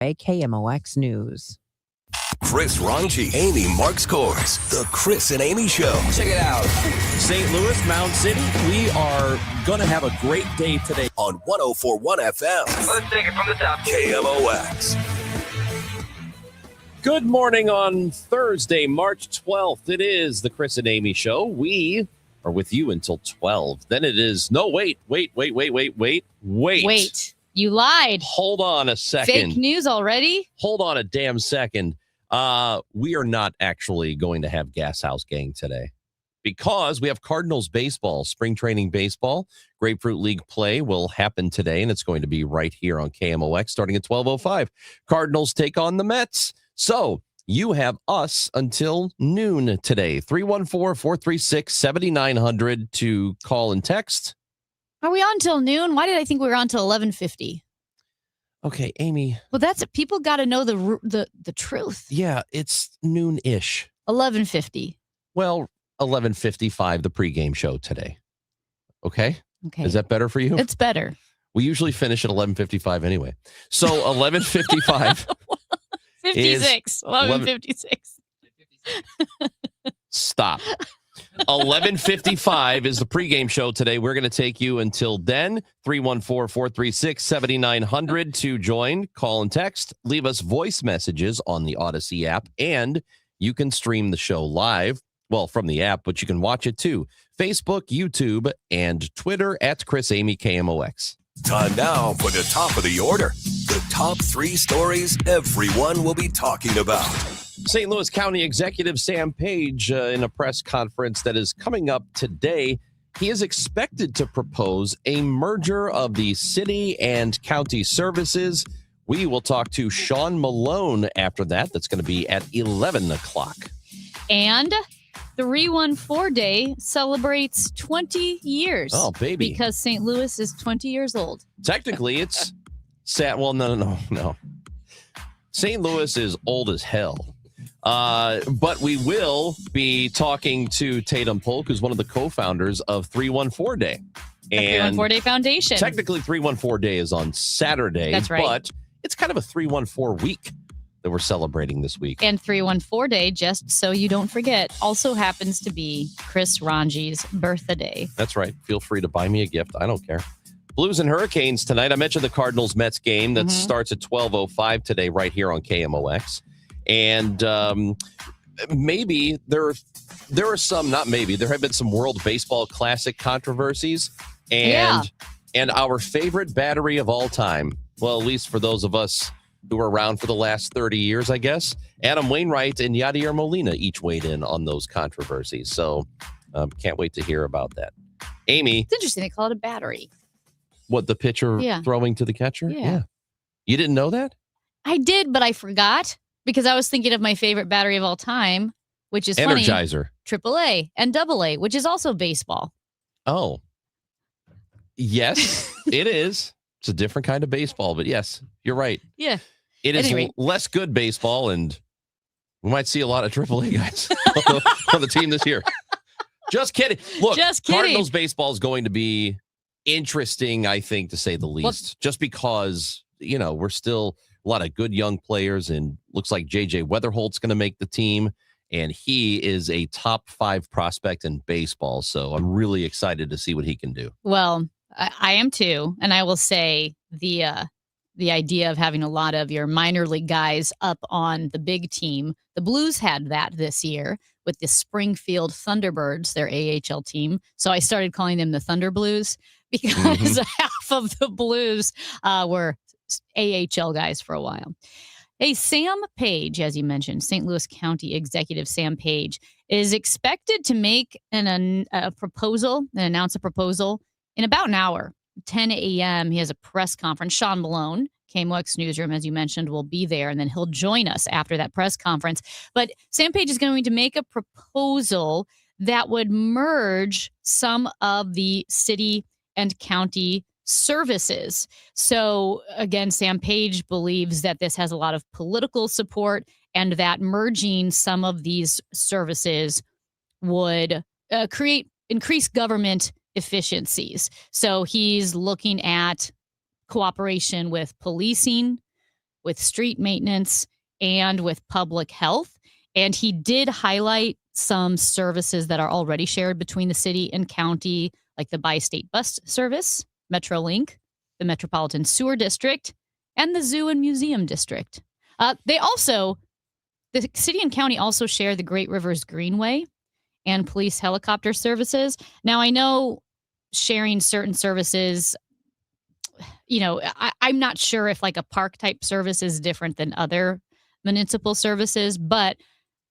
KMOX News. Chris Ranji, Amy Marks Kors, The Chris and Amy Show. Check it out. St. Louis, Mound City, we are going to have a great day today. On 104.1 FM. Let's take it from the top. KMOX. Good morning on Thursday, March 12th. It is the Chris and Amy Show. We are with you until 12. Then it is, no, wait. Wait, you lied. Hold on a second. Fake news already? Hold on a damn second. We are not actually going to have Gas House Gang today because we have Cardinals baseball, spring training baseball. Grapefruit League play will happen today, and it's going to be right here on KMOX starting at 12:05. Cardinals take on the Mets. So you have us until noon today. 314-436-7900 to call and text. Are we on till noon? Why did I think we were on till 11:50? Okay, Amy. Well, that's it. People got to know the truth. Yeah, it's noon-ish. 11:50. Well, 11:55, the pregame show today. Okay? Okay. Is that better for you? It's better. We usually finish at 11:55 anyway. So 11:55 56. 11:56. Stop. 11:55 is the pregame show today. We're going to take you until then. 314-436-7900 to join. Call and text. Leave us voice messages on the Odyssey app. And you can stream the show live. Well, from the app, but you can watch it too. Facebook, YouTube, and Twitter at Chris Amy KMOX. Time now for the top of the order. The top three stories everyone will be talking about. St. Louis County Executive Sam Page in a press conference that is coming up today. He is expected to propose a merger of the city and county services. We will talk to Sean Malone after that. That's going to be at 11 o'clock. And 314 Day celebrates 20 years. Oh, baby. Because St. Louis is 20 years old. Technically, it's sad. Well, no. St. Louis is old as hell. But we will be talking to Tatum Polk, who's one of the co-founders of 314 Day. And 314 Day Foundation. Technically, 314 Day is on Saturday. That's right. But it's kind of a 314 week that we're celebrating this week. And 314 Day, just so you don't forget, also happens to be Chris Ranji's birthday. That's right. Feel free to buy me a gift. I don't care. Blues and Hurricanes tonight. I mentioned the Cardinals-Mets game that starts at 12:05 today right here on KMOX. And maybe there are some, not maybe, there have been some World Baseball Classic controversies. And our favorite battery of all time, well, at least for those of us who were around for the last 30 years, I guess, Adam Wainwright and Yadier Molina each weighed in on those controversies. So can't wait to hear about that. Amy. It's interesting. They call it a battery. What, the pitcher throwing to the catcher? Yeah. You didn't know that? I did, but I forgot because I was thinking of my favorite battery of all time, which is Energizer. Funny, AAA and AA, which is also baseball. Oh. Yes, it is. It's a different kind of baseball, but yes, you're right. Yeah. It is less good baseball, and we might see a lot of AAA guys on the team this year. Just kidding. Look, Cardinals baseball is going to be interesting, I think, to say the least, just because, we're still a lot of good young players, and looks like JJ Weatherholt's going to make the team, and he is a top 5 prospect in baseball. So I'm really excited to see what he can do. Well, I am too. And I will say the idea of having a lot of your minor league guys up on the big team, the Blues had that this year with the Springfield Thunderbirds, their AHL team. So I started calling them the Thunder Blues because half of the Blues were AHL guys for a while. Hey, Sam Page, as you mentioned, St. Louis County Executive Sam Page, is expected to make a proposal and announce a proposal in about an hour. 10 a.m. He has a press conference. Sean Malone, KMOX Newsroom, as you mentioned, will be there, and then he'll join us after that press conference. But Sam Page is going to make a proposal that would merge some of the city and county services. So again, Sam Page believes that this has a lot of political support and that merging some of these services would create increased government efficiencies. So he's looking at cooperation with policing, with street maintenance, and with public health. And he did highlight some services that are already shared between the city and county, like the Bi-State Bus Service, Metrolink, the Metropolitan Sewer District, and the Zoo and Museum District. The city and county also share the Great Rivers Greenway and police helicopter services. Now, I know sharing certain services, I'm not sure if like a park type service is different than other municipal services, but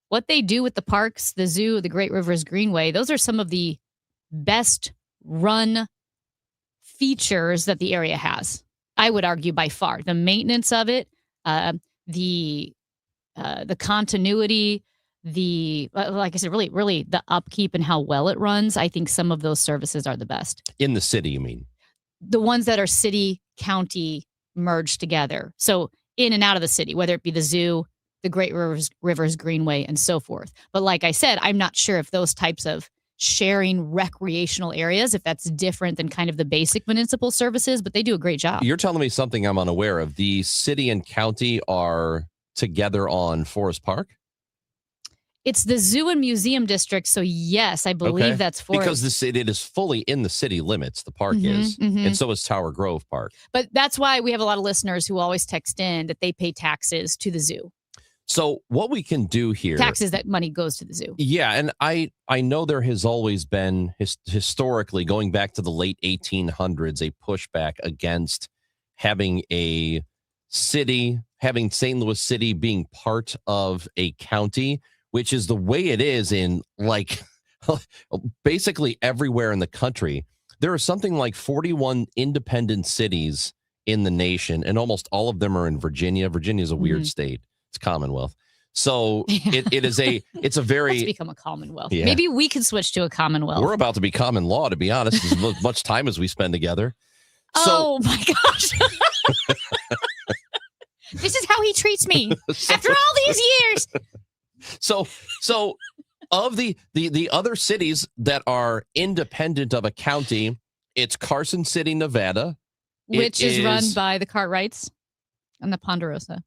what they do with the parks, the zoo, the Great Rivers Greenway, those are some of the best run features that the area has. I would argue by far the maintenance of it, the continuity, like I said, really the upkeep and how well it runs. I think some of those services are the best. In the city, you mean? The ones that are city, county merged together. So in and out of the city, whether it be the zoo, the Great Rivers Greenway, and so forth. But like I said, I'm not sure if those types of sharing recreational areas, if that's different than kind of the basic municipal services, but they do a great job. You're telling me something I'm unaware of. The city and county are together on Forest Park? It's the Zoo and Museum District, so yes, I believe that's for because it is fully in the city limits. The park is, and so is Tower Grove Park. But that's why we have a lot of listeners who always text in that they pay taxes to the zoo. So what we can do here, taxes, that money goes to the zoo. Yeah, and I know there has always been historically, going back to the late 1800s, a pushback against having St. Louis City being part of a county, which is the way it is in like basically everywhere in the country. There are something like 41 independent cities in the nation, and almost all of them are in Virginia. Virginia is a weird state. It's Commonwealth. So it's a very... Let's become a Commonwealth. Yeah. Maybe we could switch to a Commonwealth. We're about to be common law, to be honest, as much time as we spend together. Oh my gosh. This is how he treats me after all these years. So of the other cities that are independent of a county, it's Carson City, Nevada. Which is run by the Cartwrights and the Ponderosa.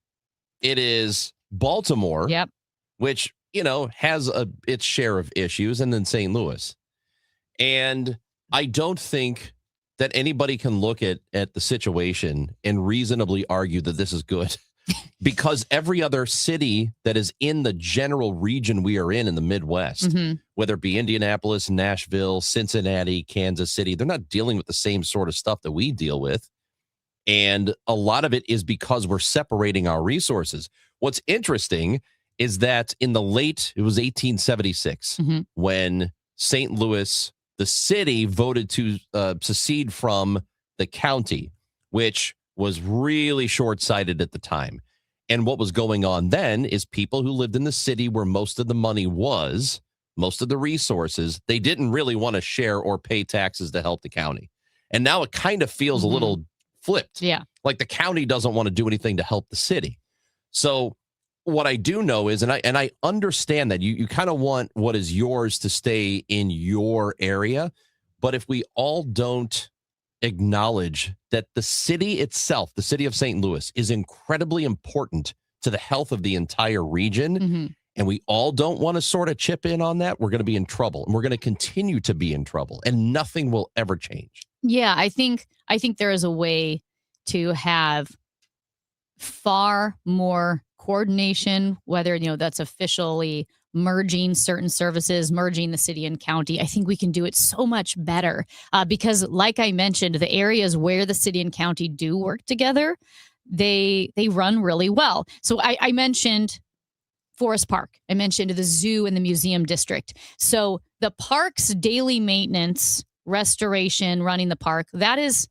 It is Baltimore. Yep. Which, has its share of issues, and then St. Louis. And I don't think that anybody can look at the situation and reasonably argue that this is good. Because every other city that is in the general region we are in the Midwest, whether it be Indianapolis, Nashville, Cincinnati, Kansas City, they're not dealing with the same sort of stuff that we deal with. And a lot of it is because we're separating our resources. What's interesting is that it was 1876, when St. Louis, the city, voted to secede from the county, which was really short-sighted at the time. And what was going on then is people who lived in the city where most of the money was, most of the resources, they didn't really want to share or pay taxes to help the county. And now it kind of feels a little flipped. Yeah. Like the county doesn't want to do anything to help the city. So what I do know is, and I understand that you kind of want what is yours to stay in your area. But if we all don't acknowledge that the city itself, the city of St. Louis, is incredibly important to the health of the entire region, and we all don't want to sort of chip in on that, we're going to be in trouble, and we're going to continue to be in trouble, and nothing will ever change. Yeah, I think there is a way to have far more coordination, whether that's officially merging certain services, merging the city and county. I think we can do it so much better because, like I mentioned, the areas where the city and county do work together, they run really well. So I mentioned Forest Park. I mentioned the zoo and the museum district. So the park's daily maintenance, restoration, running the park, the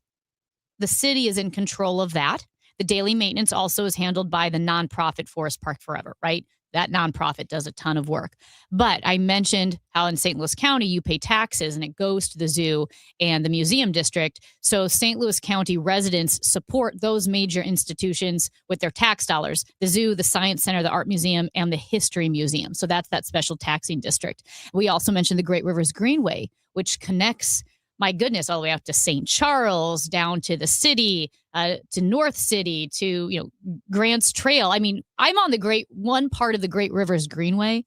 city is in control of that. The daily maintenance also is handled by the nonprofit Forest Park Forever, right? That nonprofit does a ton of work. But I mentioned how in St. Louis County, you pay taxes and it goes to the zoo and the museum district. So St. Louis County residents support those major institutions with their tax dollars: the zoo, the science center, the art museum, and the history museum. So that's that special taxing district. We also mentioned the Great Rivers Greenway, which connects my goodness, all the way up to St. Charles, down to the city, to North City, to Grants Trail. I mean, I'm on one part of the Great Rivers Greenway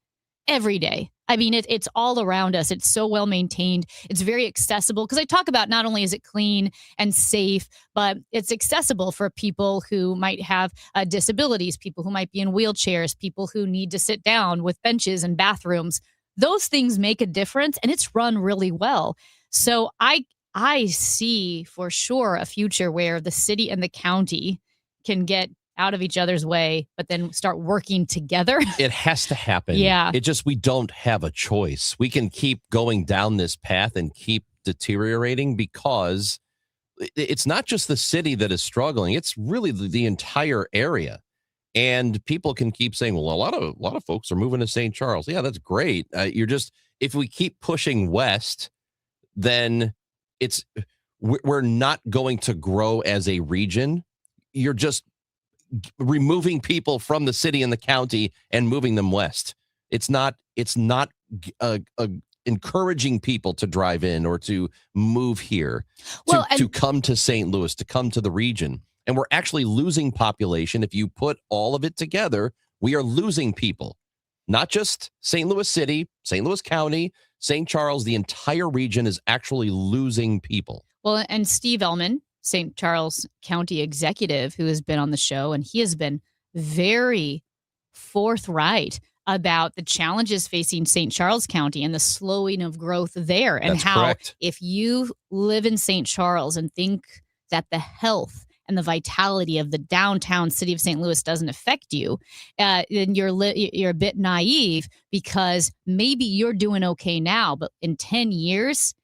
every day. I mean, it's all around us. It's so well maintained. It's very accessible because I talk about not only is it clean and safe, but it's accessible for people who might have disabilities, people who might be in wheelchairs, people who need to sit down with benches and bathrooms. Those things make a difference, and it's run really well. So I see for sure a future where the city and the county can get out of each other's way, but then start working together. It has to happen. Yeah. We don't have a choice. We can keep going down this path and keep deteriorating because it's not just the city that is struggling. It's really the entire area. And people can keep saying, well, a lot of folks are moving to St. Charles. Yeah, that's great. If we keep pushing west, then we're not going to grow as a region. You're just removing people from the city and the county and moving them west. It's not encouraging people to drive in or to move here, to come to St. Louis, to come to the region. And we're actually losing population. If you put all of it together, we are losing people, not just St. Louis City, St. Louis County, St. Charles. The entire region is actually losing people. Well, and Steve Ellman, St. Charles County executive, who has been on the show, and he has been very forthright about the challenges facing St. Charles County and the slowing of growth there. And That's how correct. If you live in St. Charles and think that the health and the vitality of the downtown city of St. Louis doesn't affect you, then you're a bit naive, because maybe you're doing okay now, but in 10 years,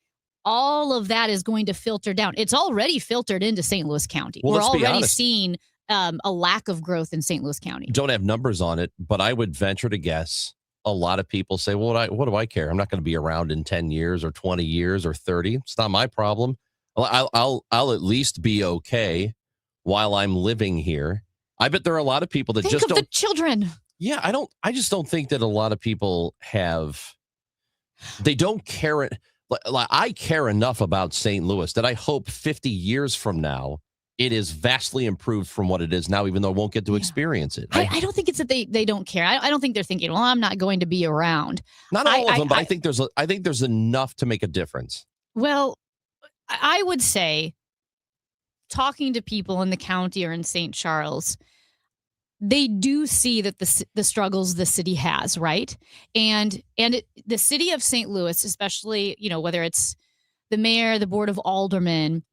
all of that is going to filter down. It's already filtered into St. Louis County. Well, We're let's be already honest. seeing a lack of growth in St. Louis County. Don't have numbers on it, but I would venture to guess a lot of people say, well, what do I care? I'm not going to be around in 10 years or 20 years or 30. It's not my problem. I'll at least be okay while I'm living here. I bet there are a lot of people that Think just of don't. the children. Yeah, I just don't think that a lot of people they don't care. Like, I care enough about St. Louis that I hope 50 years from now, it is vastly improved from what it is now, even though I won't get to experience it. I don't think it's that they don't care. I don't think they're thinking, well, I'm not going to be around. Not all of them, but I think there's enough to make a difference. Well, I would say, talking to people in the county or in St. Charles, they do see that the struggles the city has, right? And the city of St. Louis, especially, whether it's the mayor, the board of aldermen,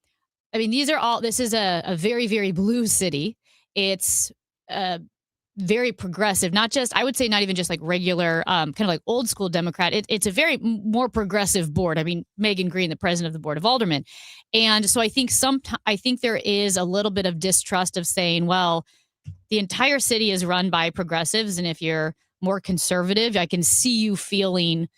I mean, this is a very, very blue city. It's very progressive, I would say not even just like regular, kind of like old school Democrat. It's a very more progressive board. I mean, Megan Green, the president of the board of aldermen. And so I think there is a little bit of distrust of saying, well, the entire city is run by progressives, and if you're more conservative, I can see you feeling,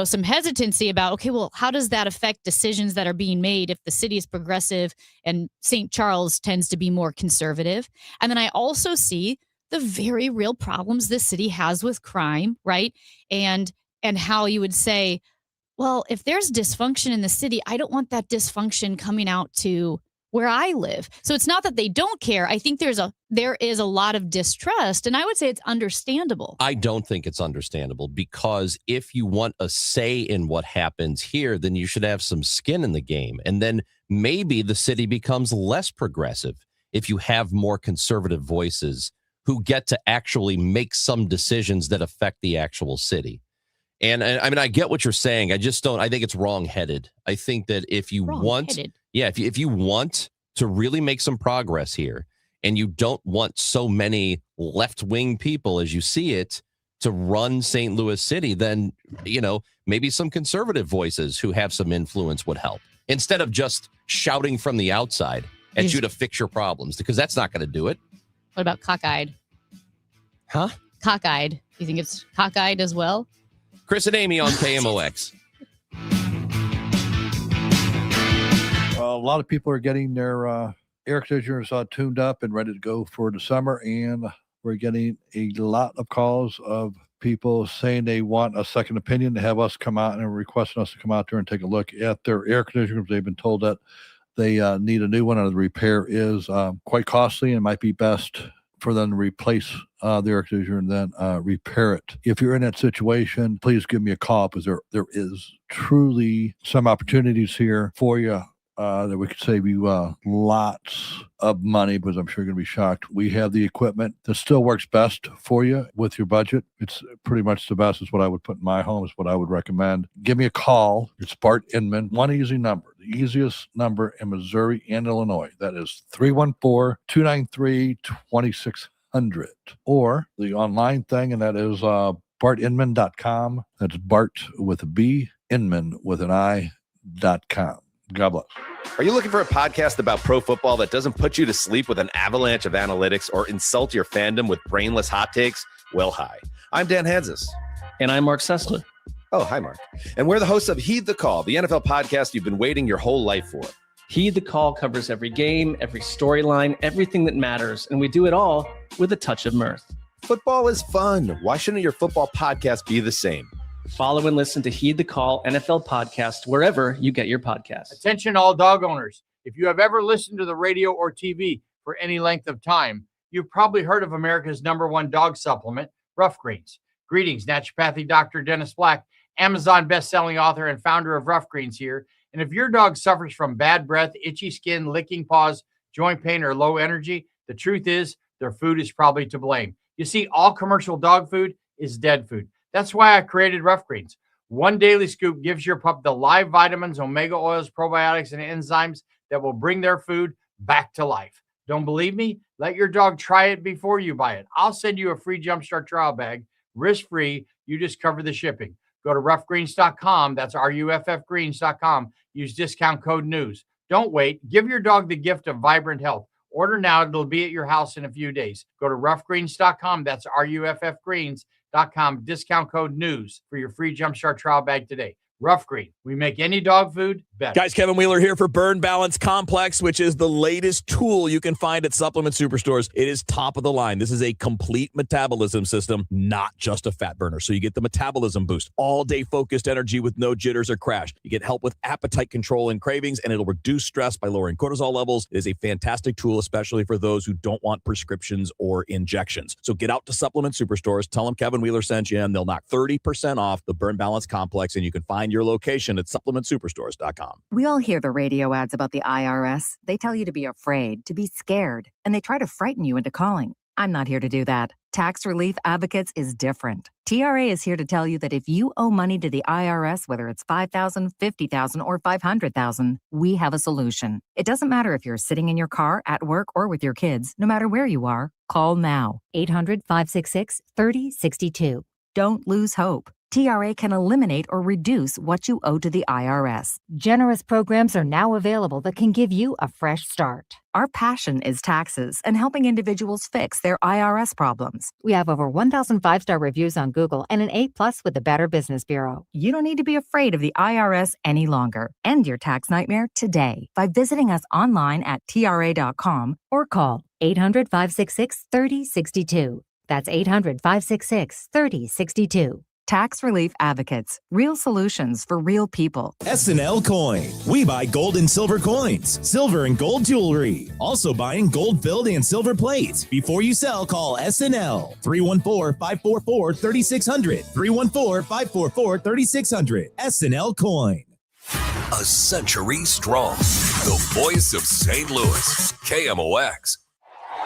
some hesitancy about, okay, well, how does that affect decisions that are being made if the city is progressive and St. Charles tends to be more conservative? And then I also see the very real problems this city has with crime, right? And how you would say, well, if there's dysfunction in the city, I don't want that dysfunction coming out to where I live. So it's not that they don't care. I think there is a lot of distrust, and I would say it's understandable. I don't think it's understandable, because if you want a say in what happens here, then you should have some skin in the game. And then maybe the city becomes less progressive if you have more conservative voices who get to actually make some decisions that affect the actual city. And I mean, I get what you're saying. I think it's wrong-headed. I think that if you want to really make some progress here, and you don't want so many left-wing people as you see it to run St. Louis City, then, maybe some conservative voices who have some influence would help, instead of just shouting from the outside at you to fix your problems, because that's not going to do it. What about cockeyed? Huh? Cockeyed. You think it's cockeyed as well? Chris and Amy on KMOX. A lot of people are getting their air conditioners tuned up and ready to go for the summer, and we're getting a lot of calls of people saying they want a second opinion to have us come out and requesting us to come out there and take a look at their air conditioners. They've been told that they need a new one, and the repair is quite costly, and it might be best for them to replace the air conditioner and then repair it. If you're in that situation, please give me a call, because there is truly some opportunities here for you that we could save you lots of money, because I'm sure you're going to be shocked. We have the equipment that still works best for you with your budget. It's pretty much the best is what I would put in my home, is what I would recommend. Give me a call. It's Bart Inman. One easy number, the easiest number in Missouri and Illinois. That is 314-293-2600. Or the online thing, and that is bartinman.com. That's Bart with a B, Inman with an I.com. God bless. Are you looking for a podcast about pro football that doesn't put you to sleep with an avalanche of analytics or insult your fandom with brainless hot takes? Well, hi. I'm Dan Hansis. And I'm Mark Sessler. Oh, hi, Mark. And we're the hosts of Heed the Call, the NFL podcast you've been waiting your whole life for. Heed the Call covers every game, every storyline, everything that matters, and we do it all with a touch of mirth. Football is fun. Why shouldn't your football podcast be the same? Follow and listen to Heed the Call NFL podcast wherever you get your podcasts. Attention all dog owners. If you have ever listened to the radio or TV for any length of time, you've probably heard of America's #1 dog supplement, Rough Greens. Greetings, naturopathic Dr. Dennis Black, Amazon best-selling author and founder of Rough Greens here. And if your dog suffers from bad breath, itchy skin, licking paws, joint pain, or low energy, the truth is their food is probably to blame. You see, all commercial dog food is dead food. That's why I created Rough Greens. One daily scoop gives your pup the live vitamins, omega oils, probiotics, and enzymes that will bring their food back to life. Don't believe me? Let your dog try it before you buy it. I'll send you a free Jumpstart trial bag, risk-free. You just cover the shipping. Go to roughgreens.com. That's RUFFgreens.com. Use discount code NEWS. Don't wait. Give your dog the gift of vibrant health. Order now. It'll be at your house in a few days. Go to roughgreens.com. That's RUFFgreens.com. Discount code NEWS for your free Jumpstart trial bag today. Rough Green. We make any dog food better. Guys, Kevin Wheeler here for Burn Balance Complex, which is the latest tool you can find at supplement superstores. It is top of the line. This is a complete metabolism system, not just a fat burner. So you get the metabolism boost, all-day focused energy with no jitters or crash. You get help with appetite control and cravings, and it'll reduce stress by lowering cortisol levels. It is a fantastic tool, especially for those who don't want prescriptions or injections. So get out to supplement superstores, tell them Kevin Wheeler sent you, and they'll knock 30% off the Burn Balance Complex, and you can find your location at supplementsuperstores.com. We all hear the radio ads about the IRS. They tell you to be afraid, to be scared, and they try to frighten you into calling. I'm not here to do that. Tax Relief Advocates is different. TRA is here to tell you that if you owe money to the IRS, whether it's $5,000, $50,000, or $500,000, we have a solution. It doesn't matter if you're sitting in your car, at work, or with your kids. No matter where you are, call now. 800-566-3062. Don't lose hope. TRA can eliminate or reduce what you owe to the IRS. Generous programs are now available that can give you a fresh start. Our passion is taxes and helping individuals fix their IRS problems. We have over 1,000 5-star reviews on Google and an A+ with the Better Business Bureau. You don't need to be afraid of the IRS any longer. End your tax nightmare today by visiting us online at TRA.com or call 800-566-3062. That's 800-566-3062. Tax Relief Advocates. Real solutions for real people. SNL Coin. We buy gold and silver coins, silver and gold jewelry. Also buying gold-filled and silver plates. Before you sell, call SNL. 314-544-3600. 314-544-3600. SNL Coin. A century strong. The voice of St. Louis. KMOX.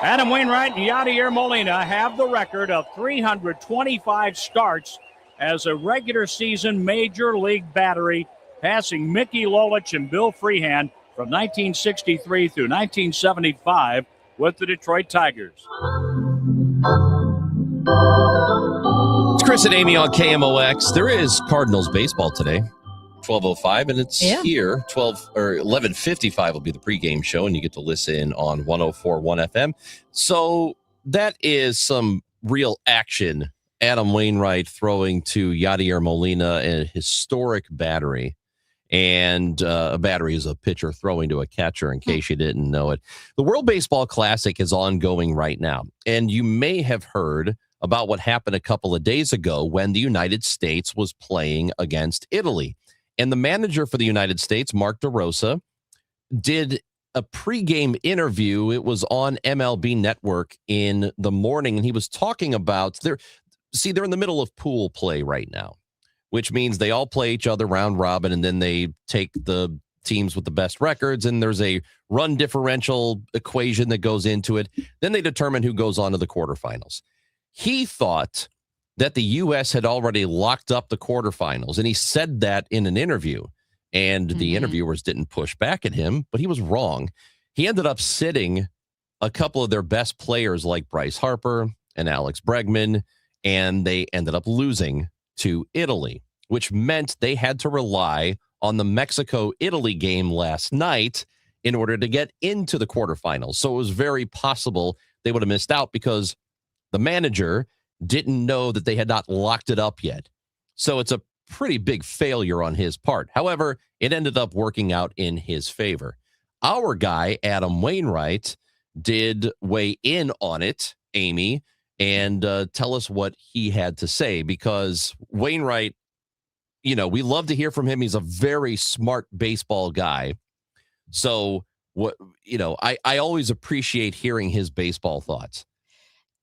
Adam Wainwright and Yadier Molina have the record of 325 starts as a regular season Major League battery, passing Mickey Lolich and Bill Freehan from 1963 through 1975 with the Detroit Tigers. It's Chris and Amy on KMOX. There is Cardinals baseball today, 12:05, and it's here. 11:55 will be the pregame show, and you get to listen on 104.1 FM. So that is some real action. Adam Wainwright throwing to Yadier Molina, a historic battery. And a battery is a pitcher throwing to a catcher, in case you didn't know it. The World Baseball Classic is ongoing right now. And you may have heard about what happened a couple of days ago when the United States was playing against Italy. And the manager for the United States, Mark DeRosa, did a pregame interview. It was on MLB Network in the morning, and he was talking about they're in the middle of pool play right now, which means they all play each other round robin, and then they take the teams with the best records, and there's a run differential equation that goes into it. Then they determine who goes on to the quarterfinals. He thought that the U.S. had already locked up the quarterfinals, and he said that in an interview, and the interviewers didn't push back at him, but he was wrong. He ended up sitting a couple of their best players like Bryce Harper and Alex Bregman, and they ended up losing to Italy, which meant they had to rely on the Mexico-Italy game last night in order to get into the quarterfinals. So it was very possible they would have missed out because the manager didn't know that they had not locked it up yet. So it's a pretty big failure on his part. However, it ended up working out in his favor. Our guy, Adam Wainwright, did weigh in on it, Amy, and tell us what he had to say, because Wainwright, we love to hear from him. He's a very smart baseball guy. So I always appreciate hearing his baseball thoughts.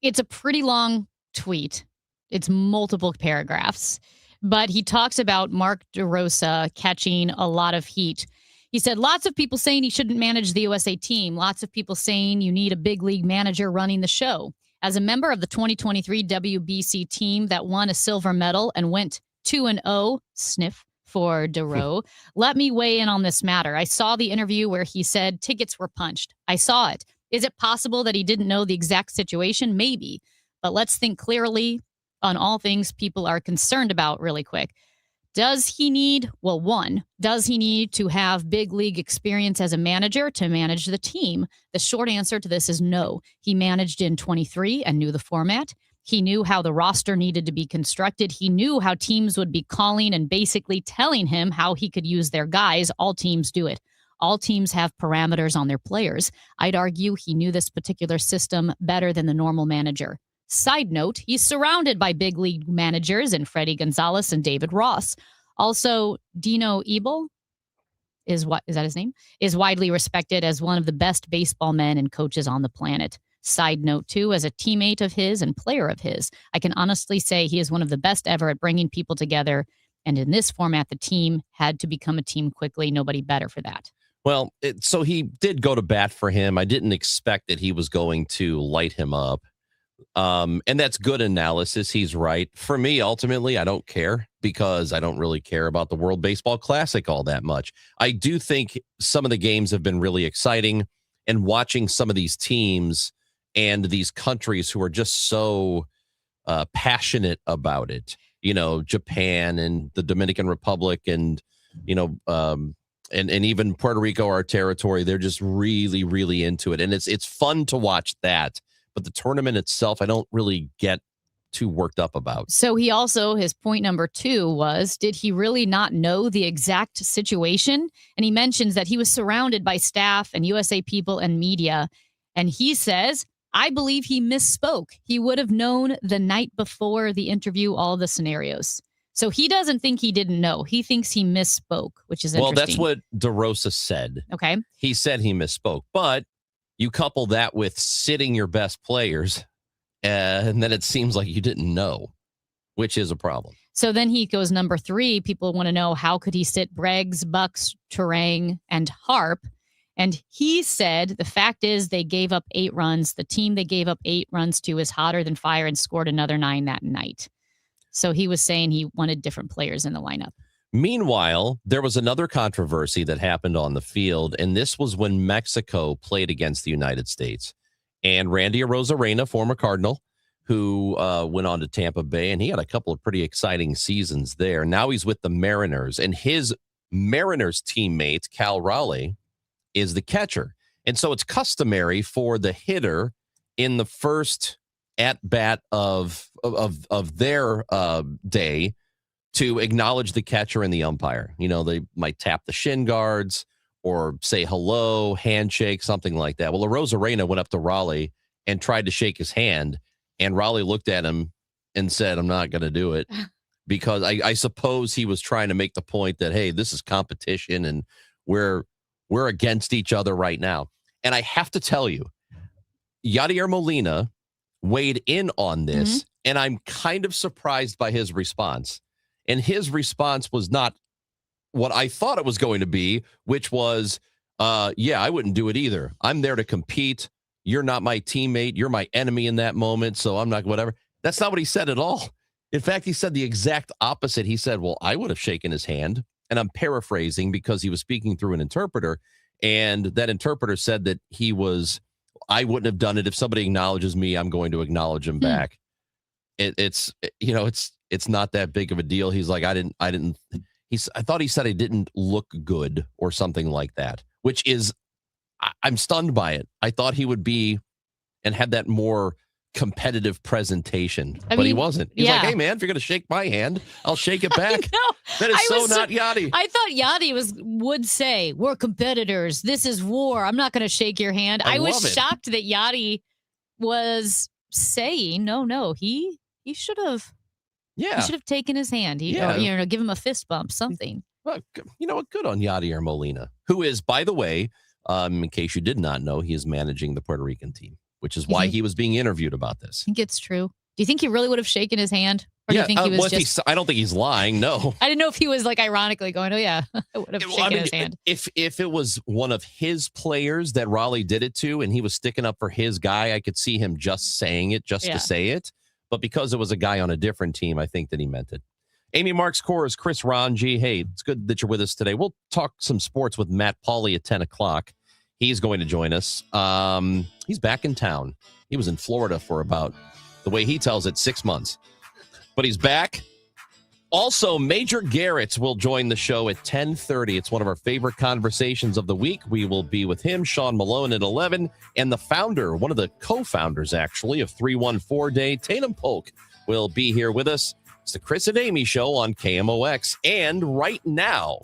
It's a pretty long tweet. It's multiple paragraphs, but he talks about Mark DeRosa catching a lot of heat. He said, lots of people saying he shouldn't manage the USA team. Lots of people saying you need a big league manager running the show. As a member of the 2023 WBC team that won a silver medal and went 2-0, sniff for DeRoe, let me weigh in on this matter. I saw the interview where he said tickets were punched. I saw it. Is it possible that he didn't know the exact situation? Maybe. But let's think clearly on all things people are concerned about really quick. Does he need, does he need to have big league experience as a manager to manage the team? The short answer to this is no. He managed in 23 and knew the format. He knew how the roster needed to be constructed. He knew how teams would be calling and basically telling him how he could use their guys. All teams do it. All teams have parameters on their players. I'd argue he knew this particular system better than the normal manager. Side note, he's surrounded by big league managers in Freddie Gonzalez and David Ross. Also, Dino Ebel, is that his name? Is widely respected as one of the best baseball men and coaches on the planet. Side note, too, as a teammate of his and player of his, I can honestly say he is one of the best ever at bringing people together. And in this format, the team had to become a team quickly. Nobody better for that. Well, so he did go to bat for him. I didn't expect that he was going to light him up. And that's good analysis. He's right. For me, ultimately, I don't care because I don't really care about the World Baseball Classic all that much. I do think some of the games have been really exciting, and watching some of these teams and these countries who are just so passionate about it, Japan and the Dominican Republic and, and even Puerto Rico, our territory, they're just really, really into it. And it's fun to watch that. But the tournament itself, I don't really get too worked up about. So he also, his point number 2 was, did he really not know the exact situation? And he mentions that he was surrounded by staff and USA people and media. And he says, I believe he misspoke. He would have known the night before the interview all the scenarios. So he doesn't think he didn't know. He thinks he misspoke, which is interesting. Well, that's what DeRosa said. Okay. He said he misspoke, but you couple that with sitting your best players, and then it seems like you didn't know, which is a problem. So then he goes number 3. People want to know, how could he sit Breggs, Bucks, Turang, and Harp? And he said, the fact is they gave up 8 runs. The team they gave up 8 runs to is hotter than fire and scored another 9 that night. So he was saying he wanted different players in the lineup. Meanwhile, there was another controversy that happened on the field, and this was when Mexico played against the United States. And Randy Arozarena, former Cardinal, who went on to Tampa Bay, and he had a couple of pretty exciting seasons there. Now he's with the Mariners, and his Mariners teammate, Cal Raleigh, is the catcher. And so it's customary for the hitter in the first at-bat of their day to acknowledge the catcher and the umpire. They might tap the shin guards or say hello, handshake, something like that. Well, Arozarena went up to Raleigh and tried to shake his hand, And Raleigh looked at him and said, I'm not going to do it. Because I suppose he was trying to make the point that, hey, this is competition and we're against each other right now. And I have to tell you, Yadier Molina weighed in on this, and I'm kind of surprised by his response. And his response was not what I thought it was going to be, which was, yeah, I wouldn't do it either. I'm there to compete. You're not my teammate. You're my enemy in that moment, so I'm not whatever. That's not what he said at all. In fact, he said the exact opposite. He said, well, I would have shaken his hand. And I'm paraphrasing because he was speaking through an interpreter. And that interpreter said that I wouldn't have done it. If somebody acknowledges me, I'm going to acknowledge him back. It's not that big of a deal. He's like, I thought he said I didn't look good or something like that, which is, I'm stunned by it. I thought he would be and had that more competitive presentation, but he wasn't. He's like, hey man, if you're going to shake my hand, I'll shake it back. That is not Yadi. I thought Yadi would say, we're competitors. This is war. I'm not going to shake your hand. I was shocked that Yadi was saying, no, he should have. Yeah. He should have taken his hand. Or, give him a fist bump, something. Well, good on Yadier Molina, who is, by the way, in case you did not know, he is managing the Puerto Rican team, which is why he was being interviewed about this. I think it's true. Do you think he really would have shaken his hand? Or do you think he was I don't think he's lying, no. I didn't know if he was like ironically going, oh yeah, I would have shaken his hand. If it was one of his players that Raleigh did it to and he was sticking up for his guy, I could see him just saying it to say it. But because it was a guy on a different team, I think that he meant it. Amy Marks Kors, Chris Ranji. Hey, it's good that you're with us today. We'll talk some sports with Matt Pauley at 10 o'clock. He's going to join us. He's back in town. He was in Florida for about, the way he tells it, 6 months. But he's back. Also, Major Garrett will join the show at 10:30. It's one of our favorite conversations of the week. We will be with him, Sean Malone, at 11. And the founder, one of the co-founders, actually, of 314 Day, Tatum Polk, will be here with us. It's the Chris and Amy Show on KMOX. And right now,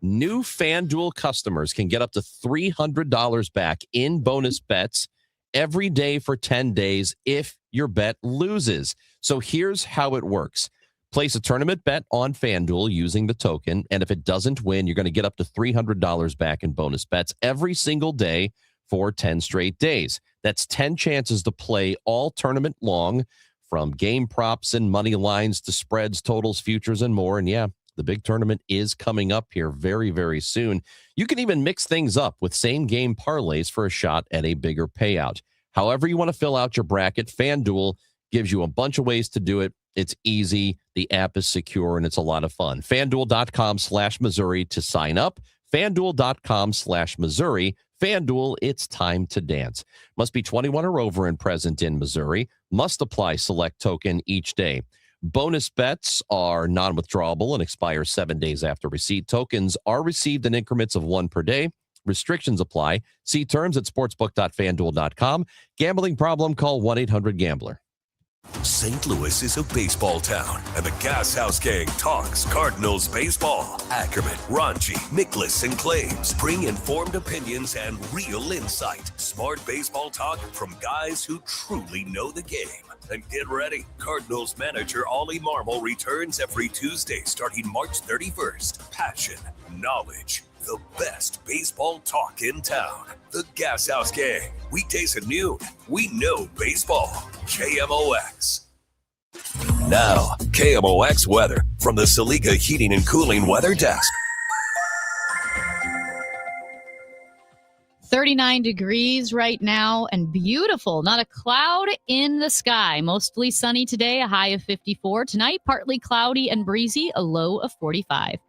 new FanDuel customers can get up to $300 back in bonus bets every day for 10 days if your bet loses. So here's how it works. Place a tournament bet on FanDuel using the token, and if it doesn't win, you're going to get up to $300 back in bonus bets every single day for 10 straight days. That's 10 chances to play all tournament long, from game props and money lines to spreads, totals, futures, and more. And yeah, the big tournament is coming up here very, very soon. You can even mix things up with same-game parlays for a shot at a bigger payout. However you want to fill out your bracket, FanDuel gives you a bunch of ways to do it. It's easy, the app is secure, and it's a lot of fun. FanDuel.com/Missouri to sign up. FanDuel.com/Missouri. FanDuel, it's time to dance. Must be 21 or over and present in Missouri. Must apply select token each day. Bonus bets are non-withdrawable and expire 7 days after receipt. Tokens are received in increments of 1 per day. Restrictions apply. See terms at sportsbook.fanduel.com. Gambling problem? Call 1-800-GAMBLER. St. Louis is a baseball town, and the Gas House Gang talks Cardinals baseball. Ackerman, Ranji, Nicholas, and Claims bring informed opinions and real insight. Smart baseball talk from guys who truly know the game. And get ready, Cardinals manager Ollie Marmol returns every Tuesday starting March 31st. Passion, knowledge, the best baseball talk in town. The Gas House Gang, weekdays at noon. We know baseball. KMOX. Now, KMOX weather from the Saliga Heating and Cooling Weather Desk. 39 degrees right now and beautiful. Not a cloud in the sky. Mostly sunny today, a high of 54. Tonight, partly cloudy and breezy, a low of 45.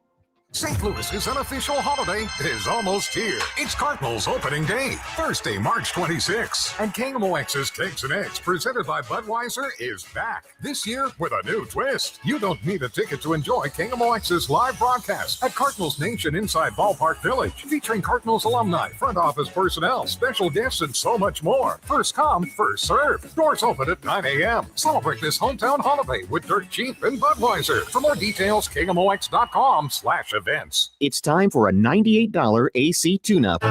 St. Louis's unofficial holiday is almost here. It's Cardinals opening day, Thursday, March 26th. And KMOX's Kegs and Eggs, presented by Budweiser, is back. This year with a new twist. You don't need a ticket to enjoy KMOX's live broadcast at Cardinals Nation inside Ballpark Village, featuring Cardinals alumni, front office personnel, special guests, and so much more. First come, first served. Doors open at 9 a.m. Celebrate this hometown holiday with Dirt Cheap and Budweiser. For more details, KMOX.com/events. It's time for a $98 AC tune-up.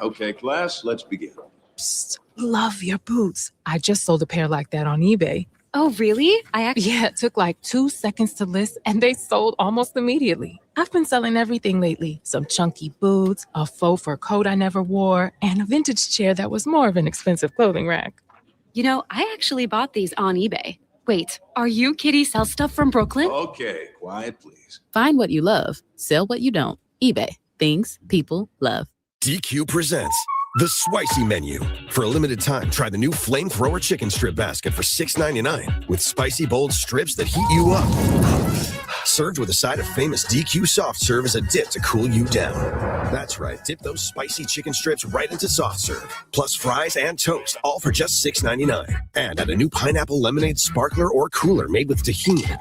Okay, class, let's begin. Psst, love your boots. I just sold a pair like that on eBay. Oh, really? Yeah, it took like 2 seconds to list and they sold almost immediately. I've been selling everything lately. Some chunky boots, a faux fur coat I never wore, and a vintage chair that was more of an expensive clothing rack. You know, I actually bought these on eBay. Wait, are you Kitty Sell Stuff from Brooklyn? Okay, quiet please. Find what you love, sell what you don't. eBay, things people love. DQ presents The Spicy Menu. For a limited time, try the new Flamethrower Chicken Strip Basket for $6.99 with spicy, bold strips that heat you up. Served with a side of famous DQ soft serve as a dip to cool you down. That's right, dip those spicy chicken strips right into soft serve, plus fries and toast, all for just $6.99. And add a new pineapple lemonade sparkler or cooler made with tahini.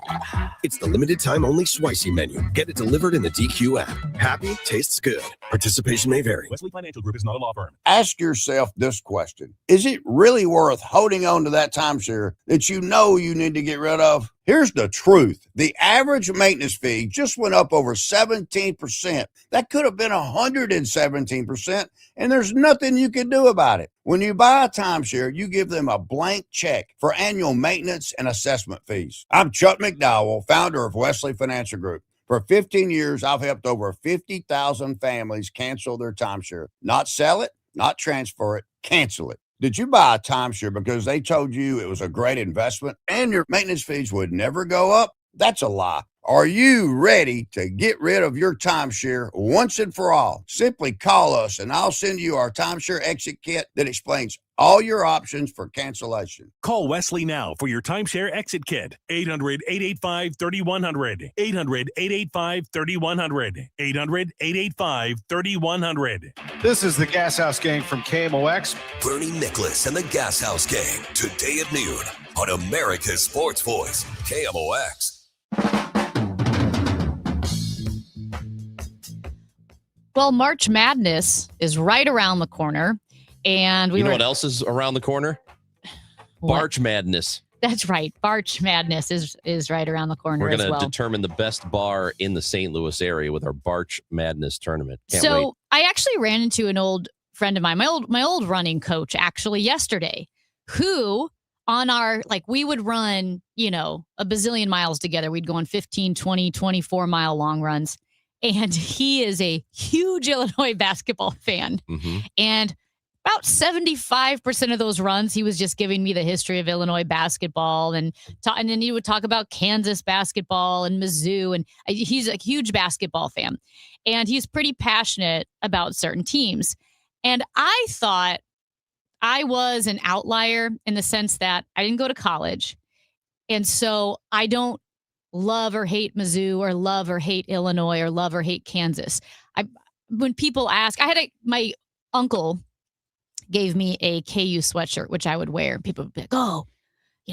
It's the limited time only Spicy Menu. Get it delivered in the DQ app. Happy, tastes good. Participation may vary. Wesley Financial Group is not a law firm. Ask yourself this question. Is it really worth holding on to that timeshare that you know you need to get rid of? Here's the truth. The average maintenance fee just went up over 17%. That could have been 117%, and there's nothing you can do about it. When you buy a timeshare, you give them a blank check for annual maintenance and assessment fees. I'm Chuck McDowell, founder of Wesley Financial Group. For 15 years, I've helped over 50,000 families cancel their timeshare. Not sell it, not transfer it, cancel it. Did you buy a timeshare because they told you it was a great investment and your maintenance fees would never go up? That's a lie. Are you ready to get rid of your timeshare once and for all? Simply call us and I'll send you our timeshare exit kit that explains all your options for cancellation. Call Wesley now for your timeshare exit kit. 800-885-3100. 800-885-3100. 800-885-3100. This is the Gas House Gang from KMOX. Bernie Nicholas and the Gas House Gang, today at noon on America's Sports Voice, KMOX. Well, March Madness is right around the corner. And you know what else is around the corner? Barch Madness. That's right. Barch Madness is right around the corner. We're going to well. determine the best bar in the St. Louis area with our Barch Madness tournament. Can't so wait. I actually ran into an old friend of mine, my old running coach, actually yesterday, who on our, like, we would run, a bazillion miles together. We'd go on 15, 20, 24 mile long runs. And he is a huge Illinois basketball fan. Mm-hmm. And about 75% of those runs, he was just giving me the history of Illinois basketball, and then he would talk about Kansas basketball and Mizzou, and he's a huge basketball fan, and he's pretty passionate about certain teams. And I thought I was an outlier in the sense that I didn't go to college, and so I don't love or hate Mizzou or love or hate Illinois or love or hate Kansas. When people ask, my uncle gave me a KU sweatshirt, which I would wear. People would be like, oh,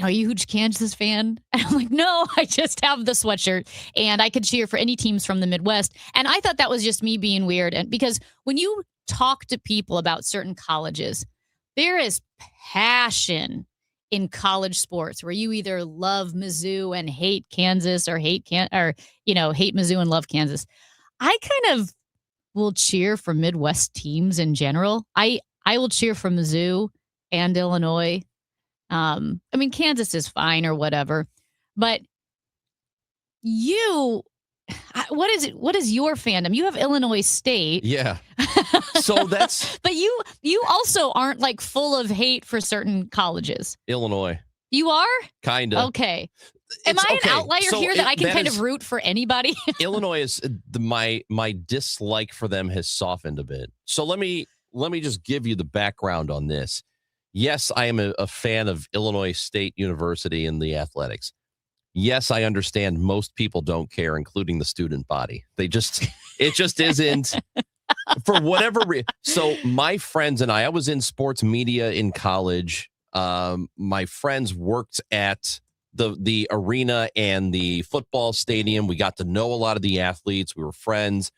are you a huge Kansas fan? And I'm like, no, I just have the sweatshirt and I could cheer for any teams from the Midwest. And I thought that was just me being weird. And because when you talk to people about certain colleges, there is passion in college sports where you either love Mizzou and hate Kansas or hate Mizzou and love Kansas. I kind of will cheer for Midwest teams in general. I will cheer for Mizzou and Illinois. Kansas is fine or whatever, but what is your fandom? You have Illinois State. Yeah. So that's. But you also aren't like full of hate for certain colleges. Illinois. You are? Kind of. Okay. Am I an outlier here that I can kind of root for anybody? Illinois is my dislike for them has softened a bit. So let me just give you the background on this. Yes, I am a fan of Illinois State University and the athletics. Yes, I understand most people don't care, including the student body. It just isn't for whatever reason. So my friends and I was in sports media in college. My friends worked at the arena and the football stadium. We got to know a lot of the athletes. We were friends.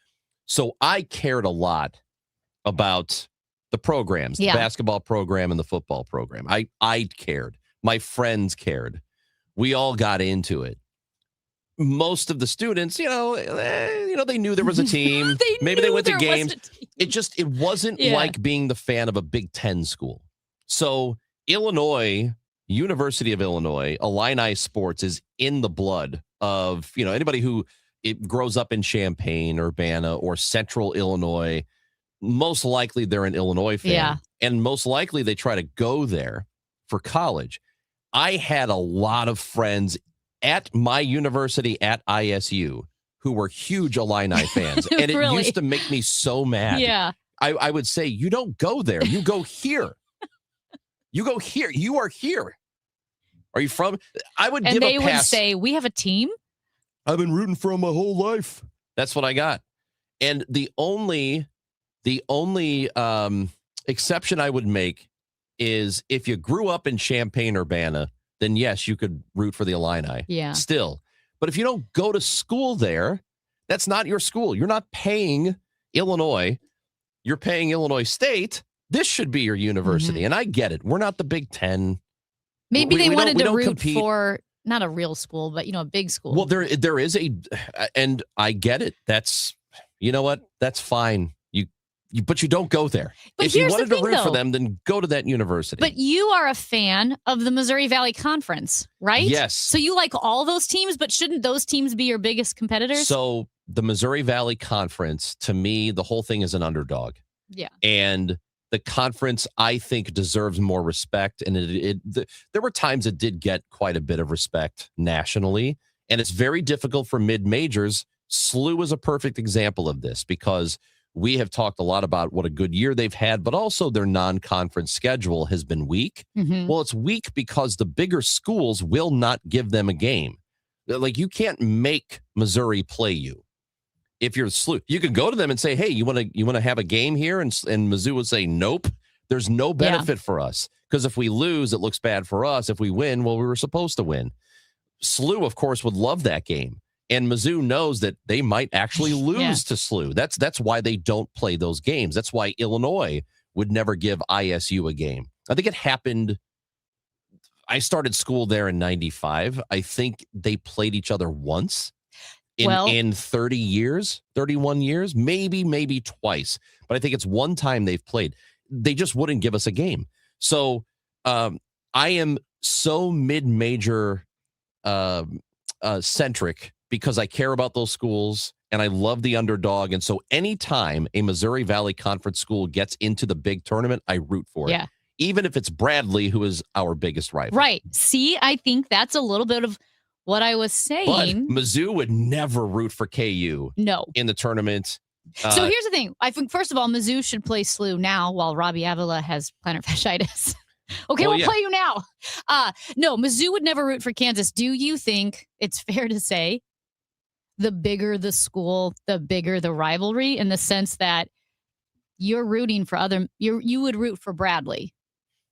So I cared a lot about the programs, the basketball program and the football program. I cared. My friends cared. We all got into it. Most of the students, they knew there was a team. Maybe they went to games. It wasn't like being the fan of a Big Ten school. So Illinois, University of Illinois, Illini sports is in the blood of, anybody who grows up in Champaign, Urbana, or Central Illinois. Most likely they're an Illinois fan. Yeah. And most likely they try to go there for college. I had a lot of friends at my university at ISU who were huge Illini fans. And it Really? used to make me so mad. Yeah. I would say, you don't go there. You go here. You go here. You are here. Are you from? I would And give they a would pass. say, we have a team? I've been rooting for him my whole life. That's what I got. And the only exception I would make is if you grew up in Champaign, Urbana, then yes, you could root for the Illini. Yeah. Still. But if you don't go to school there, that's not your school. You're not paying Illinois. You're paying Illinois State. This should be your university. And I get it. We're not the Big Ten. Maybe they wanted we to don't root compete. for not a real school, but a big school. Well, there is and I get it. That's, you know what? That's fine. But you don't go there. But If you here's the wanted to thing, root for though. them, then go to that university. But you are a fan of the Missouri Valley Conference, right? Yes. So you like all those teams, but shouldn't those teams be your biggest competitors? So the Missouri Valley Conference, to me, the whole thing is an underdog. Yeah. And the conference, I think, deserves more respect. And there were times it did get quite a bit of respect nationally. And it's very difficult for mid-majors. SLU is a perfect example of this because we have talked a lot about what a good year they've had, but also their non-conference schedule has been weak. Mhm. Well, it's weak because the bigger schools will not give them a game. Like, you can't make Missouri play you. If you're SLU, you can go to them and say, hey, you want to have a game here? And Mizzou would say, nope, there's no benefit for us. Because if we lose, it looks bad for us. If we win, well, we were supposed to win. SLU, of course, would love that game. And Mizzou knows that they might actually lose to SLU. That's why they don't play those games. That's why Illinois would never give ISU a game. I think it happened. I started school there in 95. I think they played each other once in 30 years, 31 years, maybe twice. But I think it's one time they've played. They just wouldn't give us a game. So I am so mid-major centric because I care about those schools and I love the underdog. And so anytime a Missouri Valley Conference school gets into the big tournament, I root for it. Yeah. Even if it's Bradley, who is our biggest rival. Right. See, I think that's a little bit of what I was But saying. Mizzou would never root for KU No. in the tournament. So here's the thing. I think, first of all, Mizzou should play SLU now while Robbie Avila has plantar fasciitis. Okay, Well, we'll yeah. play you now. No, Mizzou would never root for Kansas. Do you think it's fair to say the bigger the school, the bigger the rivalry, in the sense that you're rooting for you would root for Bradley,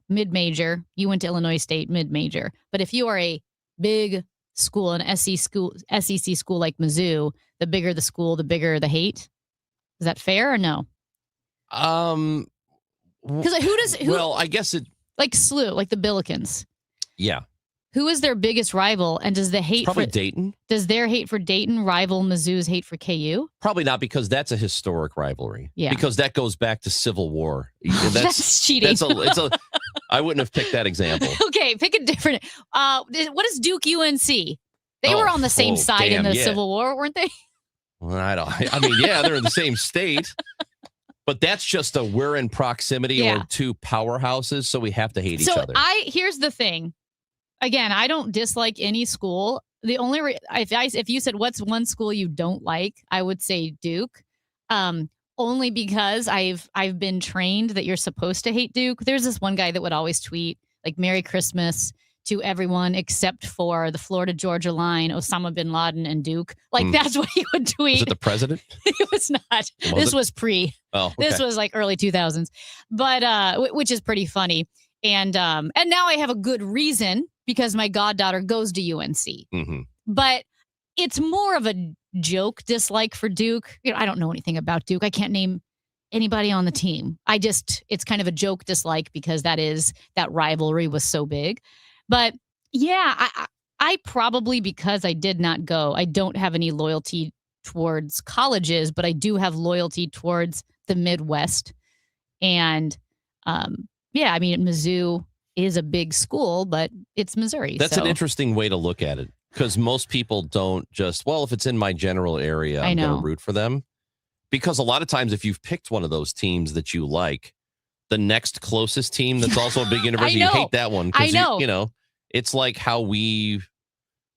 mid-major. You went to Illinois State, mid-major. But if you are a big school, an SEC school like Mizzou, the bigger the school, the bigger the hate. Is that fair or no? Because well, I guess it. Like SLU, like the Billikens. Yeah. Who is their biggest rival, and does the hate Probably for Dayton. Does their hate for Dayton rival Mizzou's hate for KU? Probably not, because that's a historic rivalry. Yeah. Because that goes back to Civil War. That's cheating. I wouldn't have picked that example. Okay, pick a different. What is Duke UNC? They were on the same side in the Civil War, weren't they? Well, I mean, yeah, they're in the same state. But that's just we're in proximity or two powerhouses, so we have to hate each other. Here's the thing. Again, I don't dislike any school. The only if you said what's one school you don't like, I would say Duke. Only because I've been trained that you're supposed to hate Duke. There's this one guy that would always tweet like "Merry Christmas" to everyone except for the Florida Georgia line, Osama bin Laden and Duke. Like that's what he would tweet. Was it the president? It was not. This was pre. Oh, okay. This was like early 2000s, but which is pretty funny. And now I have a good reason because my goddaughter goes to UNC. Mm-hmm. But it's more of a joke dislike for Duke. I don't know anything about Duke. I can't name anybody on the team. It's kind of a joke dislike because that rivalry was so big. But yeah, I probably, because I did not go, I don't have any loyalty towards colleges, but I do have loyalty towards the Midwest. And Yeah, I mean, Mizzou is a big school, but it's Missouri. That's so. an interesting way to look at it, because most people don't just, well, if it's in my general area, I'm going to root for them. Because a lot of times if you've picked one of those teams that you like, the next closest team that's also a big university, you hate that one. I know. You know, it's like how we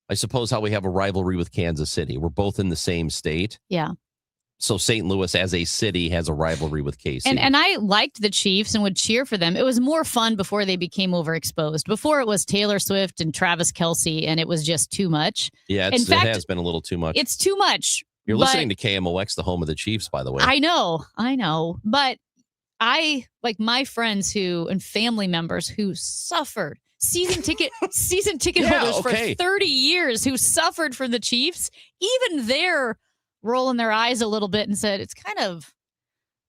have a rivalry with Kansas City. We're both in the same state. Yeah. So St. Louis as a city has a rivalry with KC. And I liked the Chiefs and would cheer for them. It was more fun before they became overexposed. Before it was Taylor Swift and Travis Kelce, and it was just too much. Yeah, it has been a little too much. It's too much. You're listening to KMOX, the home of the Chiefs, by the way. I know. But I like my friends and family members who suffered season ticket holders for 30 years who suffered from the Chiefs. Even they're rolling their eyes a little bit and said it's kind of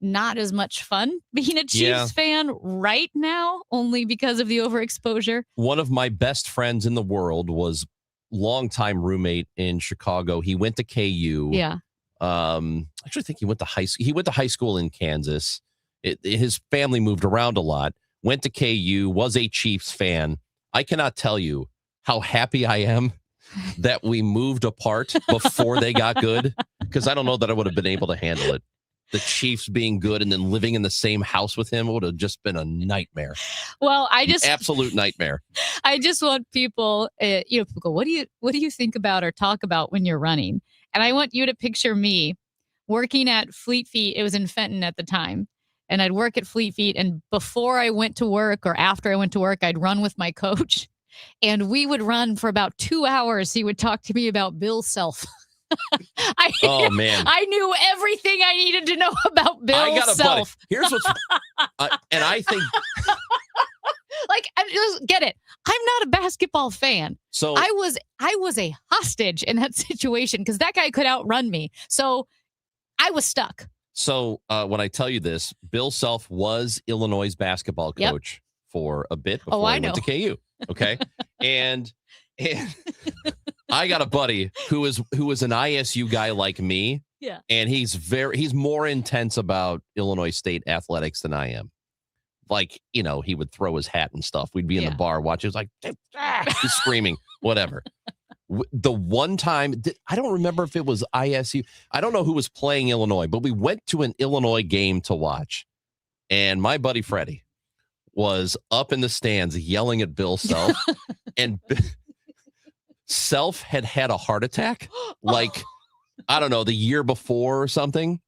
not as much fun being a Chiefs fan right now, only because of the overexposure. One of my best friends in the world was longtime roommate in Chicago. He went to KU. Yeah. I actually think he went to high school. He went to high school in Kansas. His family moved around a lot. Went to KU. Was a Chiefs fan. I cannot tell you how happy I am that we moved apart before they got good, because I don't know that I would have been able to handle it. The Chiefs being good and then living in the same house with him would have just been a nightmare. Well, absolute nightmare. I just want people, people go, what do you think about or talk about when you're running? And I want you to picture me working at Fleet Feet. It was in Fenton at the time. And I'd work at Fleet Feet. And before I went to work or after I went to work, I'd run with my coach. And we would run for about 2 hours. He would talk to me about Bill Self. Oh, man. I knew everything I needed to know about Bill I got a Self. buddy. Here's what's... and I think... I just get it. I'm not a basketball fan. So I was a hostage in that situation because that guy could outrun me. So I was stuck. So when I tell you this, Bill Self was Illinois' basketball coach for a bit before he went to KU. Okay. and I got a buddy who is an ISU guy like me. Yeah. And he's more intense about Illinois State athletics than I am. Like, he would throw his hat and stuff. We'd be in the bar watching. It was like, he's screaming, whatever. The one time, I don't remember if it was ISU. I don't know who was playing Illinois, but we went to an Illinois game to watch. And my buddy Freddie was up in the stands yelling at Bill Self. And Self had a heart attack, like, I don't know, the year before or something.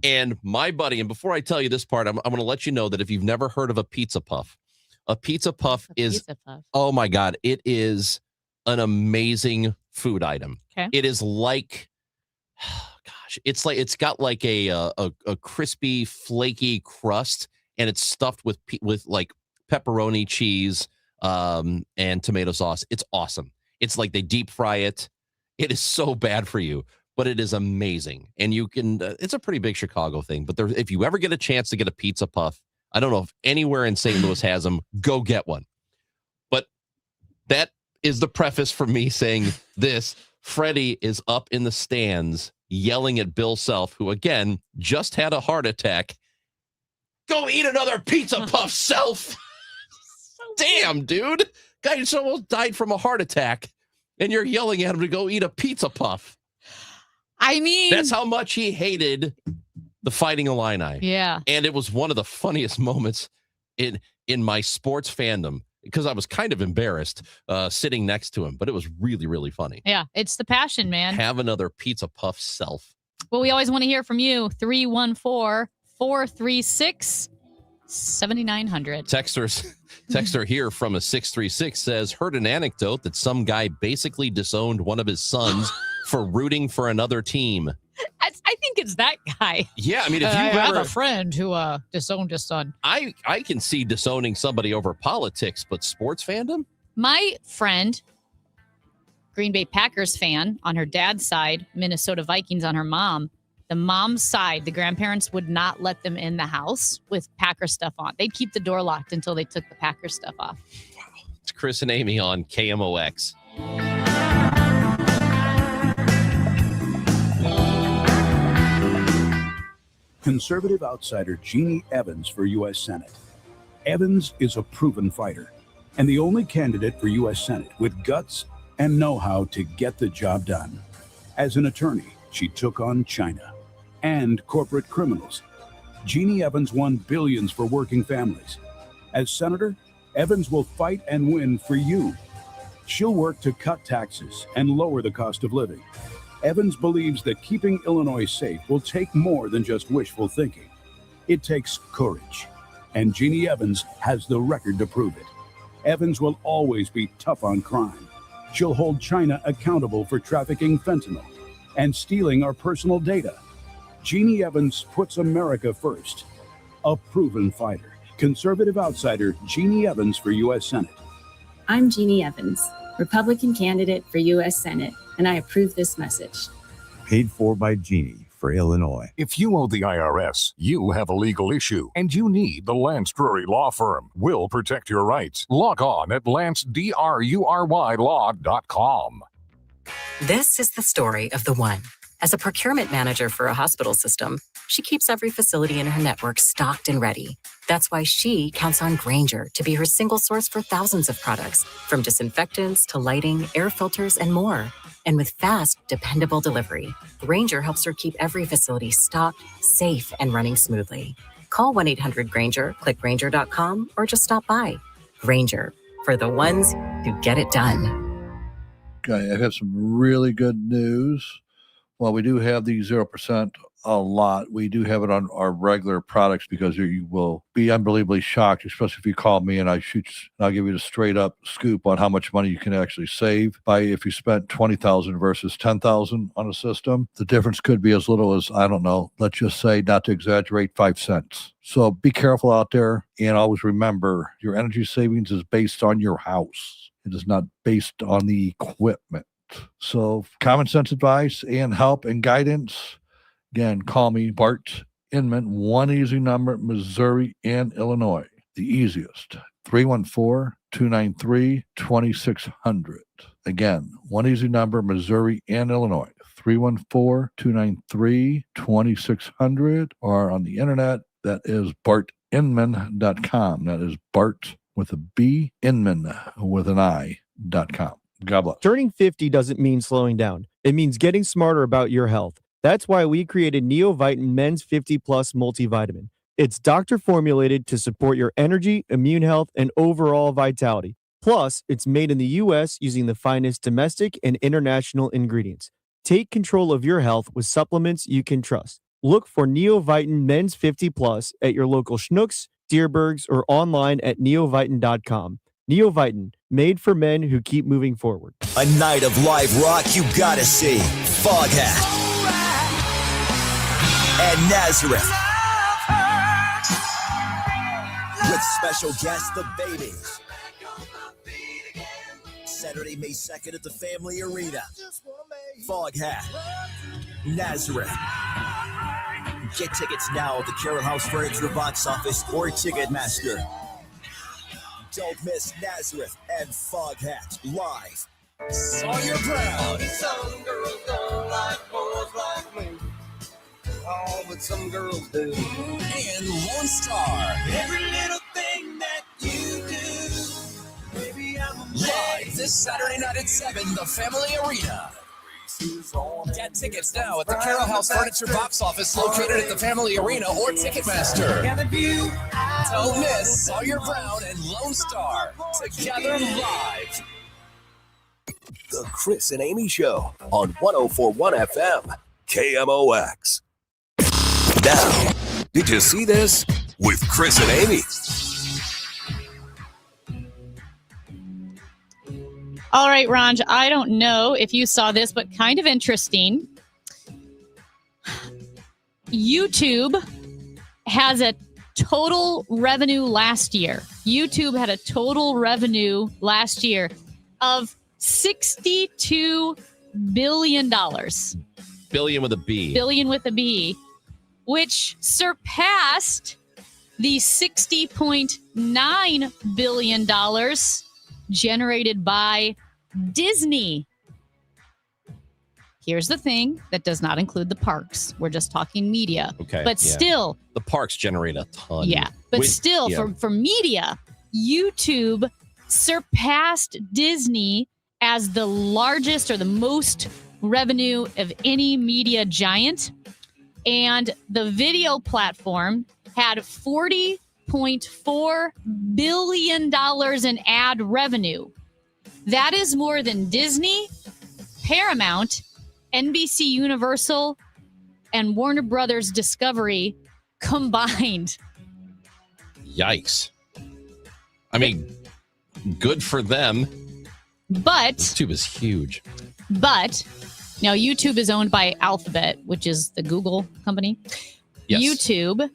And my buddy, and before I tell you this part, I'm going to let you know that if you've never heard of a pizza puff is, oh my God, it is an amazing food item. Okay. It is like, it's got like a crispy, flaky crust, and it's stuffed with like pepperoni, cheese, and tomato sauce. It's awesome. It's like they deep fry it. It is so bad for you, but it is amazing. And you can, it's a pretty big Chicago thing, but if you ever get a chance to get a pizza puff, I don't know if anywhere in St. Louis has them, go get one. But that is the preface for me saying this. Freddie is up in the stands yelling at Bill Self, who again just had a heart attack. Go eat another pizza puff, Self. Damn, dude. Guy just almost died from a heart attack, and you're yelling at him to go eat a pizza puff. I mean, that's how much he hated the Fighting Illini. Yeah. And it was one of the funniest moments in my sports fandom, because I was kind of embarrassed sitting next to him, but it was really, really funny. Yeah, it's the passion, man. Have another pizza puff, Self. Well, we always want to hear from you. 314-436-7900. Texter here from a 636 says, heard an anecdote that some guy basically disowned one of his sons for rooting for another team. I think it's that guy. Yeah, I mean, if you have a friend who disowned his son. I can see disowning somebody over politics, but sports fandom? My friend, Green Bay Packers fan on her dad's side, Minnesota Vikings on her mom. The mom's side, the grandparents would not let them in the house with Packer stuff on. They'd keep the door locked until they took the Packer stuff off. Wow. It's Chris and Amy on KMOX. Conservative outsider Jeannie Evans for U.S. Senate. Evans is a proven fighter and the only candidate for U.S. Senate with guts and know-how to get the job done. As an attorney, she took on China and corporate criminals. Jeannie Evans won billions for working families. As senator, Evans will fight and win for you. She'll work to cut taxes and lower the cost of living. Evans believes that keeping Illinois safe will take more than just wishful thinking. It takes courage, and Jeannie Evans has the record to prove it. Evans will always be tough on crime. She'll hold China accountable for trafficking fentanyl and stealing our personal data. Jeannie Evans puts America first. A proven fighter. Conservative outsider Jeannie Evans for U.S. Senate. I'm Jeannie Evans, Republican candidate for U.S. Senate, and I approve this message. Paid for by Jeannie for Illinois. If you owe the IRS, you have a legal issue, and you need the Lance Drury Law Firm. We'll protect your rights. Log on at lancedrurylaw.com. This is the story of the one. As a procurement manager for a hospital system, she keeps every facility in her network stocked and ready. That's why she counts on Grainger to be her single source for thousands of products, from disinfectants to lighting, air filters, and more. And with fast, dependable delivery, Grainger helps her keep every facility stocked, safe, and running smoothly. Call 1-800-GRAINGER, click Grainger.com, or just stop by. Grainger, for the ones who get it done. Okay, I have some really good news. Well, we do have the 0% a lot. We do have it on our regular products because you will be unbelievably shocked, especially if you call me and I'll give you the straight up scoop on how much money you can actually save by if you spent $20,000 versus $10,000 on a system. The difference could be as little as, I don't know, let's just say, not to exaggerate, 5 cents. So be careful out there, and always remember your energy savings is based on your house. It is not based on the equipment. So common sense advice and help and guidance. Again, call me, Bart Inman, one easy number, Missouri and Illinois. The easiest, 314-293-2600. Again, one easy number, Missouri and Illinois, 314-293-2600. Or on the internet, that is bartinman.com. That is Bart with a B, Inman with an I.com. God bless. Turning 50 doesn't mean slowing down. It means getting smarter about your health. That's why we created Neovitin Men's 50 Plus Multivitamin. It's doctor formulated to support your energy, immune health, and overall vitality. Plus, it's made in the U.S. using the finest domestic and international ingredients. Take control of your health with supplements you can trust. Look for Neovitin Men's 50 Plus at your local Schnucks, Dierbergs, or online at neovitin.com. Neovitin, made for men who keep moving forward. A night of live rock you gotta see. Foghat and Nazareth. With special guest, The Babies. Saturday, May 2nd at the Family Arena. Foghat, Nazareth. Get tickets now at the Carroll House Furniture box office or Ticketmaster. Don't miss Nazareth and Foghat live. Sawyer Brown. Some girls don't like boys like me. Oh, but some girls do. And Lone Star. Every little thing that you do. Baby, I'm a Live this Saturday night at 7, the Family Arena. Get tickets now at the Carroll House Furniture box office located at the Family Arena or Ticketmaster. Don't miss Sawyer Brown and Lone Star together live. The Chris and Amy Show on 104.1 FM, KMOX. Now, did you see this? With Chris and Amy. All right, Ranj, I don't know if you saw this, but kind of interesting. YouTube has a total revenue last year. YouTube had a total revenue last year of $62 billion. Billion with a B. Billion with a B, which surpassed the $60.9 billion generated by Disney. Here's the thing that does not include the parks. We're just talking media. Okay. But yeah. still, the parks generate a ton. yeah. But With- still, yeah. for media, YouTube surpassed Disney as the largest or the most revenue of any media giant. And the video platform had $40.4 billion in ad revenue. That is more than Disney, Paramount, NBC Universal, and Warner Brothers Discovery combined. Yikes. I mean, good for them. But YouTube is huge. But now YouTube is owned by Alphabet, which is the Google company. Yes. YouTube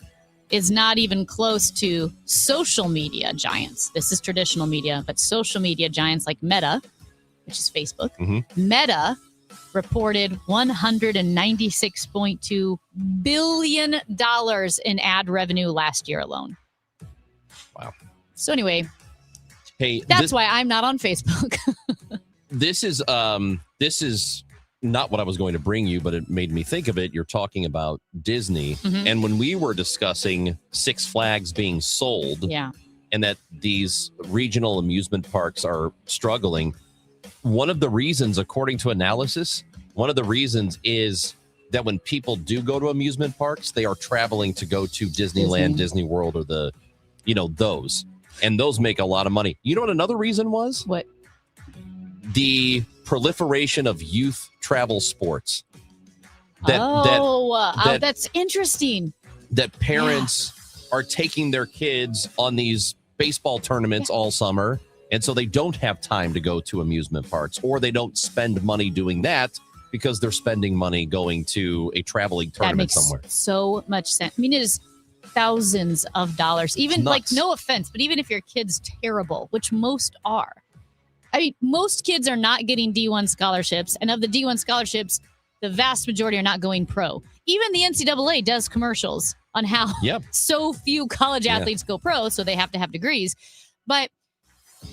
is not even close to social media giants. This is traditional media, but social media giants like Meta, which is Facebook. Meta reported $196.2 billion in ad revenue last year alone. Wow. So anyway, Hey, that's why I'm not on Facebook. This is not what I was going to bring you, but it made me think of it. You're talking about Disney, and when we were discussing Six Flags being sold, Yeah. and that these regional amusement parks are struggling, one of the reasons, according to analysis, one of the reasons is that when people do go to amusement parks, they are traveling to go to Disneyland, Disney World, or those. And those make a lot of money. You know what another reason was? What? The proliferation of youth travel sports. That's interesting. That parents are taking their kids on these baseball tournaments all summer, and so they don't have time to go to amusement parks, or they don't spend money doing that because they're spending money going to a traveling That tournament makes somewhere. so much sense. I mean, it is thousands of dollars. Even nuts. no offense, but even if your kid's terrible, which most are. I mean, most kids are not getting D1 scholarships, and of the D1 scholarships, the vast majority are not going pro. Even the NCAA does commercials on how so few college athletes go pro, so they have to have degrees. But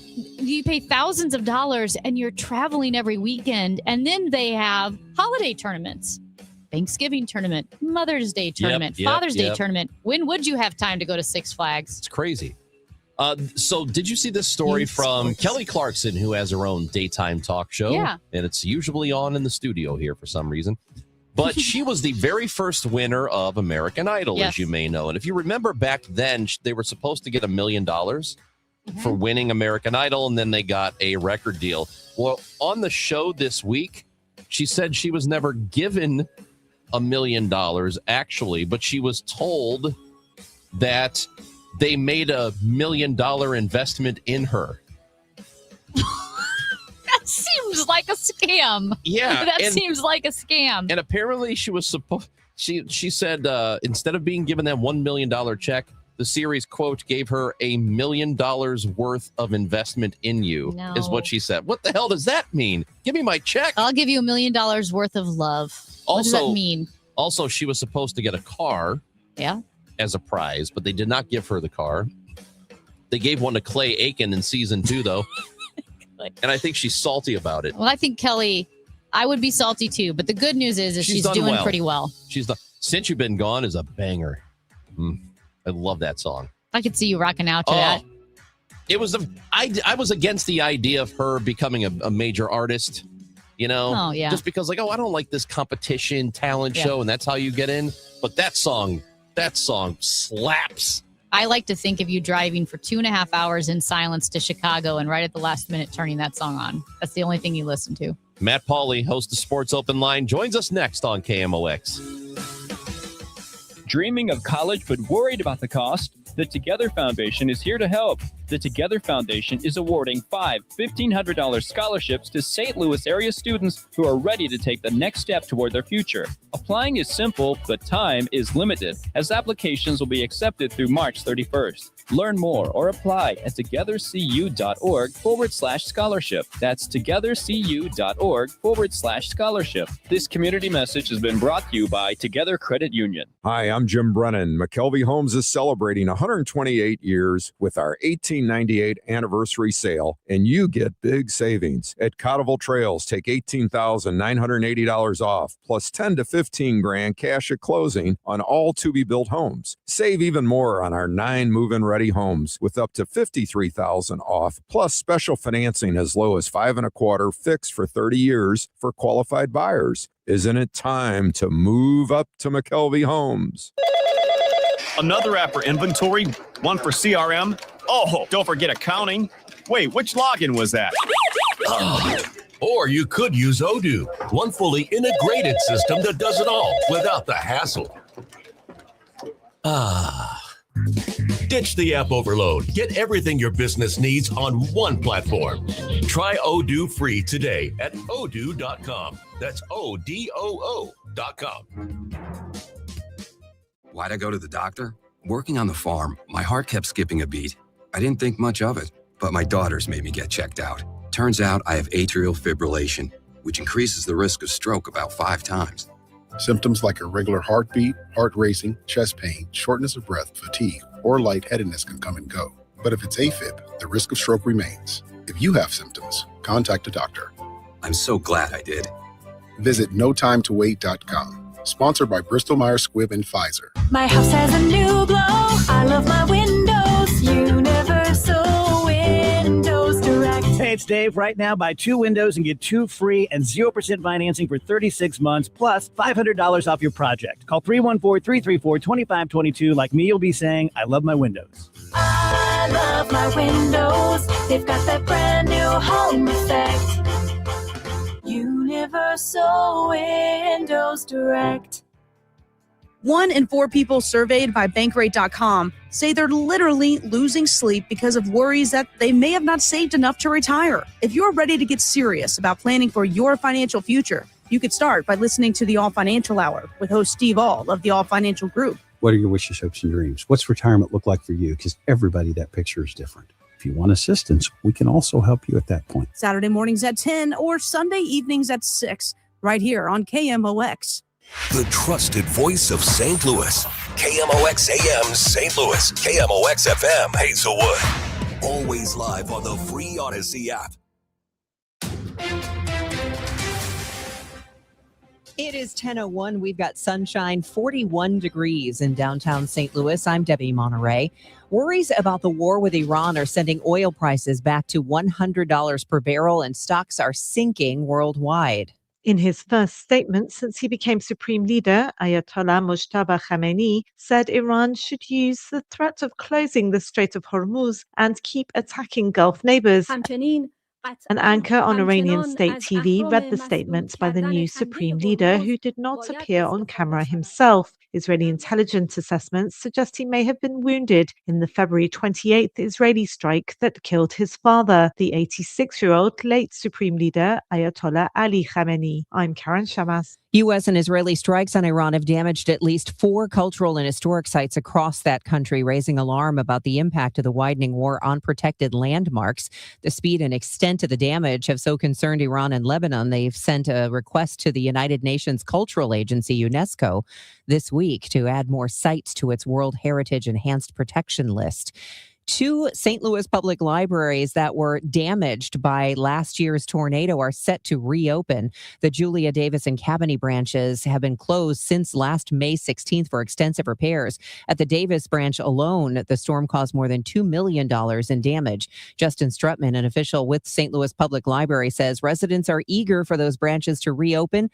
you pay thousands of dollars and you're traveling every weekend, and then they have holiday tournaments. Thanksgiving tournament, Mother's Day tournament, Father's Day tournament. When would you have time to go to Six Flags? It's crazy. So did you see this story from Kelly Clarkson, who has her own daytime talk show? Yeah. And it's usually on in the studio here for some reason. But she was the very first winner of American Idol, as you may know. And if you remember back then, they were supposed to get $1 million for winning American Idol, and then they got a record deal. Well, on the show this week, she said she was never given $1 million, actually, but she was told that they made $1 million investment in her. That seems like a scam. Yeah, that and- seems like a scam. And apparently she was supposed, she said instead of being given that $1 million check, the series, quote, gave her $1 million worth of investment in you, is what she said. What the hell does that mean? Give me my check. I'll give you $1 million worth of love. What does that mean? Also, she was supposed to get a car. Yeah. As a prize, but they did not give her the car. They gave one to Clay Aiken in season 2, though. And I think she's salty about it. Well, I think Kelly, I would be salty too, but the good news is she's done doing well. pretty well. She's the Since You've Been Gone is a banger. I love that song. I could see you rocking out to that. It was I was against the idea of her becoming a major artist, you know? Oh, yeah. Just because I don't like this competition talent show, and that's how you get in. But that song slaps. I like to think of you driving for 2.5 hours in silence to Chicago and right at the last minute turning that song on. That's the only thing you listen to. Matt Pauley, host of Sports Open Line, joins us next on KMOX. Dreaming of college but worried about the cost? The Together Foundation is here to help. The Together Foundation is awarding 5 $1,500 scholarships to St. Louis area students who are ready to take the next step toward their future. Applying is simple, but time is limited, as applications will be accepted through March 31st. Learn more or apply at togethercu.org/scholarship. That's togethercu.org/scholarship. This community message has been brought to you by Together Credit Union. Hi, I'm Jim Brennan. McKelvey Homes is celebrating 128 years with our 1898 anniversary sale, and you get big savings. At Cotterville Trails, take $18,980 off, plus $10 to $15,000 cash at closing on all to-be-built homes. Save even more on our 9 move-in ready homes with up to $53,000 off, plus special financing as low as 5.25% fixed for 30 years for qualified buyers. Isn't it time to move up to McKelvey Homes? Another app for inventory, one for CRM. Oh, don't forget accounting. Wait, which login was that? Or you could use Odoo, one fully integrated system that does it all without the hassle. Ditch the app overload. Get everything your business needs on one platform. Try Odoo free today at odoo.com. That's ODOO.com. Why'd I go to the doctor? Working on the farm, my heart kept skipping a beat. I didn't think much of it, but my daughters made me get checked out. Turns out I have atrial fibrillation, which increases the risk of stroke about 5 times. Symptoms like irregular heartbeat, heart racing, chest pain, shortness of breath, fatigue, or lightheadedness can come and go. But if it's AFib, the risk of stroke remains. If you have symptoms, contact a doctor. I'm so glad I did. Visit notimetowait.com. Sponsored by Bristol Myers Squibb and Pfizer. My house has a new glow. I love my windows. Universal Windows Direct. Hey, it's Dave. Right now, buy 2 windows and get 2 free and 0% financing for 36 months, plus $500 off your project. Call 314-334-2522. Like me, you'll be saying, I love my windows. I love my windows. They've got that brand new home effect. Universal Windows Direct. 1 in 4 people surveyed by Bankrate.com say they're literally losing sleep because of worries that they may have not saved enough to retire. If you're ready to get serious about planning for your financial future, you could start by listening to the All Financial Hour with host Steve All of the All Financial Group. What are your wishes, hopes, and dreams? What's retirement look like for you? Because everybody, that picture is different. If you want assistance, we can also help you at that point. Saturday mornings at 10 or Sunday evenings at 6, right here on KMOX. The trusted voice of St. Louis. KMOX AM St. Louis. KMOX FM Hazelwood. Always live on the free Odyssey app. It is 10:01. We've got sunshine, 41 degrees in downtown St. Louis. I'm Debbie Monterey. Worries about the war with Iran are sending oil prices back to $100 per barrel, and stocks are sinking worldwide. In his first statement since he became supreme leader, Ayatollah Mojtaba Khamenei said Iran should use the threat of closing the Strait of Hormuz and keep attacking Gulf neighbors. An anchor on Iranian state TV read the statement by the new supreme leader, who did not appear on camera himself. Israeli intelligence assessments suggest he may have been wounded in the February 28th Israeli strike that killed his father, the 86-year-old late supreme leader Ayatollah Ali Khamenei. I'm Karen Shamas. U.S. and Israeli strikes on Iran have damaged at least 4 cultural and historic sites across that country, raising alarm about the impact of the widening war on protected landmarks. The speed and extent of the damage have so concerned Iran and Lebanon, they've sent a request to the United Nations Cultural Agency, UNESCO, this week to add more sites to its World Heritage Enhanced Protection list. 2 St. Louis public libraries that were damaged by last year's tornado are set to reopen. The Julia Davis and Cabanne branches have been closed since last May 16th for extensive repairs. At the Davis branch alone, the storm caused more than $2 million in damage. Justin Strutman, an official with St. Louis Public Library, says residents are eager for those branches to reopen,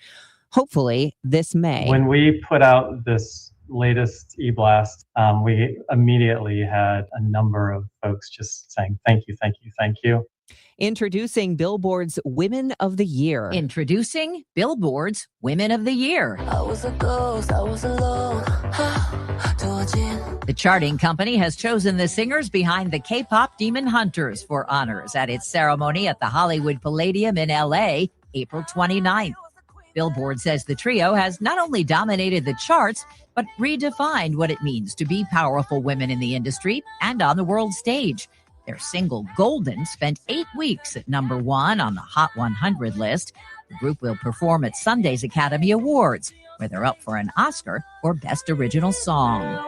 hopefully this May. When we put out this latest e-blast, we immediately had a number of folks just saying, thank you, thank you, thank you. Introducing Billboard's Women of the Year. Introducing Billboard's Women of the Year. I was a ghost, I was alone. The charting company has chosen the singers behind the K-pop Demon Hunters for honors at its ceremony at the Hollywood Palladium in L.A., April 29th. Billboard says the trio has not only dominated the charts, but redefined what it means to be powerful women in the industry and on the world stage. Their single, Golden, spent 8 weeks at #1 on the Hot 100 list. The group will perform at Sunday's Academy Awards, where they're up for an Oscar for Best Original Song.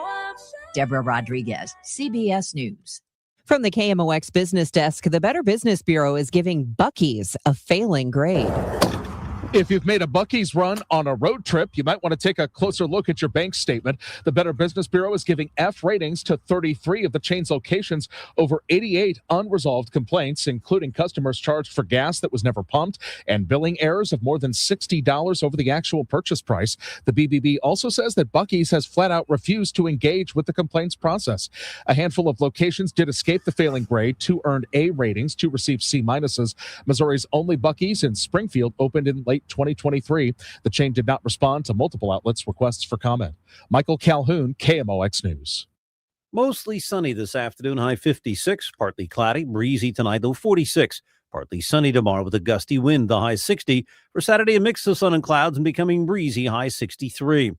Deborah Rodriguez, CBS News. From the KMOX Business Desk, the Better Business Bureau is giving Buc-ee's a failing grade. If you've made a Buc-ee's run on a road trip, you might want to take a closer look at your bank statement. The Better Business Bureau is giving F ratings to 33 of the chain's locations over 88 unresolved complaints, including customers charged for gas that was never pumped and billing errors of more than $60 over the actual purchase price. The BBB also says that Buc-ee's has flat out refused to engage with the complaints process. A handful of locations did escape the failing grade. 2 earned A ratings, 2 received C minuses. Missouri's only Buc-ee's in Springfield opened in late 2023. The chain did not respond to multiple outlets' requests for comment. Michael Calhoun, KMOX News. Mostly sunny this afternoon, high 56, partly cloudy, breezy tonight, low 46. Partly sunny tomorrow with a gusty wind, the high 60. For Saturday, a mix of sun and clouds and becoming breezy, high 63.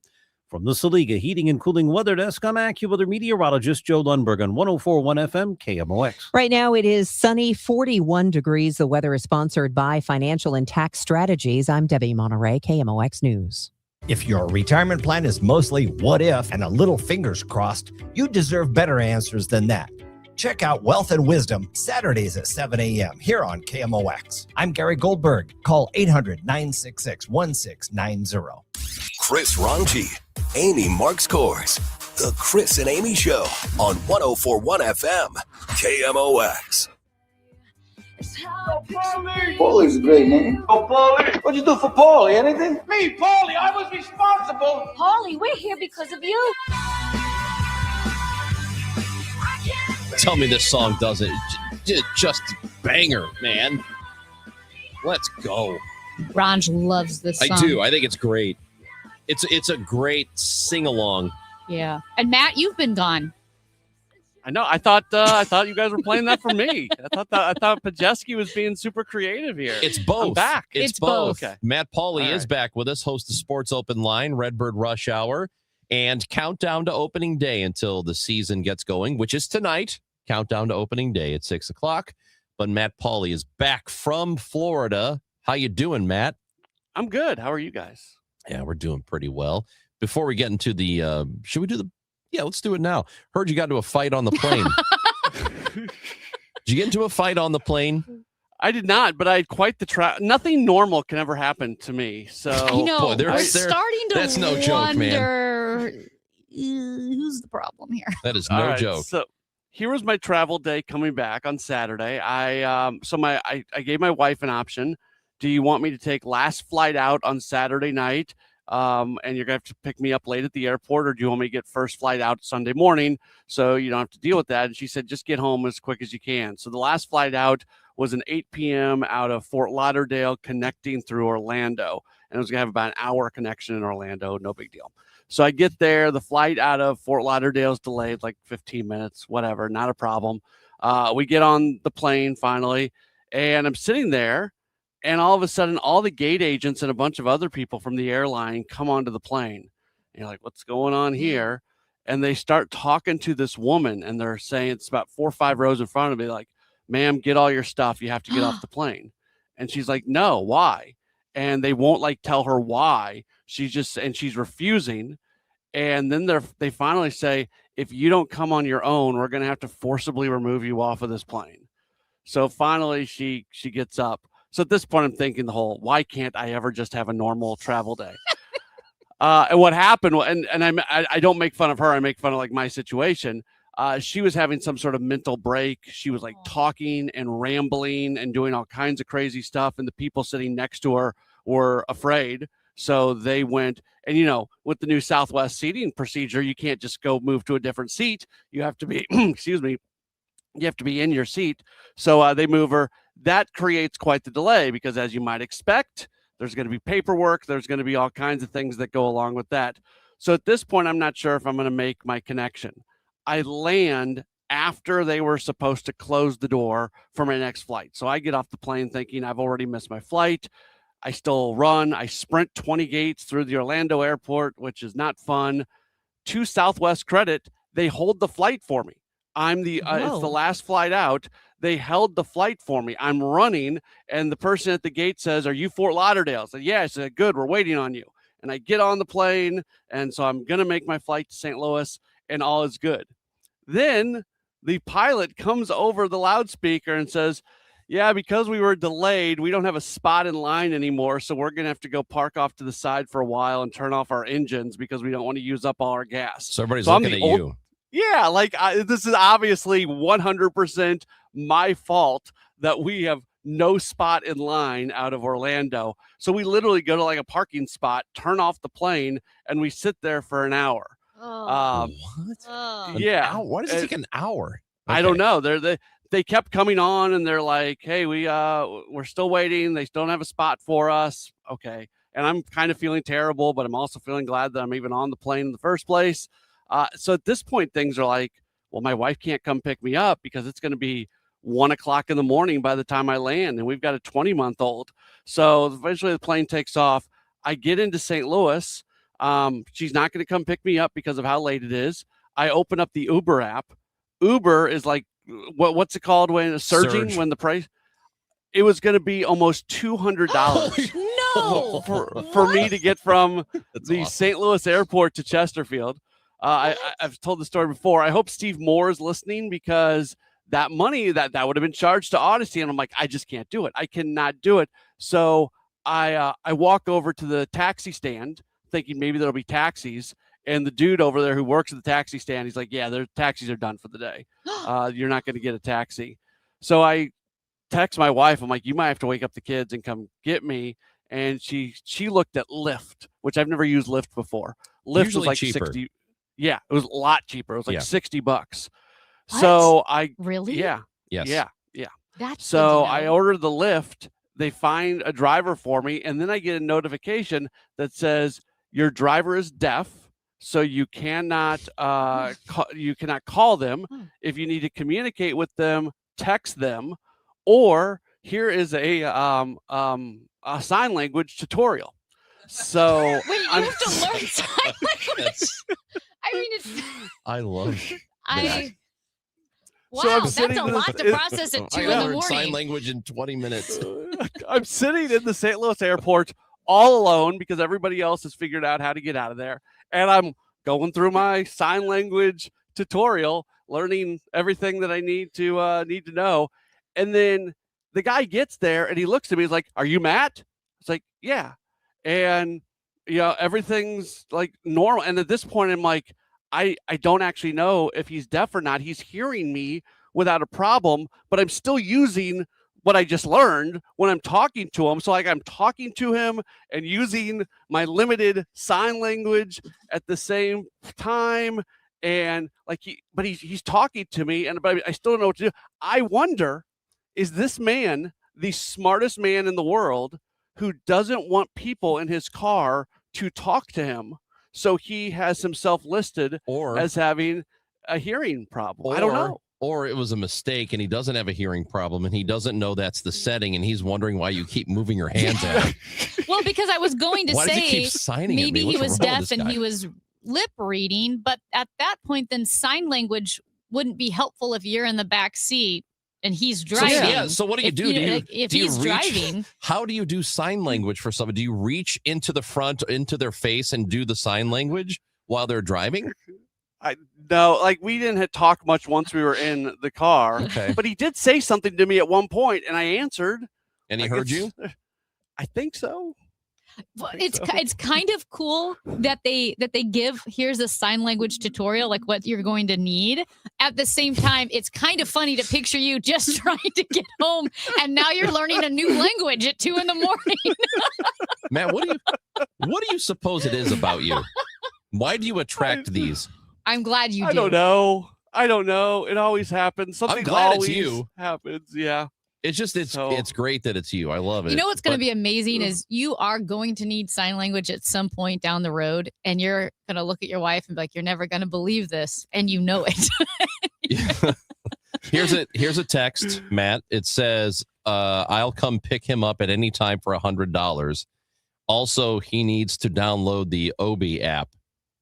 From the Saliga Heating and Cooling Weather Desk, I'm AccuWeather meteorologist Joe Lundberg on 104.1 FM KMOX. Right now it is sunny, 41 degrees. The weather is sponsored by Financial and Tax Strategies. I'm Debbie Monterey, KMOX News. If your retirement plan is mostly what if and a little fingers crossed, you deserve better answers than that. Check out Wealth and Wisdom Saturdays at 7 a.m. here on KMOX. I'm Gary Goldberg. Call 800-966-1690. Chris Ranji, Amy Marks Kors. The Chris and Amy Show on 104.1 FM, KMOX. Paulie's a great name. Oh, Paulie. What'd you do for Paulie? Anything? Me, Paulie, I was responsible. Paulie, we're here because of you. Tell me this song doesn't. Just banger, man. Let's go. Ranj loves this song. I do. I think it's great. It's a great sing-along. Yeah. And Matt, you've been gone. I know. I thought you guys were playing that for me. I thought Pajeski was being super creative here. It's both. I'm back. It's both. Okay. Matt Pauley All is right. back with us, host of Sports Open Line, Redbird Rush Hour, and countdown to opening day until the season gets going, which is tonight. Countdown to opening day at 6 o'clock. But Matt Pauley is back from Florida. How you doing, Matt? I'm good. How are you guys? Yeah, we're doing pretty well. Before we get into the, should we do the? Yeah, let's do it now. Heard you got into a fight on the plane. Did you get into a fight on the plane? I did not, but I had quite the Nothing normal can ever happen to me. So I know. Boy, We're starting to that's no joke, man. wonder who's the problem here. That is All no right, joke. So here was my travel day coming back on Saturday. I gave my wife an option. Do you want me to take last flight out on Saturday night? And you're gonna have to pick me up late at the airport, or do you want me to get first flight out Sunday morning so you don't have to deal with that? And she said, just get home as quick as you can. So the last flight out was an 8 p.m. out of Fort Lauderdale connecting through Orlando. And it was gonna have about an hour connection in Orlando, no big deal. So I get there, the flight out of Fort Lauderdale is delayed like 15 minutes, whatever, not a problem. We get on the plane finally, and I'm sitting there. And all of a sudden, all the gate agents and a bunch of other people from the airline come onto the plane. And you're like, what's going on here? And they start talking to this woman, and they're saying, it's about 4 or 5 rows in front of me, like, ma'am, get all your stuff. You have to get off the plane. And she's like, no, why? And they won't like tell her why. She's refusing. And then they finally say, if you don't come on your own, we're going to have to forcibly remove you off of this plane. So finally, she gets up. So at this point, I'm thinking why can't I ever just have a normal travel day? And what happened, and I don't make fun of her. I make fun of like my situation. She was having some sort of mental break. She was like talking and rambling and doing all kinds of crazy stuff. And the people sitting next to her were afraid. So they went, and with the new Southwest seating procedure, you can't just go move to a different seat. You have to be, excuse me, you have to be in your seat. So they move her. That creates quite the delay because, as you might expect, there's going to be paperwork. There's going to be all kinds of things that go along with that. So at this point, I'm not sure if I'm going to make my connection. I land after they were supposed to close the door for my next flight. So I get off the plane thinking I've already missed my flight. I still run. I sprint 20 gates through the Orlando airport, which is not fun. To Southwest credit, they hold the flight for me. I'm the it's the last flight out. They held the flight for me. I'm running, and the person at the gate says, "Are you Fort Lauderdale?" I said, "Yeah." I said, "Good, we're waiting on you." And I get on the plane, and so I'm gonna make my flight to St. Louis, and all is good. Then the pilot comes over the loudspeaker and says, "Yeah, because we were delayed, we don't have a spot in line anymore, so we're gonna have to go park off to the side for a while and turn off our engines because we don't want to use up all our gas." So everybody's I'm looking the at old- you. Yeah, like this is obviously 100% my fault that we have no spot in line out of Orlando. So we literally go to like a parking spot, turn off the plane, and we sit there for an hour. What? Yeah. Why does it take an hour? I don't know. They kept coming on, and they're like, "Hey, we're still waiting. They don't have a spot for us." Okay. And I'm kind of feeling terrible, but I'm also feeling glad that I'm even on the plane in the first place. So at this point, things are like, well, my wife can't come pick me up because it's going to be 1:00 in the morning by the time I land, and we've got a 20-month-old. So eventually the plane takes off. I get into St. Louis. She's not going to come pick me up because of how late it is. I open up the Uber app. Uber is like, what's it called when surging? Surge. When the price, it was going to be almost $200 No. for me to get from the awesome. St. Louis airport to Chesterfield. I've told the story before. I hope Steve Moore is listening, because that money that would have been charged to Odyssey, and I'm like, I just can't do it. I cannot do it. So I walk over to the taxi stand thinking maybe there'll be taxis, and the dude over there who works at the taxi stand, he's like, "Yeah, their taxis are done for the day. You're not going to get a taxi." So I text my wife. I'm like, "You might have to wake up the kids and come get me." And she looked at Lyft, which I've never used Lyft before. Lyft Usually was like cheaper. 60. Yeah, it was a lot cheaper. It was like Yeah. $60. So I Really? yeah. Yes. Yeah. That's good So to I know. ordered the Lyft. They find a driver for me, and then I get a notification that says your driver is deaf, so you cannot call them. If you need to communicate with them, text them, or here is a sign language tutorial. So Wait, you have to learn sign language. I mean, it's I love wow, So I'm that's sitting a in lot to process at 2 I in the learned sign morning. language in 20 minutes. I'm sitting in the St. Louis airport all alone because everybody else has figured out how to get out of there. And I'm going through my sign language tutorial, learning everything that I need to know. And then the guy gets there and he looks at me, he's like, "Are you Matt?" It's like, "Yeah." And everything's like normal. And at this point, I'm like, I don't actually know if he's deaf or not. He's hearing me without a problem, but I'm still using what I just learned when I'm talking to him. So like I'm talking to him and using my limited sign language at the same time. And like he's talking to me, but I still don't know what to do. I wonder, is this man the smartest man in the world who doesn't want people in his car to talk to him? So he has himself listed as having a hearing problem. I don't know. Or it was a mistake and he doesn't have a hearing problem and he doesn't know that's the setting and he's wondering why you keep moving your hands at him. Well, because I was going to Why does he keep say signing at maybe me? he What's was wrong with deaf this and guy? he was lip reading, but at that point, then sign language wouldn't be helpful if you're in the back seat and he's driving. So what do you If do? if do you he's reach, driving, how do you do sign language for someone? Do you reach into the front, into their face and do the sign language while they're driving? No, like we didn't talk much once we were in the car. Okay. But he did say something to me at one point, and I answered. And he Like, heard you? I think so. well, it's kind of cool that they give here's a sign language tutorial, like what you're going to need. At the same time, it's kind of funny to picture you just trying to get home, and now you're learning a new language at 2 a.m. Matt, what do you suppose it is about you? Why do you attract these? I'm glad you do. I don't know. It always happens. Something glad it's always you. happens. Yeah. It's just it's great that it's you. I love it. You know what's going to But be amazing is you are going to need sign language at some point down the road, and you're going to look at your wife and be like, "You're never going to believe this," and you know it. Here's a text, Matt. It says, I'll come pick him up at any time for $100. Also, he needs to download the Obi app.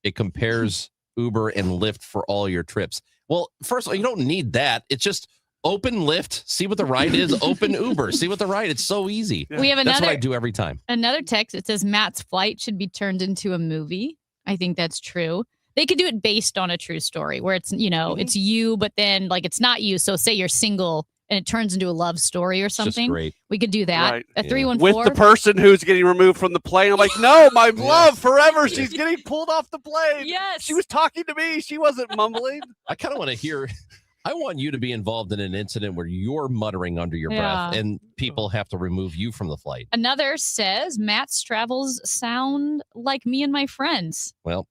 It compares Uber and Lyft for all your trips. Well, first of all, you don't need that. It's just open Lyft, see what the ride is. Open Uber, see what the ride. It's so easy. We have That's what I do every time. Another text. It says Matt's flight should be turned into a movie. I think that's true. They could do it based on a true story where it's, it's you, but then like it's not you. So say you're single and it turns into a love story or something. Great. We could do that. Right. A 314 with the person who's getting removed from the plane. I'm like, no, my love forever. She's getting pulled off the plane. Yes. She was talking to me. She wasn't mumbling. I kind of want to hear. I want you to be involved in an incident where you're muttering under your breath and people have to remove you from the flight. Another says Matt's travels sound like me and my friends. Well,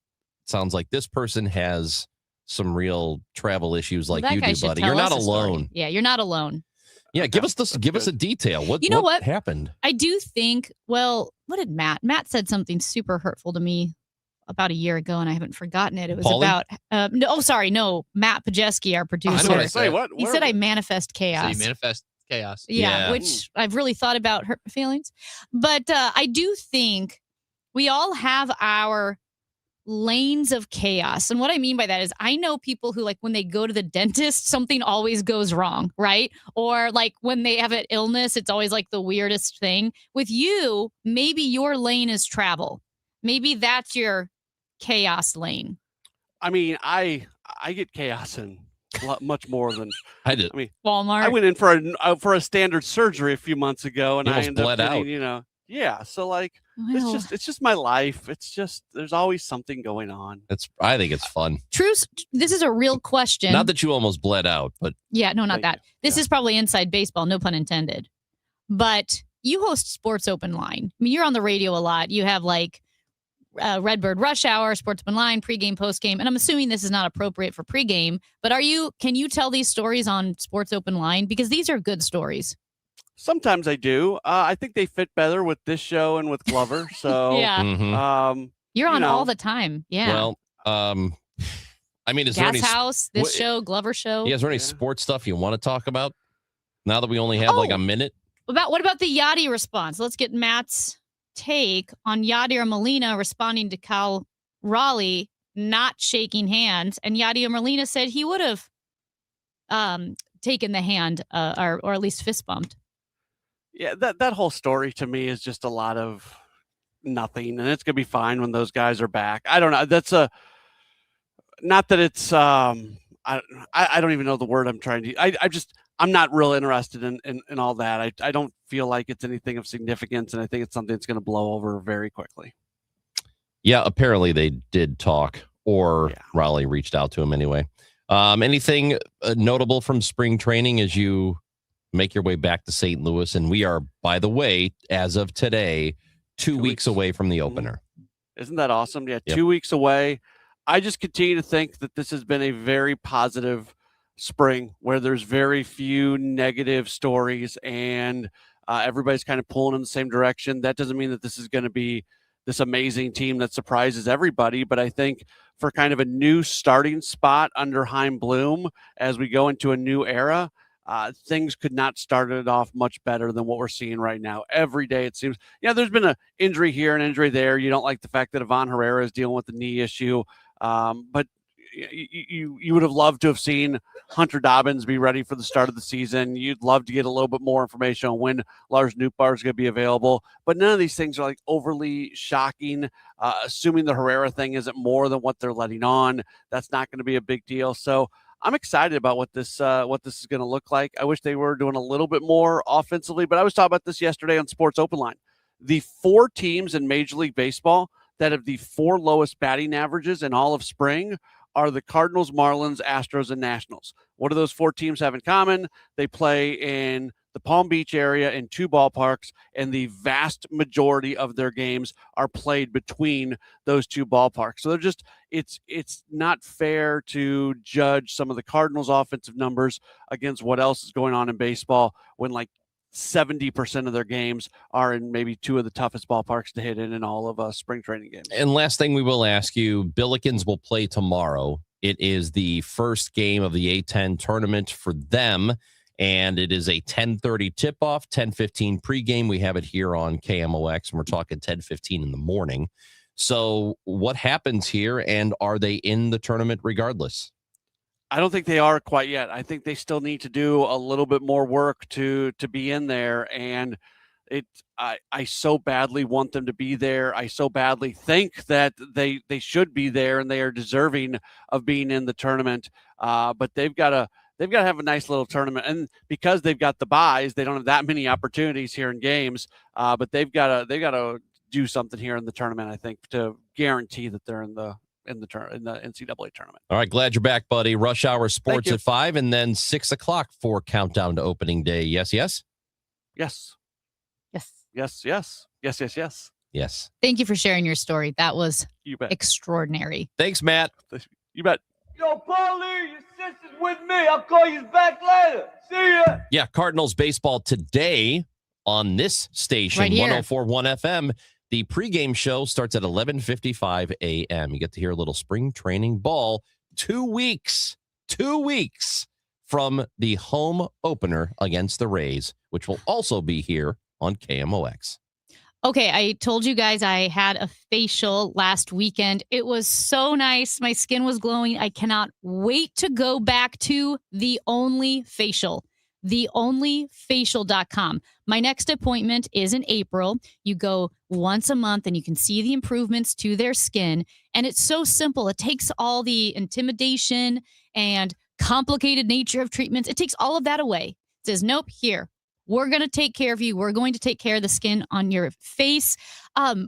sounds like this person has some real travel issues like That you guy do, should buddy. tell You're not us a story. alone. Yeah, you're not alone. Yeah, give us a detail. What happened? I do think, what did Matt? Matt said something super hurtful to me about a year ago, and I haven't forgotten it. It was Pauly? about, Matt Pajeski, our producer. He said I manifest chaos. So you manifest chaos. Yeah, which I've really thought about hurt feelings. But I do think we all have our lanes of chaos. And what I mean by that is I know people who, like, when they go to the dentist, something always goes wrong, right? Or like when they have an illness, it's always like the weirdest thing. With you, maybe your lane is travel. Maybe that's your chaos lane. I mean, I get chaos in much more than I did. I mean, Walmart. I went in for a standard surgery a few months ago, and You I almost ended up bled getting, out. Yeah, so like Well. it's just my life. It's just there's always something going on. I think it's fun. Truce. This is a real question. Not that you almost bled out, but Yeah, no, not that. This is probably inside baseball, no pun intended. But you host Sports Open Line. I mean, you're on the radio a lot. You have like Redbird Rush Hour, Sports Open Line, pregame, postgame, and I'm assuming this is not appropriate for pregame. But can you tell these stories on Sports Open Line because these are good stories? Sometimes I do. I think they fit better with this show and with Glover. So Yeah. You're on all the time. Yeah. Well, I mean, is there Gas any House, this show, Glover show. Yeah, is there any sports stuff you want to talk about now that we only have like a minute? What about the Yadi response? Let's get Matt's take on Yadier Molina responding to Cal Raleigh not shaking hands, and Yadier Molina said he would have taken the hand or at least fist bumped. Yeah, that whole story to me is just a lot of nothing, and it's gonna be fine when those guys are back. I don't know. That's not that it's I don't even know the word I'm trying to. I'm not real interested in all that. I don't feel like it's anything of significance, and I think it's something that's going to blow over very quickly. Yeah, apparently they did talk, or Raleigh reached out to him anyway. Anything notable from spring training as you make your way back to St. Louis? And we are, by the way, as of today, 2 weeks away from the opener. Isn't that awesome? Yeah, Yep. 2 weeks away. I just continue to think that this has been a very positive spring where there's very few negative stories and everybody's kind of pulling in the same direction. That doesn't mean that this is going to be this amazing team that surprises everybody, but I think for kind of a new starting spot under Chaim Bloom as we go into a new era, things could not start it off much better than what we're seeing right now. Every day it seems, there's been an injury here, an injury there. You don't like the fact that Ivan Herrera is dealing with the knee issue, but you would have loved to have seen Hunter Dobbins be ready for the start of the season. You'd love to get a little bit more information on when Lars Nootbaar is going to be available, but none of these things are like overly shocking. Assuming the Herrera thing isn't more than what they're letting on, that's not going to be a big deal. So I'm excited about what this is going to look like. I wish they were doing a little bit more offensively, but I was talking about this yesterday on Sports Open Line. The 4 teams in Major League Baseball that have the 4 lowest batting averages in all of spring are the Cardinals, Marlins, Astros, and Nationals. What do those 4 teams have in common? They play in the Palm Beach area in 2 ballparks, and the vast majority of their games are played between those 2 ballparks. So they're just, it's not fair to judge some of the Cardinals' offensive numbers against what else is going on in baseball when like 70% of their games are in maybe 2 of the toughest ballparks to hit in all of spring training games. And last thing we will ask you, Billikens will play tomorrow. It is the first game of the A10 tournament for them, and it is a 10:30 tip-off, 10:15 pregame. We have it here on KMOX, and we're talking 10:15 in the morning. So what happens here, and are they in the tournament regardless? I don't think they are quite yet. I think they still need to do a little bit more work to be in there, and I so badly want them to be there. I so badly think that they should be there and they are deserving of being in the tournament. But they've got to have a nice little tournament, and because they've got the buys, they don't have that many opportunities here in games. But they've got to do something here in the tournament, I think, to guarantee that they're in the NCAA tournament. All right, glad you're back, buddy. Rush Hour Sports at 5, and then 6 o'clock for Countdown to Opening Day. Yes. Yes. Yes. Yes. Thank you for sharing your story. That was you bet. Extraordinary. Thanks, Matt. You bet. Yo, Paulie, your sister's with me. I'll call you back later. See ya. Yeah, Cardinals baseball today on this station, Right here. 104.1 FM. The pregame show starts at 11:55 a.m. You get to hear a little spring training ball 2 weeks from the home opener against the Rays, which will also be here on KMOX. Okay, I told you guys I had a facial last weekend. It was so nice. My skin was glowing. I cannot wait to go back to The Only Facial. TheOnlyFacial.com. My next appointment is in April. You go once a month and you can see the improvements to their skin. And it's so simple. It takes all the intimidation and complicated nature of treatments. It takes all of that away. It says, nope, here. We're going to take care of you. We're going to take care of the skin on your face. All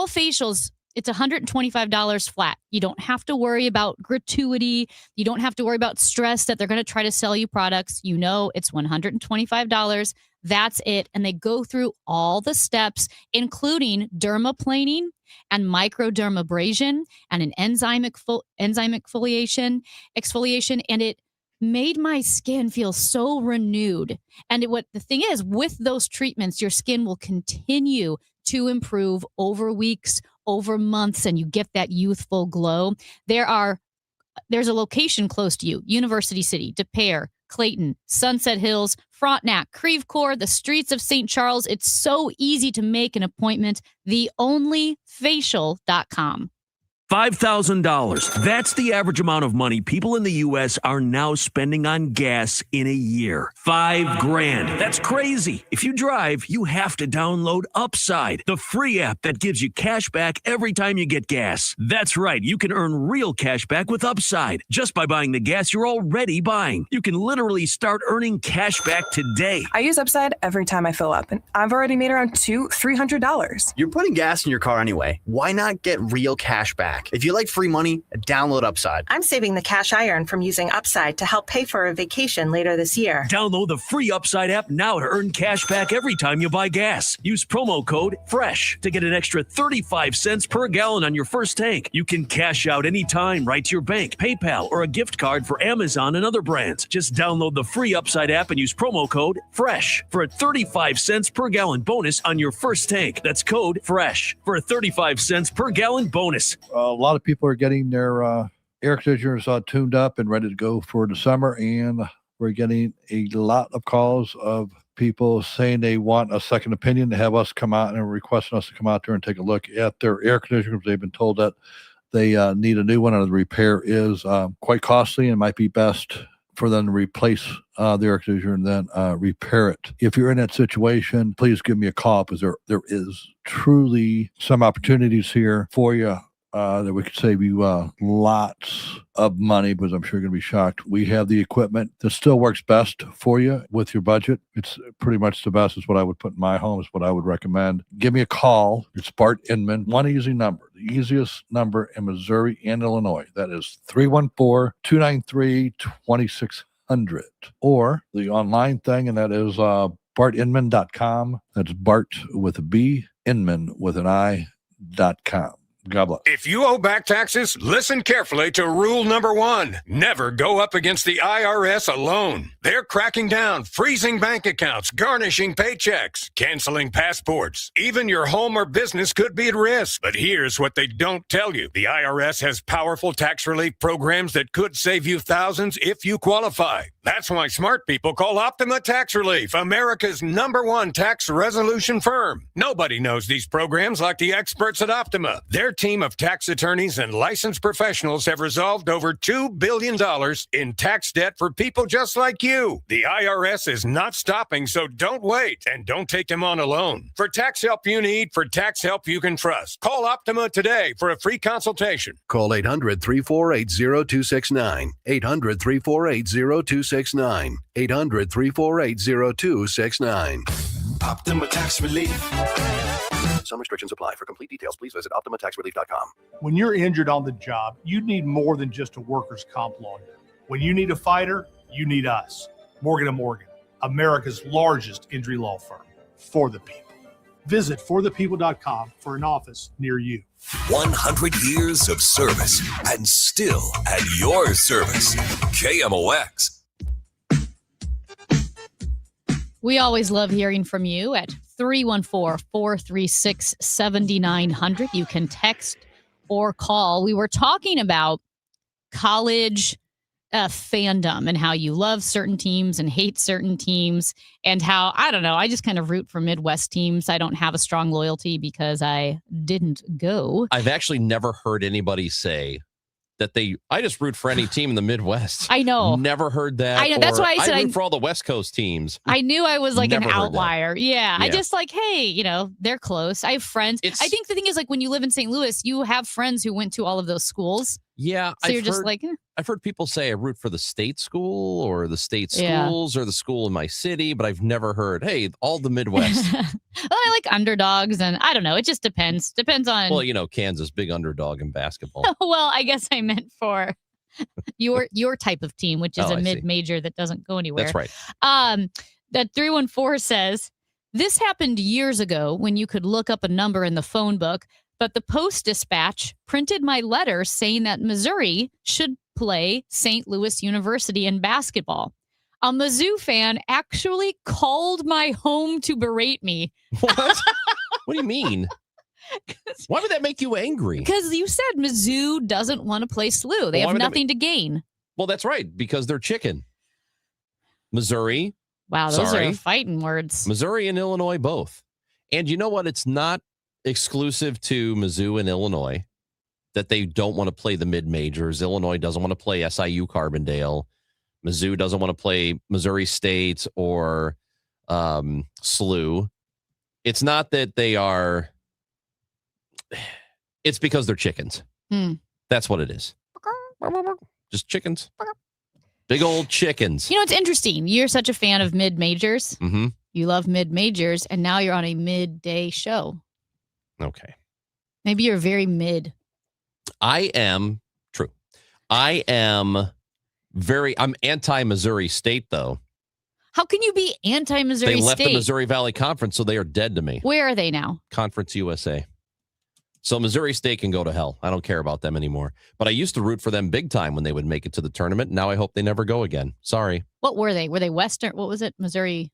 facials, it's $125 flat. You don't have to worry about gratuity. You don't have to worry about stress that they're going to try to sell you products. You know, it's $125. That's it. And they go through all the steps, including dermaplaning and microdermabrasion and an enzyme exfoliation. And it made my skin feel so renewed. And the thing is, with those treatments, your skin will continue to improve over weeks, over months, and you get that youthful glow. There's a location close to you: University City, De Pere, Clayton, Sunset Hills, Frontenac, Creve Coeur, the streets of St. Charles. It's so easy to make an appointment. TheOnlyFacial.com. $5,000. That's the average amount of money people in the U.S. are now spending on gas in a year. $5,000. That's crazy. If you drive, you have to download Upside, the free app that gives you cash back every time you get gas. That's right. You can earn real cash back with Upside just by buying the gas you're already buying. You can literally start earning cash back today. I use Upside every time I fill up, and I've already made around $300. You're putting gas in your car anyway. Why not get real cash back? If you like free money, download Upside. I'm saving the cash I earn from using Upside to help pay for a vacation later this year. Download the free Upside app now to earn cash back every time you buy gas. Use promo code FRESH to get an extra 35 cents per gallon on your first tank. You can cash out anytime right to your bank, PayPal, or a gift card for Amazon and other brands. Just download the free Upside app and use promo code FRESH for a 35 cents per gallon bonus on your first tank. That's code FRESH for a 35 cents per gallon bonus. A lot of people are getting their air conditioners tuned up and ready to go for the summer, and we're getting a lot of calls of people saying they want a second opinion, to have us come out and requesting us to come out there and take a look at their air conditioners. They've been told that they need a new one, and the repair is quite costly, and might be best for them to replace the air conditioner and then repair it. If you're in that situation, please give me a call, because there is truly some opportunities here for you that we could save you lots of money, because I'm sure you're going to be shocked. We have the equipment that still works best for you with your budget. It's pretty much the best. Is what I would put in my home, is what I would recommend. Give me a call. It's Bart Inman. One easy number, the easiest number in Missouri and Illinois. That is 314-293-2600. Or the online thing, and that is BartInman.com. That's Bart with a B, Inman with an I.com. God bless. If you owe back taxes, listen carefully to rule number 1. Never go up against the IRS alone. They're cracking down, freezing bank accounts, garnishing paychecks, canceling passports. Even your home or business could be at risk. But here's what they don't tell you. The IRS has powerful tax relief programs that could save you thousands if you qualify. That's why smart people call Optima Tax Relief, America's #1 tax resolution firm. Nobody knows these programs like the experts at Optima. Their team of tax attorneys and licensed professionals have resolved over $2 billion in tax debt for people just like you. The IRS is not stopping, so don't wait and don't take them on alone. For tax help you need, for tax help you can trust, call Optima today for a free consultation. Call 800-348-0269. 800-348-0269. 800-348-0269. Optima Tax Relief. Some restrictions apply. For complete details, please visit OptimaTaxRelief.com. When you're injured on the job, you need more than just a workers' comp lawyer. When you need a fighter, you need us. Morgan & Morgan, America's largest injury law firm. For the people. Visit forthepeople.com for an office near you. 100 years of service and still at your service. KMOX. We always love hearing from you at 314-436-7900. You can text or call. We were talking about college fandom and how you love certain teams and hate certain teams and how, I don't know, I just kind of root for Midwest teams. I don't have a strong loyalty because I didn't go. I've actually never heard anybody say that I just root for any team in the Midwest. I know. Never heard that. I know. That's why I said I root for all the West Coast teams. I knew I was like Never an heard that. outlier. Yeah. I Yeah. just like, hey, they're close. I have friends. I think the thing is, like, when you live in St. Louis, you have friends who went to all of those schools. Yeah. So you're just like, I've heard people say I root for the state school or the state Yeah. schools or the school in my city, but I've never heard, hey, all the Midwest. well, I like underdogs, and I don't know. It just depends. Depends on. Well, Kansas, big underdog in basketball. Well, I guess I meant for your type of team, which is Oh, a I see. mid-major that doesn't go anywhere. That's right. That 314 says, this happened years ago when you could look up a number in the phone book, but the Post-Dispatch printed my letter saying that Missouri should play St. Louis University in basketball. A Mizzou fan actually called my home to berate me. What? What do you mean? Why would that make you angry? Because you said Mizzou doesn't want to play SLU. They Well, why have would that nothing to gain. Well, that's right, because they're chicken. Missouri. Wow, those sorry. are fighting words. Missouri and Illinois both. And you know what? It's not exclusive to Mizzou and Illinois that they don't want to play the mid-majors. Illinois doesn't want to play SIU Carbondale. Mizzou doesn't want to play Missouri State or SLU. It's not that they are... It's because they're chickens. That's what it is. Just chickens. Big old chickens. You know, it's interesting. You're such a fan of mid-majors. Mm-hmm. You love mid-majors, and now you're on a midday show. Okay. Maybe you're very mid. I am I'm anti-Missouri State, though. How can you be anti-Missouri They State? left the Missouri Valley Conference, so they are dead to me. Where are they now? Conference USA. So Missouri State can go to hell. I don't care about them anymore. But I used to root for them big time when they would make it to the tournament. Now I hope they never go again. Sorry. What were they? Were they Western? What was it? Missouri?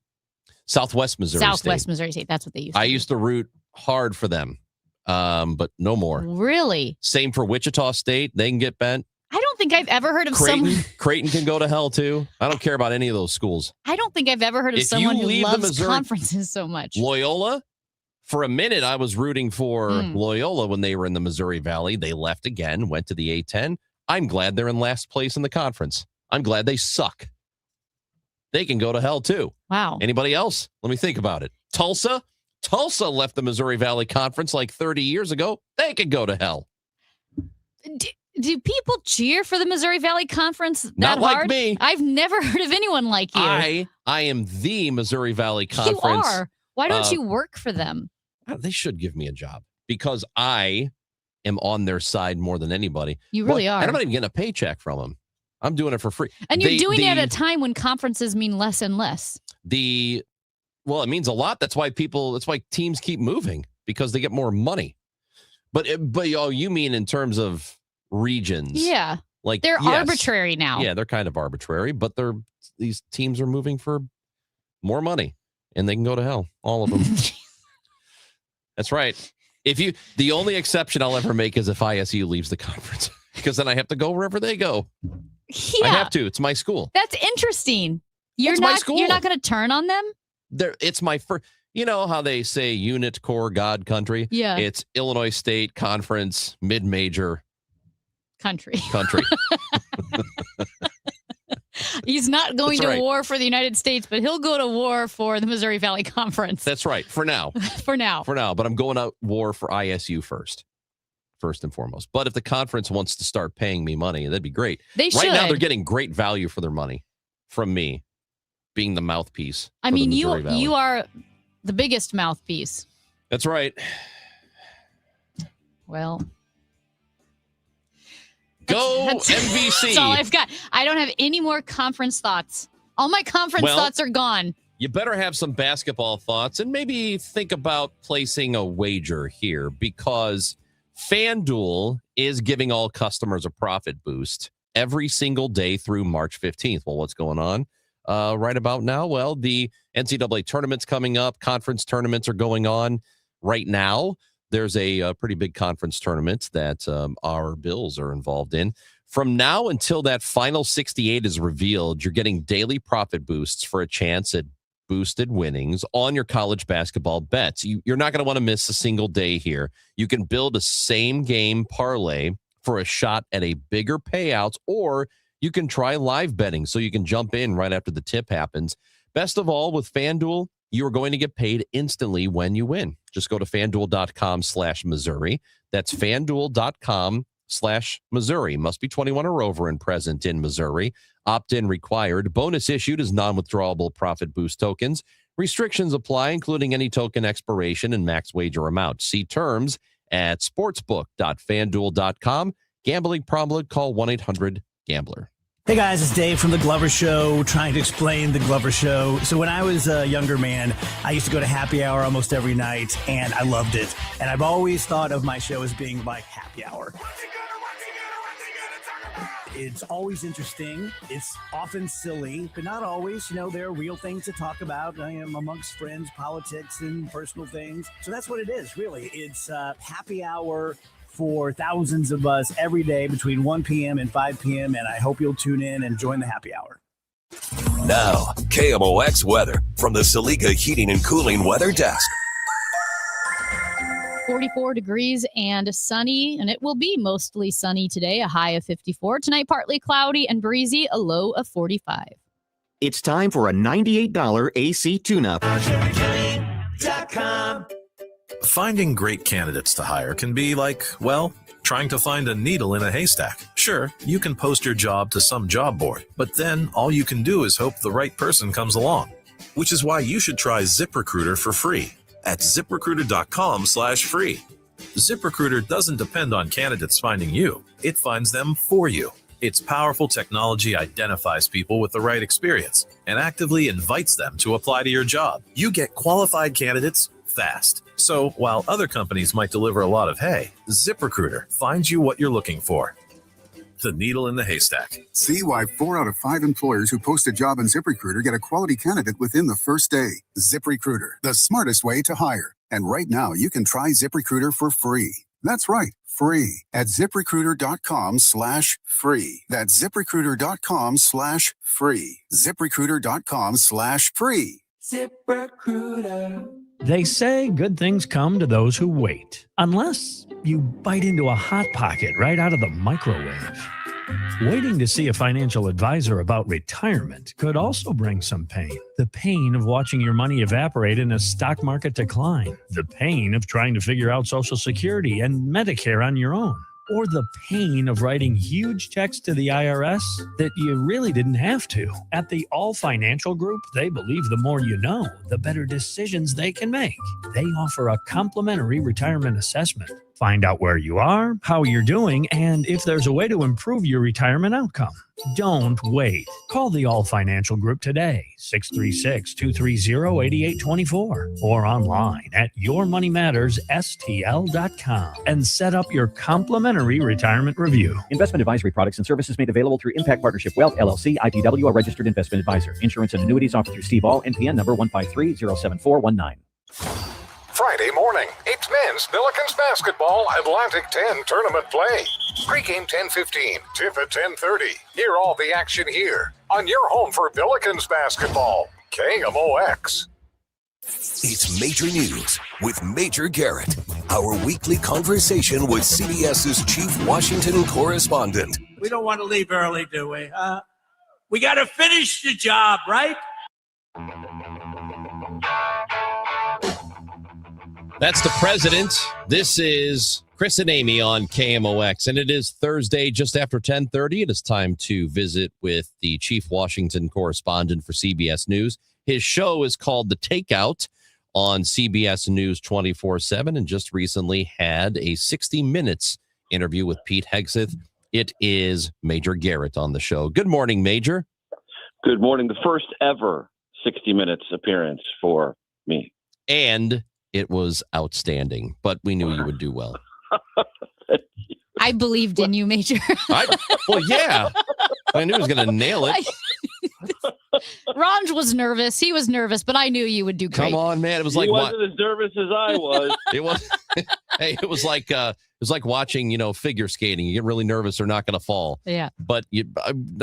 Southwest Missouri Southwest State. Missouri State. That's what they used to I used to root hard for them, but no more. Really? Same for Wichita State. They can get bent. I don't think I've ever heard of someone. Creighton can go to hell too. I don't care about any of those schools. I don't think I've ever heard of If you someone who leave the loves Missouri- conferences so much. Loyola, for a minute, I was rooting for Loyola when they were in the Missouri Valley. They left again, went to the A-10. I'm glad they're in last place in the conference. I'm glad they suck. They can go to hell too. Wow. Anybody else? Let me think about it. Tulsa left the Missouri Valley Conference like 30 years ago. They could go to hell. Do people cheer for the Missouri Valley Conference that Not like hard? me. I've never heard of anyone like you. I am the Missouri Valley Conference. You are. Why don't you work for them? They should give me a job because I am on their side more than anybody. You really Well, are. and I'm not even getting a paycheck from them. I'm doing it for free. And you're doing it at a time when conferences mean less and less. Well, it means a lot. That's why teams keep moving because they get more money. But you mean in terms of regions? Yeah. Like They're yes. arbitrary now. Yeah, they're kind of arbitrary, but these teams are moving for more money, and they can go to hell, all of them. That's right. The only exception I'll ever make is if ISU leaves the conference, because then I have to go wherever they go. Yeah. I have to. It's my school. That's interesting. It's my school. You're not going to turn on them? It's my first. You know how they say unit, core, God, country? Yeah. It's Illinois State Conference, mid-major country. He's not going to war for the United States, but he'll go to war for the Missouri Valley Conference. That's right. For now. For now. But I'm going to war for ISU first and foremost. But if the conference wants to start paying me money, that'd be great. They should. Right now, they're getting great value for their money from me being the mouthpiece. I mean, you are the biggest mouthpiece. That's right. Well, go MVC. That's all I've got. I don't have any more conference thoughts. All my conference thoughts are gone. You better have some basketball thoughts and maybe think about placing a wager here, because FanDuel is giving all customers a profit boost every single day through March 15th. Well, what's going on right about now? Well, the NCAA tournament's coming up. Conference tournaments are going on right now. There's a pretty big conference tournament that our Bills are involved in. From now until that final 68 is revealed, you're getting daily profit boosts for a chance at boosted winnings on your college basketball bets. You're not going to want to miss a single day here. You can build a same game parlay for a shot at a bigger payouts, or you can try live betting so you can jump in right after the tip happens. Best of all, with FanDuel, you are going to get paid instantly when you win. Just go to FanDuel.com/Missouri. That's FanDuel.com/Missouri. Must be 21 or over and present in Missouri. Opt-in required. Bonus issued as non-withdrawable profit boost tokens. Restrictions apply, including any token expiration and max wager amount. See terms at sportsbook.fanduel.com. Gambling problem? Call 1-800-GAMBLER. Hey guys, it's Dave from The Glover Show, trying to explain The Glover Show. So when I was a younger man, I used to go to happy hour almost every night, and I loved it. And I've always thought of my show as being like happy hour. It's always interesting. It's often silly, but not always. You know, there are real things to talk about. I am amongst friends, politics, and personal things. So that's what it is, really. It's happy hour for thousands of us every day between 1 p.m. and 5 p.m. And I hope you'll tune in and join the happy hour. Now, KMOX weather from the Saliga Heating and Cooling Weather Desk. 44 degrees and sunny, and it will be mostly sunny today, a high of 54. Tonight, partly cloudy and breezy, a low of 45. It's time for a $98 AC tune-up. Finding great candidates to hire can be like, well, trying to find a needle in a haystack. Sure, you can post your job to some job board, but then all you can do is hope the right person comes along. Which is why you should try ZipRecruiter for free at ZipRecruiter.com/free. ZipRecruiter doesn't depend on candidates finding you. It finds them for you. Its powerful technology identifies people with the right experience and actively invites them to apply to your job. You get qualified candidates fast. So while other companies might deliver a lot of hay, ZipRecruiter finds you what you're looking for. The needle in the haystack. See why 4 out of 5 employers who post a job on ZipRecruiter get a quality candidate within the first day. ZipRecruiter, the smartest way to hire. And right now, you can try ZipRecruiter for free. That's right, free at ZipRecruiter.com/free. That's ZipRecruiter.com/free. ZipRecruiter.com/free. ZipRecruiter. They say good things come to those who wait, unless you bite into a Hot Pocket right out of the microwave. Waiting to see a financial advisor about retirement could also bring some pain. The pain of watching your money evaporate in a stock market decline. The pain of trying to figure out Social Security and Medicare on your own. Or the pain of writing huge checks to the IRS that you really didn't have to. At the All Financial Group, they believe the more you know, the better decisions they can make. They offer a complimentary retirement assessment Find out where you are, how you're doing, and if there's a way to improve your retirement outcome. Don't wait. Call the All Financial Group today, 636-230-8824, or online at yourmoneymattersstl.com and set up your complimentary retirement review. Investment advisory products and services made available through Impact Partnership Wealth, LLC, IPW, a registered investment advisor. Insurance and annuities offered through Steve All, NPN number 153-07419. Friday morning, it's men's Billikens basketball Atlantic 10 tournament play. Pre-game 10:15, tip at 10:30. Hear all the action here on your home for Billikens basketball, KMOX. It's Major News with Major Garrett, our weekly conversation with CBS's chief Washington correspondent. We don't want to leave early, do we? We got to finish the job, right? That's the president. This is Chris and Amy on KMOX, and it is Thursday just after 10:30. It is time to visit with the chief Washington correspondent for CBS News. His show is called The Takeout on CBS News 24/7 and just recently had a 60 Minutes interview with Pete Hegseth. It is Major Garrett on the show. Good morning, Major. Good morning. The first ever 60 Minutes appearance for me. And it was outstanding, but we knew you would do well. I believed in you, Major. Well, yeah. I knew he was going to nail it. Ranj was nervous. He was nervous, but I knew you would do great. Come on, man. It was He like wasn't as nervous as I was. It was. Hey, it was like watching, figure skating. You get really nervous, they're not going to fall. Yeah. But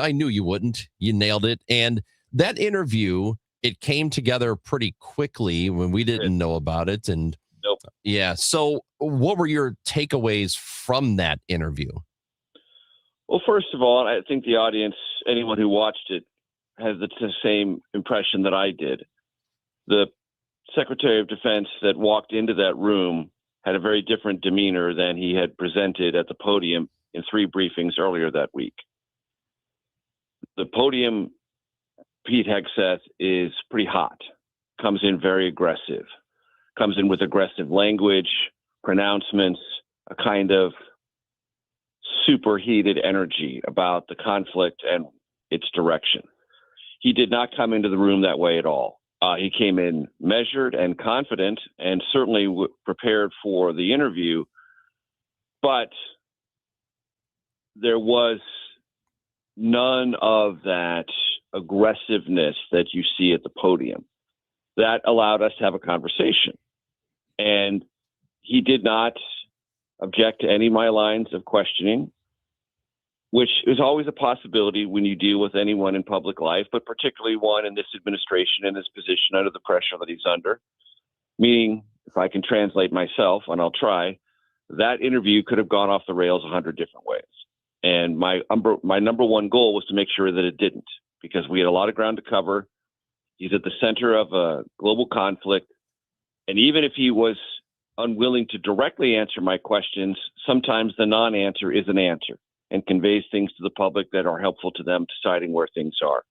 I knew you wouldn't. You nailed it. And that interview, it came together pretty quickly when we didn't know about it. And nope. Yeah. So what were your takeaways from that interview? Well, first of all, I think the audience, anyone who watched it, has the same impression that I did. The Secretary of Defense that walked into that room had a very different demeanor than he had presented at the podium in 3 briefings earlier that week. The podium, Pete Hegseth, is pretty hot, comes in very aggressive, comes in with aggressive language, pronouncements, a kind of superheated energy about the conflict and its direction. He did not come into the room that way at all. He came in measured and confident and certainly prepared for the interview, but there was none of that aggressiveness that you see at the podium. That allowed us to have a conversation. And he did not object to any of my lines of questioning, which is always a possibility when you deal with anyone in public life, but particularly one in this administration in this position under the pressure that he's under. Meaning, if I can translate myself, and I'll try, that interview could have gone off the rails 100 different ways. And my number one goal was to make sure that it didn't, because we had a lot of ground to cover. He's at the center of a global conflict. And even if he was unwilling to directly answer my questions, sometimes the non-answer is an answer and conveys things to the public that are helpful to them deciding where things are.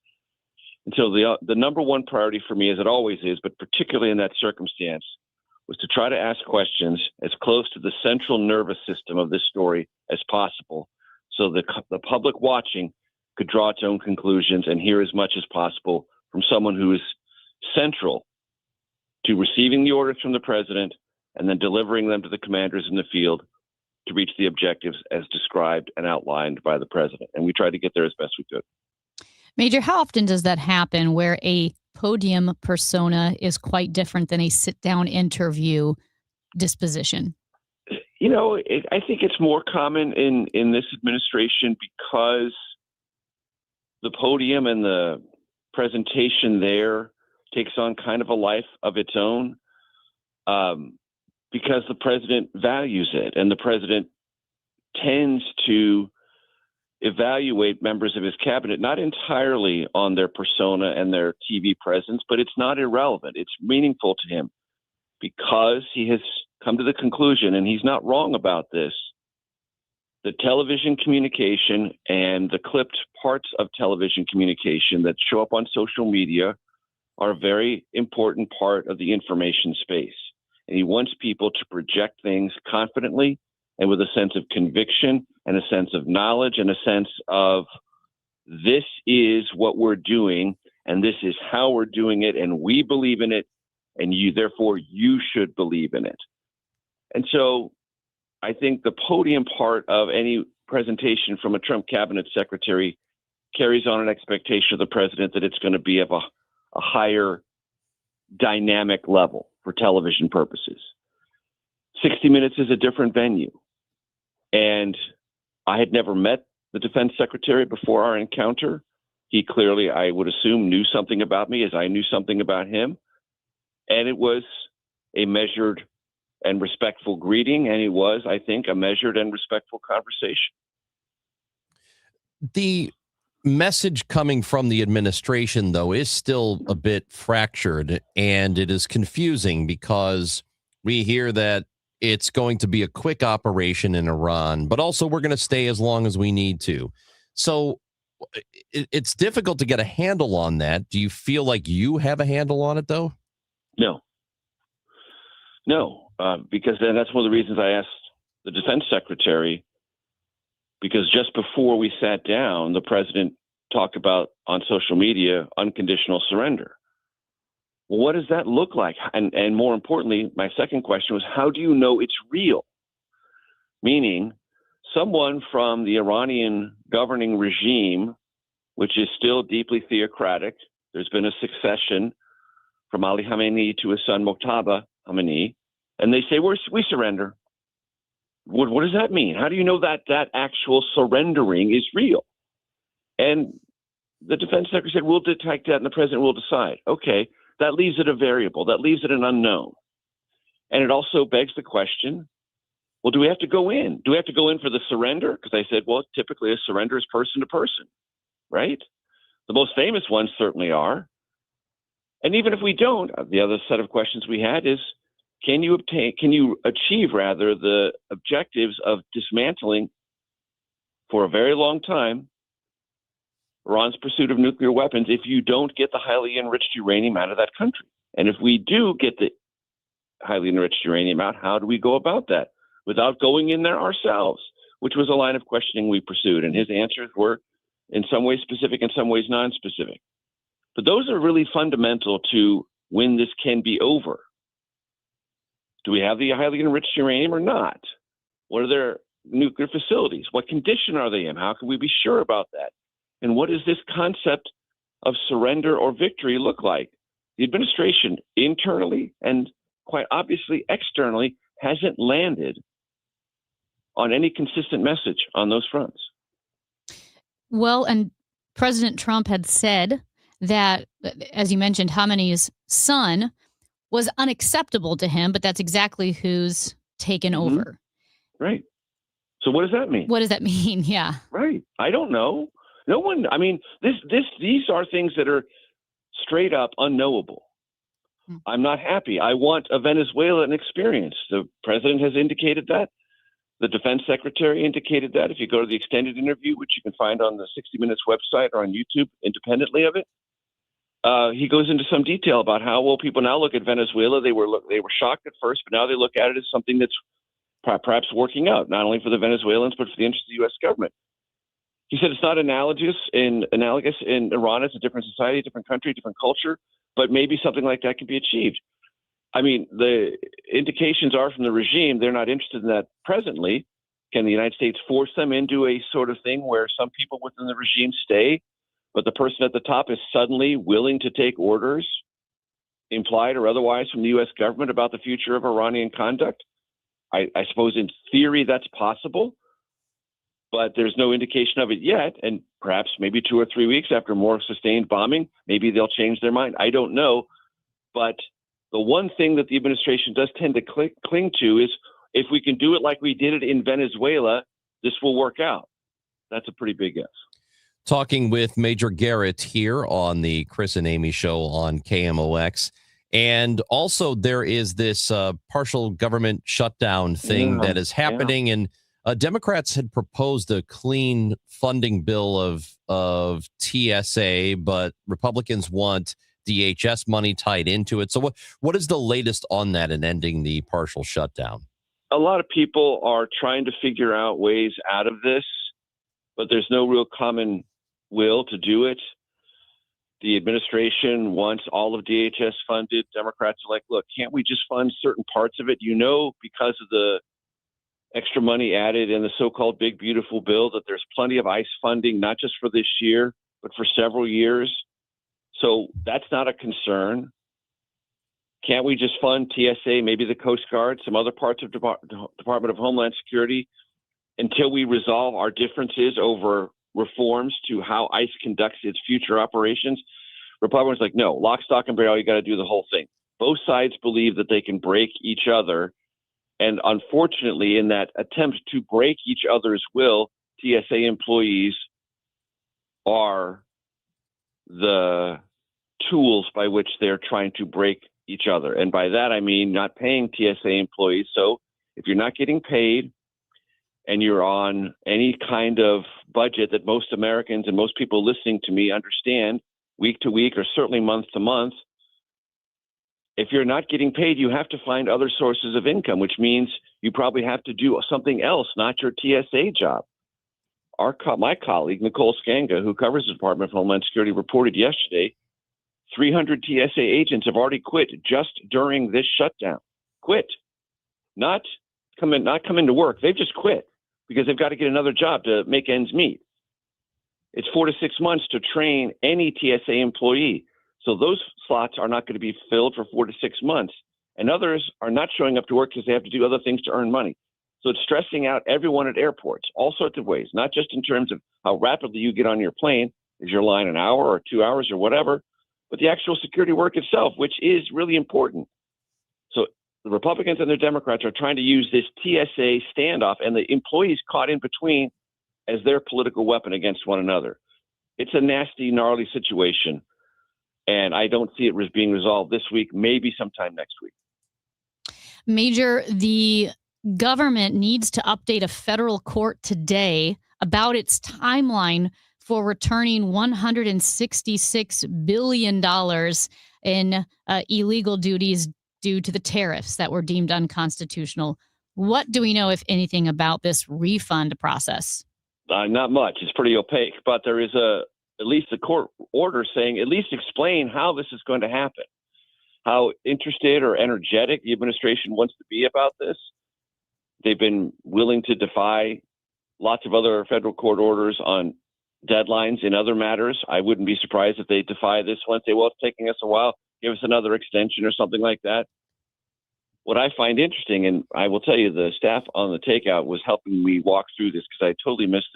And so the number one priority for me, as it always is, but particularly in that circumstance, was to try to ask questions as close to the central nervous system of this story as possible, so that the public watching could draw its own conclusions and hear as much as possible from someone who is central to receiving the orders from the president and then delivering them to the commanders in the field to reach the objectives as described and outlined by the president. And we tried to get there as best we could. Major, how often does that happen where a podium persona is quite different than a sit-down interview disposition? I think it's more common in this administration because the podium and the presentation there takes on kind of a life of its own. Because the president values it, and the president tends to evaluate members of his cabinet not entirely on their persona and their TV presence, but it's not irrelevant. It's meaningful to him because he has come to the conclusion, and he's not wrong about this, that television communication and the clipped parts of television communication that show up on social media are a very important part of the information space. And he wants people to project things confidently and with a sense of conviction and a sense of knowledge and a sense of this is what we're doing and this is how we're doing it and we believe in it and therefore you should believe in it. And so I think the podium part of any presentation from a Trump cabinet secretary carries on an expectation of the president that it's going to be of a higher dynamic level for television purposes. 60 Minutes is a different venue. And I had never met the defense secretary before our encounter. He clearly, I would assume, knew something about me as I knew something about him. And it was a measured and respectful greeting. And it was, I think, a measured and respectful conversation. The message coming from the administration, though, is still a bit fractured, and it is confusing because we hear that it's going to be a quick operation in Iran, but also we're going to stay as long as we need to. So it's difficult to get a handle on that. Do you feel like you have a handle on it, though? No, because then that's one of the reasons I asked the defense secretary, because just before we sat down, the president talked about on social media unconditional surrender. Well, what does that look like? And more importantly, my second question was, how do you know it's real? Meaning, someone from the Iranian governing regime, which is still deeply theocratic, there's been a succession from Ali Khamenei to his son Mojtaba Khamenei, and they say, we surrender. What does that mean? How do you know that that actual surrendering is real? And the defense secretary said, we'll detect that and the president will decide. Okay, that leaves it a variable. That leaves it an unknown. And it also begs the question, well, do we have to go in? Do we have to go in for the surrender? Because I said, well, typically a surrender is person to person, right? The most famous ones certainly are. And even if we don't, the other set of questions we had is, can you achieve the objectives of dismantling for a very long time Iran's pursuit of nuclear weapons if you don't get the highly enriched uranium out of that country? And if we do get the highly enriched uranium out, how do we go about that without going in there ourselves? Which was a line of questioning we pursued. And his answers were in some ways specific, in some ways non-specific. But those are really fundamental to when this can be over. Do we have the highly enriched uranium or not? What are their nuclear facilities? What condition are they in? How can we be sure about that? And what does this concept of surrender or victory look like? The administration internally and quite obviously externally hasn't landed on any consistent message on those fronts. Well, and President Trump had said that, as you mentioned, Khamenei's son was unacceptable to him, but that's exactly who's taken over. Right. So what does that mean? What does that mean? Yeah. Right. I don't know. No one, I mean, these are things that are straight up unknowable. I'm not happy. I want a Venezuelan experience. The president has indicated that. The defense secretary indicated that. If you go to the extended interview, which you can find on the 60 Minutes website or on YouTube independently of it, he goes into some detail about how, well, people now look at Venezuela. They were shocked at first, but now they look at it as something that's perhaps working out, not only for the Venezuelans, but for the interests of the U.S. government. He said it's not analogous in Iran. It's a different society, different country, different culture, but maybe something like that can be achieved. I mean, the indications are from the regime, they're not interested in that presently. Can the United States force them into a sort of thing where some people within the regime stay, but the person at the top is suddenly willing to take orders, implied or otherwise, from the U.S. government about the future of Iranian conduct? I suppose in theory that's possible, but there's no indication of it yet. And perhaps maybe 2 or 3 weeks after more sustained bombing, maybe they'll change their mind. I don't know. But the one thing that the administration does tend to cling to is, if we can do it like we did it in Venezuela, this will work out. That's a pretty big guess. Talking with Major Garrett here on the Chris and Amy show on KMOX. And also there is this partial government shutdown thing that is happening. And Democrats had proposed a clean funding bill of TSA, but Republicans want DHS money tied into it. So what is the latest on that and ending the partial shutdown? a lot of people are trying to figure out ways out of this, but there's no real common will to do it. The administration wants all of DHS funded. Democrats are like, look, can't we just fund certain parts of it? Because of the extra money added in the so-called big, beautiful bill, that there's plenty of ICE funding, not just for this year, but for several years. So that's not a concern. Can't we just fund TSA, maybe the Coast Guard, some other parts of Department of Homeland Security until we resolve our differences over reforms to how ICE conducts its future operations? Republicans are like, no, lock, stock, and barrel, you got to do the whole thing. Both sides believe that they can break each other. And unfortunately, in that attempt to break each other's will, TSA employees are the tools by which they're trying to break each other. And by that, I mean not paying TSA employees. So if you're not getting paid and you're on any kind of budget that most Americans and most people listening to me understand, week to week or certainly month to month, if you're not getting paid, you have to find other sources of income, which means you probably have to do something else, not your TSA job. My colleague, Nicole Skanga, who covers the Department of Homeland Security, reported yesterday 300 TSA agents have already quit just during this shutdown. Quit. Not come into work. They've just quit because they've got to get another job to make ends meet. It's 4 to 6 months to train any TSA employee. So those slots are not going to be filled for 4 to 6 months. And others are not showing up to work because they have to do other things to earn money. So it's stressing out everyone at airports, all sorts of ways, not just in terms of how rapidly you get on your plane. Is your line an hour or 2 hours or whatever, but the actual security work itself, which is really important. So the Republicans and the Democrats are trying to use this TSA standoff and the employees caught in between as their political weapon against one another. It's a nasty, gnarly situation. And I don't see it being resolved this week, maybe sometime next week. Major, the government needs to update a federal court today about its timeline for returning $166 billion in illegal duties due to the tariffs that were deemed unconstitutional. What do we know, if anything, about this refund process? Not much. It's pretty opaque, but there is at least a court order saying, at least explain how this is going to happen, how interested or energetic the administration wants to be about this. They've been willing to defy lots of other federal court orders on deadlines in other matters. I wouldn't be surprised if they defy this one, say, well, it's taking us a while, give us another extension or something like that. What I find interesting, and I will tell you, the staff on the takeout was helping me walk through this because I totally missed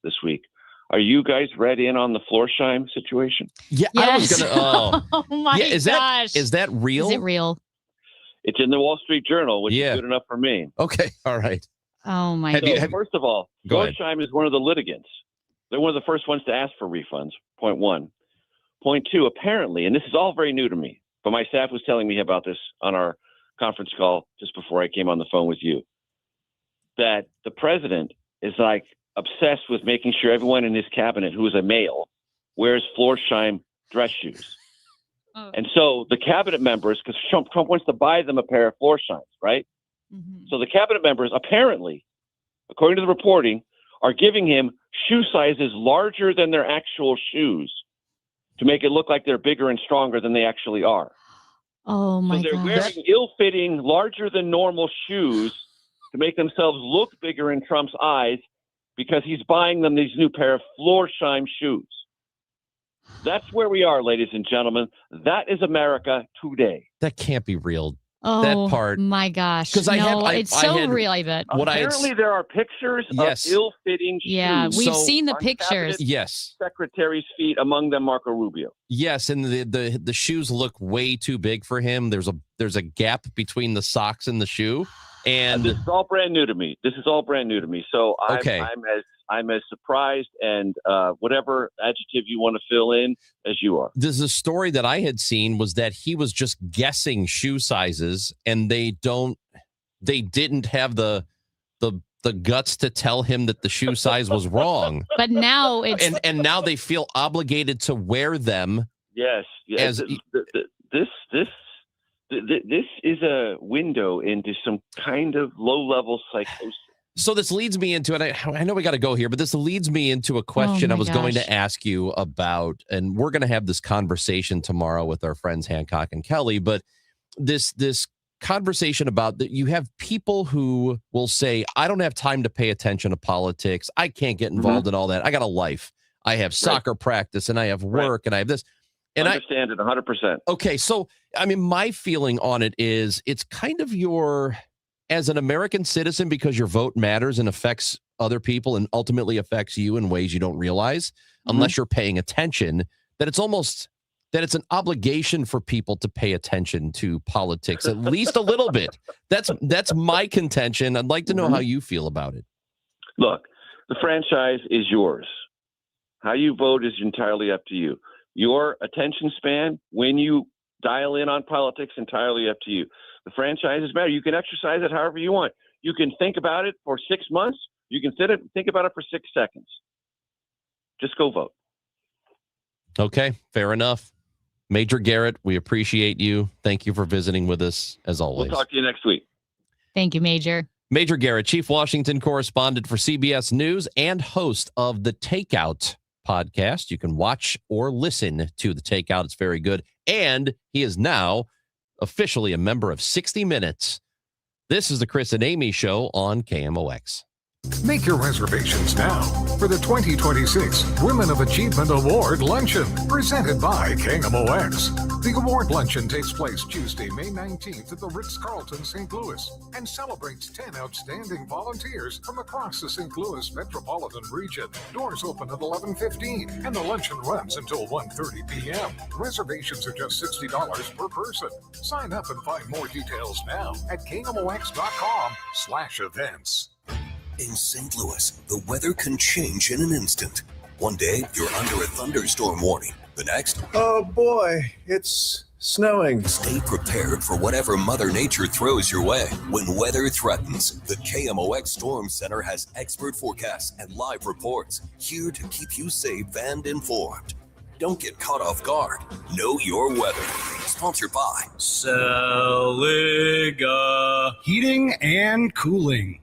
this week. Are you guys read in on the Florsheim situation? Yeah, yes. I was gonna. Oh my gosh! Is that real? Is it real? It's in the Wall Street Journal, which is good enough for me. Okay, all right. Oh my God! First of all, Go ahead. Florsheim is one of the litigants. They're one of the first ones to ask for refunds. Point one. Point two. Apparently, and this is all very new to me, but my staff was telling me about this on our conference call just before I came on the phone with you, that the president is like obsessed with making sure everyone in his cabinet who is a male wears Florsheim dress shoes. Oh. And so the cabinet members, because Trump wants to buy them a pair of Florsheims, right? Mm-hmm. So the cabinet members apparently, according to the reporting, are giving him shoe sizes larger than their actual shoes to make it look like they're bigger and stronger than they actually are. Oh my God. So they're wearing ill-fitting, larger than normal shoes to make themselves look bigger in Trump's eyes because he's buying them these new pair of Florsheim shoes. That's where we are, ladies and gentlemen. That is America today. That can't be real. Oh, that part. My gosh. 'Cause it's so real, I bet. Apparently, there are pictures of ill-fitting shoes. Yeah, we've seen the pictures. Yes. Secretary's feet, among them Marco Rubio. Yes, and the shoes look way too big for him. There's a gap between the socks and the shoe. And this is all brand new to me. So I'm as surprised and whatever adjective you want to fill in as you are. The story that I had seen was that he was just guessing shoe sizes, and they didn't have the guts to tell him that the shoe size was wrong. But now it's and now they feel obligated to wear them. Yes. As this This is a window into some kind of low-level psychosis. So this leads me into, and I know we got to go here, but this leads me into a question I was going to ask you about, and we're going to have this conversation tomorrow with our friends Hancock and Kelly, but this conversation about that you have people who will say, I don't have time to pay attention to politics. I can't get involved in all that. I got a life. I have soccer practice and I have work and I have this. And I understand it 100%. Okay. So, I mean, my feeling on it is it's kind of as an American citizen, because your vote matters and affects other people and ultimately affects you in ways you don't realize unless you're paying attention, that it's almost that it's an obligation for people to pay attention to politics, at least a little bit. That's my contention. I'd like to know how you feel about it. Look, the franchise is yours. How you vote is entirely up to you. Your attention span, when you dial in on politics, entirely up to you. The franchises matter. You can exercise it however you want. You can think about it for 6 months. You can think about it for 6 seconds. Just go vote. Okay, fair enough. Major Garrett, we appreciate you. Thank you for visiting with us, as always. We'll talk to you next week. Thank you, Major. Major Garrett, Chief Washington correspondent for CBS News and host of The Takeout podcast. You can watch or listen to The Takeout. It's very good. And he is now officially a member of 60 Minutes. This is the Chris and Amy Show on KMOX. Make your reservations now for the 2026 Women of Achievement Award Luncheon, presented by KMOX. The award luncheon takes place Tuesday, May 19th at the Ritz-Carlton, St. Louis, and celebrates 10 outstanding volunteers from across the St. Louis metropolitan region. Doors open at 11:15, and the luncheon runs until 1:30 p.m. Reservations are just $60 per person. Sign up and find more details now at KMOX.com/events. In St. Louis, the weather can change in an instant. One day, you're under a thunderstorm warning. The next, oh boy, it's snowing. Stay prepared for whatever Mother Nature throws your way. When weather threatens, the KMOX Storm Center has expert forecasts and live reports here to keep you safe and informed. Don't get caught off guard. Know your weather. Sponsored by Saliga Heating and Cooling.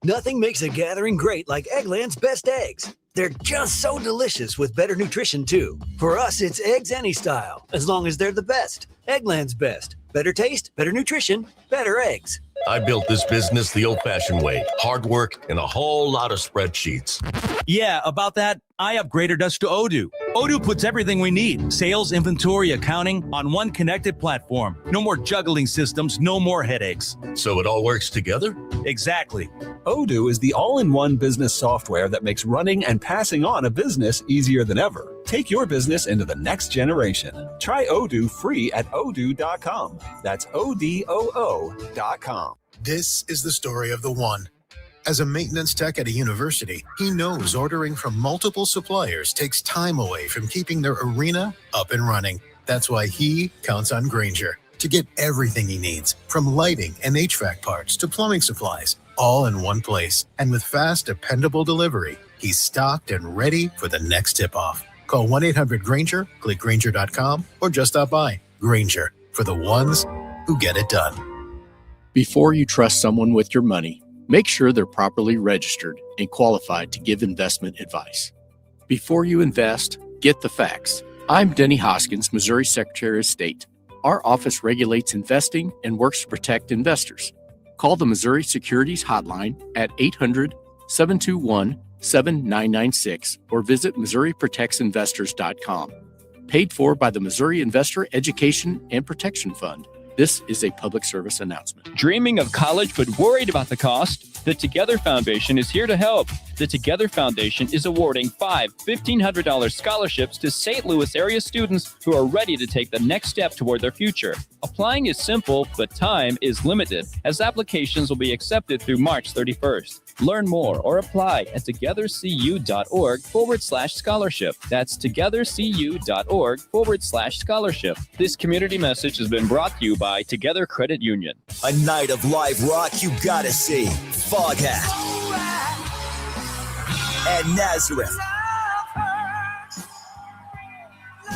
Nothing makes a gathering great like Eggland's Best Eggs. They're just so delicious with better nutrition, too. For us, it's eggs any style, as long as they're the best. Eggland's Best. Better taste, better nutrition, better eggs. I built this business the old-fashioned way. Hard work and a whole lot of spreadsheets. Yeah, about that, I upgraded us to Odoo. Odoo puts everything we need, sales, inventory, accounting, on one connected platform. No more juggling systems, no more headaches. So it all works together? Exactly. Odoo is the all-in-one business software that makes running and passing on a business easier than ever. Take your business into the next generation. Try Odoo free at odoo.com. That's ODOO.com. This is the story of the one. As a maintenance tech at a university, he knows ordering from multiple suppliers takes time away from keeping their arena up and running. That's why he counts on Grainger to get everything he needs, from lighting and HVAC parts to plumbing supplies, all in one place. And with fast, dependable delivery, he's stocked and ready for the next tip-off. Call 1-800-GRAINGER, click Grainger.com, or just stop by. Grainger, for the ones who get it done. Before you trust someone with your money, make sure they're properly registered and qualified to give investment advice. Before you invest, get the facts. I'm Denny Hoskins, Missouri Secretary of State. Our office regulates investing and works to protect investors. Call the Missouri Securities Hotline at 800-721-7996 or visit MissouriProtectsInvestors.com. Paid for by the Missouri Investor Education and Protection Fund. This is a public service announcement. Dreaming of college but worried about the cost? The Together Foundation is here to help. The Together Foundation is awarding 5 $1,500 scholarships to St. Louis area students who are ready to take the next step toward their future. Applying is simple, but time is limited, as applications will be accepted through March 31st. Learn more or apply at togethercu.org/scholarship. That's togethercu.org/scholarship. This community message has been brought to you by Together Credit Union. A night of live rock you gotta see. Foghat and Nazareth.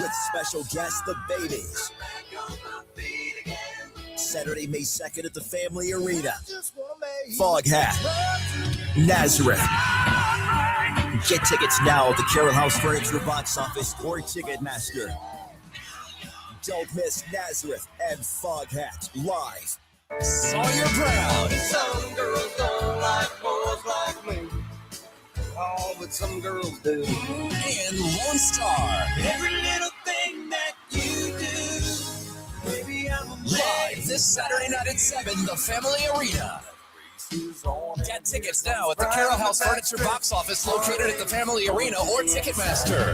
With special guest, The Babies. Saturday, May 2nd at the Family Arena. Foghat, Nazareth. Get tickets now at the Carroll House Furniture box office or Ticketmaster. Don't miss Nazareth and Foghat live. Sawyer Brown. Some girls don't like boys like me. Oh, but some girls do. And Lone Star. Every little thing that you do, baby, I'm a man. Live this Saturday night at 7, the Family Arena. Get tickets now at the Carroll House Furniture box office located at the Family Arena or Ticketmaster.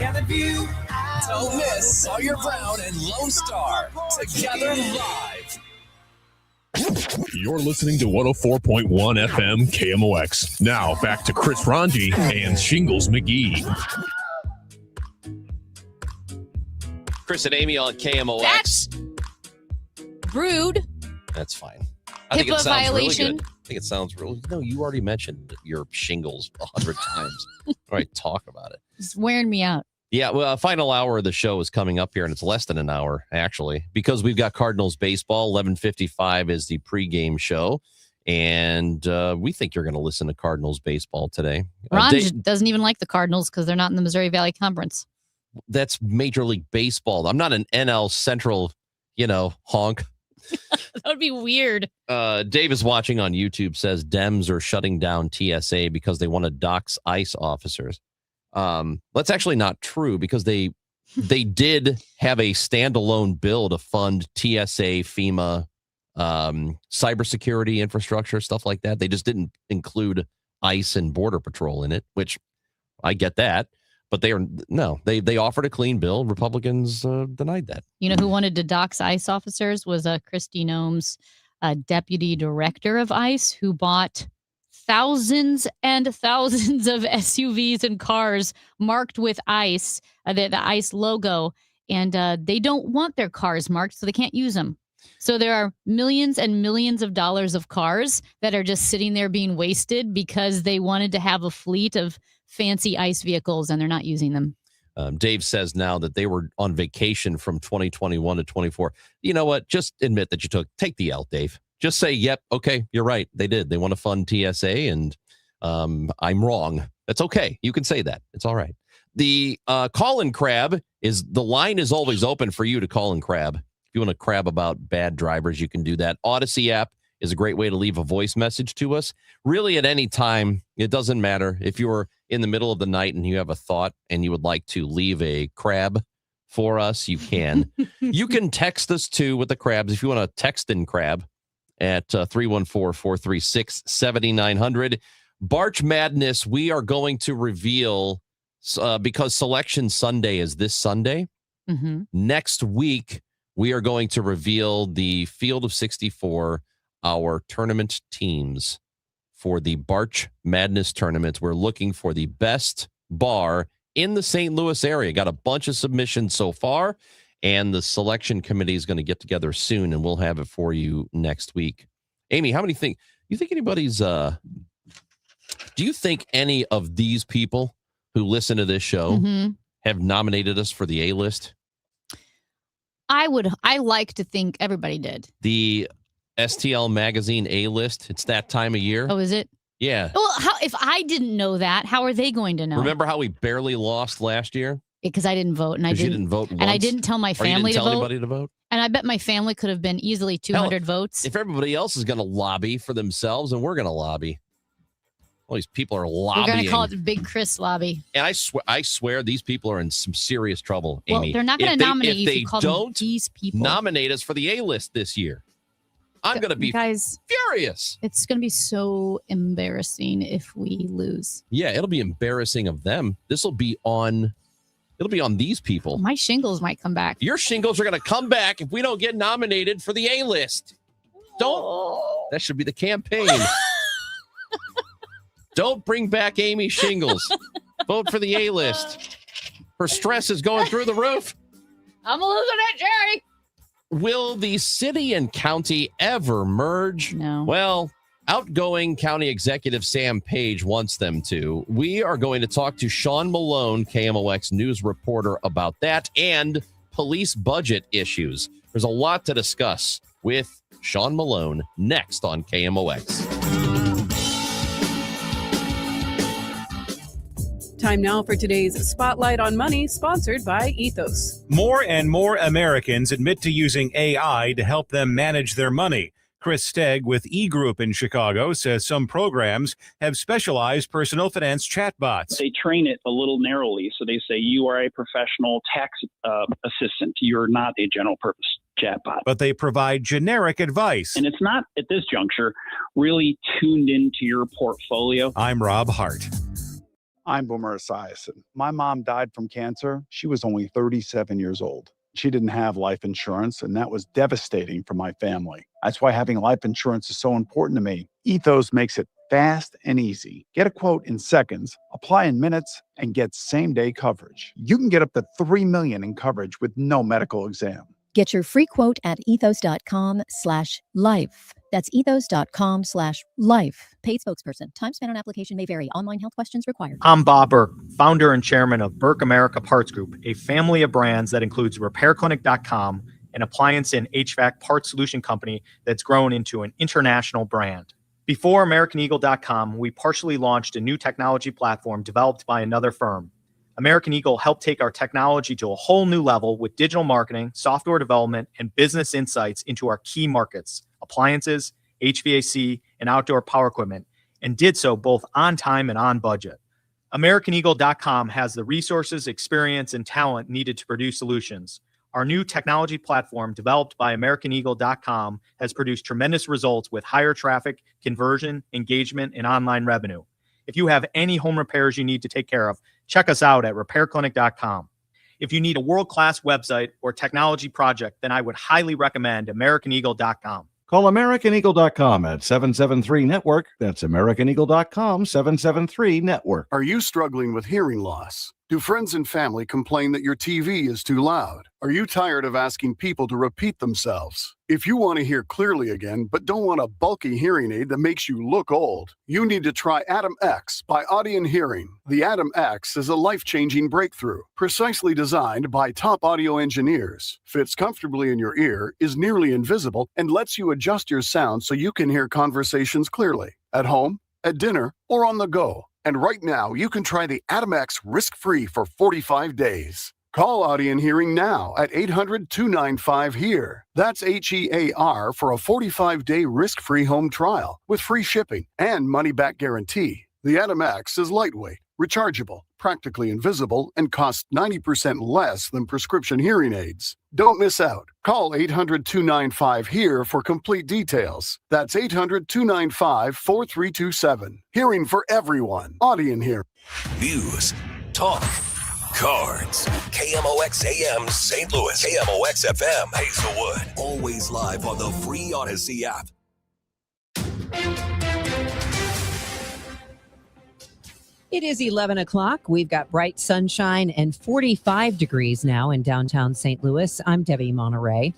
Don't miss Sawyer Brown and Lone Star together live. You're listening to 104.1 FM KMOX. Now back to Chris Ranji and Shingles McGee. Chris and Amy on KMOX. That's rude. That's fine. I think it HIPAA sounds violation. really good. I think it sounds really. No, you already mentioned your shingles 100 times. All right, talk about it. It's wearing me out. Yeah, well, final hour of the show is coming up here, and it's less than an hour, actually, because we've got Cardinals baseball. 11:55 is the pregame show, and we think you're going to listen to Cardinals baseball today. Ron doesn't even like the Cardinals because they're not in the Missouri Valley Conference. That's Major League Baseball. I'm not an NL Central, honk. That would be weird. Dave is watching on YouTube, says Dems are shutting down TSA because they want to dox ICE officers. That's actually not true because they did have a standalone bill to fund TSA, FEMA, cybersecurity infrastructure, stuff like that. They just didn't include ICE and Border Patrol in it, which I get that. But they offered a clean bill. Republicans denied that. You know who wanted to dox ICE officers was Kristi Noem's deputy director of ICE, who bought thousands and thousands of SUVs and cars marked with ICE, the ICE logo, and they don't want their cars marked, so they can't use them. So there are millions and millions of dollars of cars that are just sitting there being wasted because they wanted to have a fleet of fancy ICE vehicles and they're not using them. Dave says now that they were on vacation from 2021 to 24. You know what? Just admit that take the L, Dave. Just say, yep, okay, you're right. They did. They want to fund TSA, and I'm wrong. That's okay. You can say that. It's all right. The call-in crab the line is always open for you to call in crab. If you want to crab about bad drivers, you can do that. Odyssey app is a great way to leave a voice message to us. Really, at any time, it doesn't matter. If you're in the middle of the night and you have a thought and you would like to leave a crab for us, you can. You can text us, too, with the crabs. If you want to text in crab at 314-436-7900. Barch Madness, we are going to reveal, because Selection Sunday is this Sunday, next week, we are going to reveal the Field of 64, our tournament teams for the Barch Madness tournament. We're looking for the best bar in the St. Louis area. Got a bunch of submissions so far, and the selection committee is going to get together soon, and we'll have it for you next week. Amy, you think anybody's, do you think any of these people who listen to this show have nominated us for the A-list? I like to think everybody did. The STL Magazine A-list, it's that time of year. Oh, is it? Yeah. Well, if I didn't know that, how are they going to know? Remember how we barely lost last year? Because I didn't vote, and you didn't vote once? And I didn't tell my family to vote. Anybody to vote. And I bet my family could have been easily 200 votes. If everybody else is going to lobby for themselves, and we're going to lobby, all these people are lobbying. We're going to call it the Big Chris lobby. And I swear these people are in some serious trouble, Well, Amy. they're not going to nominate you if you call them don't these people. nominate us for the A-list this year, I'm going to be furious. It's going to be so embarrassing if we lose. Yeah, it'll be embarrassing of them. It'll be on these people. My shingles might come back. Your shingles are going to come back if we don't get nominated for the A-list. That should be the campaign. Don't bring back Amy Shingles. Vote for the A-list. Her stress is going through the roof. I'm losing it, Jerry. Will the city and county ever merge? No. Well, outgoing county executive Sam Page wants them to. We are going to talk to Sean Malone, KMOX news reporter, about that and police budget issues. There's a lot to discuss with Sean Malone next on KMOX. Time now for today's Spotlight on Money, sponsored by Ethos. More and more Americans admit to using AI to help them manage their money. Chris Stegg with eGroup in Chicago says some programs have specialized personal finance chatbots. They train it a little narrowly. So they say you are a professional tax assistant. You're not a general purpose chatbot. But they provide generic advice. And it's not, at this juncture, really tuned into your portfolio. I'm Rob Hart. I'm Boomer Esiason. My mom died from cancer. She was only 37 years old. She didn't have life insurance, and that was devastating for my family. That's why having life insurance is so important to me. Ethos makes it fast and easy. Get a quote in seconds, apply in minutes, and get same-day coverage. You can get up to $3 million in coverage with no medical exam. Get your free quote at ethos.com/life. That's ethos.com/life. Paid spokesperson. Time spent on application may vary. Online health questions required. I'm Bob Burke, founder and chairman of Burke America Parts Group, a family of brands that includes RepairClinic.com, an appliance and HVAC parts solution company that's grown into an international brand. Before AmericanEagle.com, we partially launched a new technology platform developed by another firm. American Eagle helped take our technology to a whole new level with digital marketing, software development, and business insights into our key markets, appliances, HVAC, and outdoor power equipment, and did so both on time and on budget. AmericanEagle.com has the resources, experience, and talent needed to produce solutions. Our new technology platform, developed by AmericanEagle.com, has produced tremendous results with higher traffic, conversion, engagement, and online revenue. If you have any home repairs you need to take care of, check us out at RepairClinic.com. If you need a world-class website or technology project, then I would highly recommend AmericanEagle.com. Call AmericanEagle.com at 773-NETWORK. That's AmericanEagle.com, 773-NETWORK. Are you struggling with hearing loss? Do friends and family complain that your TV is too loud? Are you tired of asking people to repeat themselves? If you want to hear clearly again, but don't want a bulky hearing aid that makes you look old, you need to try Atom X by Audien Hearing. The Atom X is a life-changing breakthrough, precisely designed by top audio engineers, fits comfortably in your ear, is nearly invisible, and lets you adjust your sound so you can hear conversations clearly, at home, at dinner, or on the go. And right now, you can try the Atom X risk-free for 45 days. Call Audien Hearing now at 800-295-HEAR. That's HEAR for a 45-day risk-free home trial with free shipping and money-back guarantee. The Atom X is lightweight, rechargeable, practically invisible, and costs 90% less than prescription hearing aids. Don't miss out. Call 800-295-HEAR for complete details. That's 800-295-4327. Hearing for everyone. Audien Hearing. News, talk, cards. KMOX AM St. Louis. KMOX FM Hazelwood. Always live on the free Odyssey app. It is 11 o'clock. We've got bright sunshine and 45 degrees now in downtown St. Louis. I'm Debbie Monterey.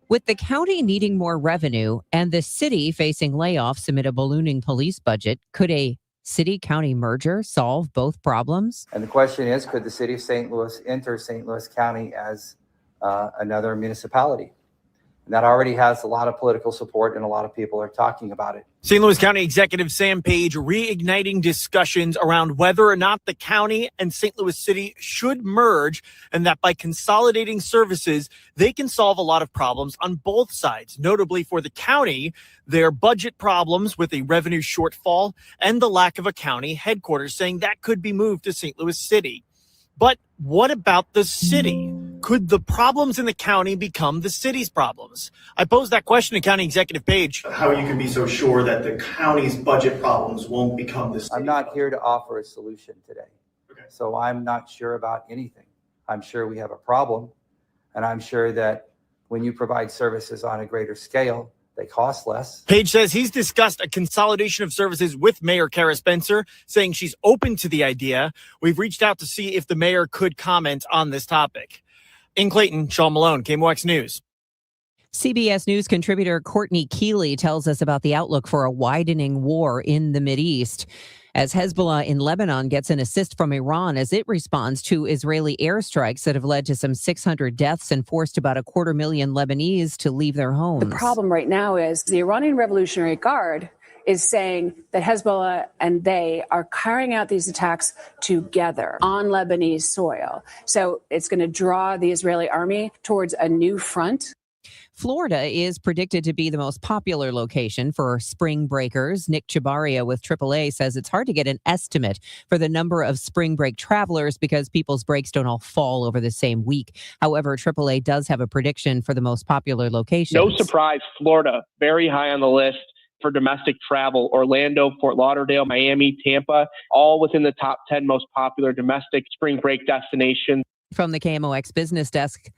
With the county needing more revenue and the city facing layoffs amid a ballooning police budget, could a city-county merger solve both problems? And the question is, could the city of St. Louis enter St. Louis County as another municipality? And that already has a lot of political support, and a lot of people are talking about it. St. Louis County Executive Sam Page reigniting discussions around whether or not the county and St. Louis City should merge, and that by consolidating services, they can solve a lot of problems on both sides. Notably for the county, their budget problems with a revenue shortfall and the lack of a county headquarters, saying that could be moved to St. Louis City. But what about the city? Could the problems in the county become the city's problems? I posed that question to County Executive Page. How you can be so sure that the county's budget problems won't become the city's I'm not here to offer a solution today. Okay. So I'm not sure about anything. I'm sure we have a problem, and I'm sure that when you provide services on a greater scale, they cost less. Page says he's discussed a consolidation of services with Mayor Kara Spencer, saying she's open to the idea. We've reached out to see if the mayor could comment on this topic. In Clayton, Sean Malone, KMOX News. CBS News contributor Courtney Keeley tells us about the outlook for a widening war in the Mideast as Hezbollah in Lebanon gets an assist from Iran as it responds to Israeli airstrikes that have led to some 600 deaths and forced about 250,000 Lebanese to leave their homes. The problem right now is the Iranian Revolutionary Guard is saying that Hezbollah and they are carrying out these attacks together on Lebanese soil. So it's going to draw the Israeli army towards a new front. Florida is predicted to be the most popular location for spring breakers. Nick Chabaria with AAA says it's hard to get an estimate for the number of spring break travelers because people's breaks don't all fall over the same week. However, AAA does have a prediction for the most popular locations. No surprise, Florida, very high on the list for domestic travel. Orlando, Fort Lauderdale, Miami, Tampa, all within the top 10 most popular domestic spring break destinations. From the KMOX business desk,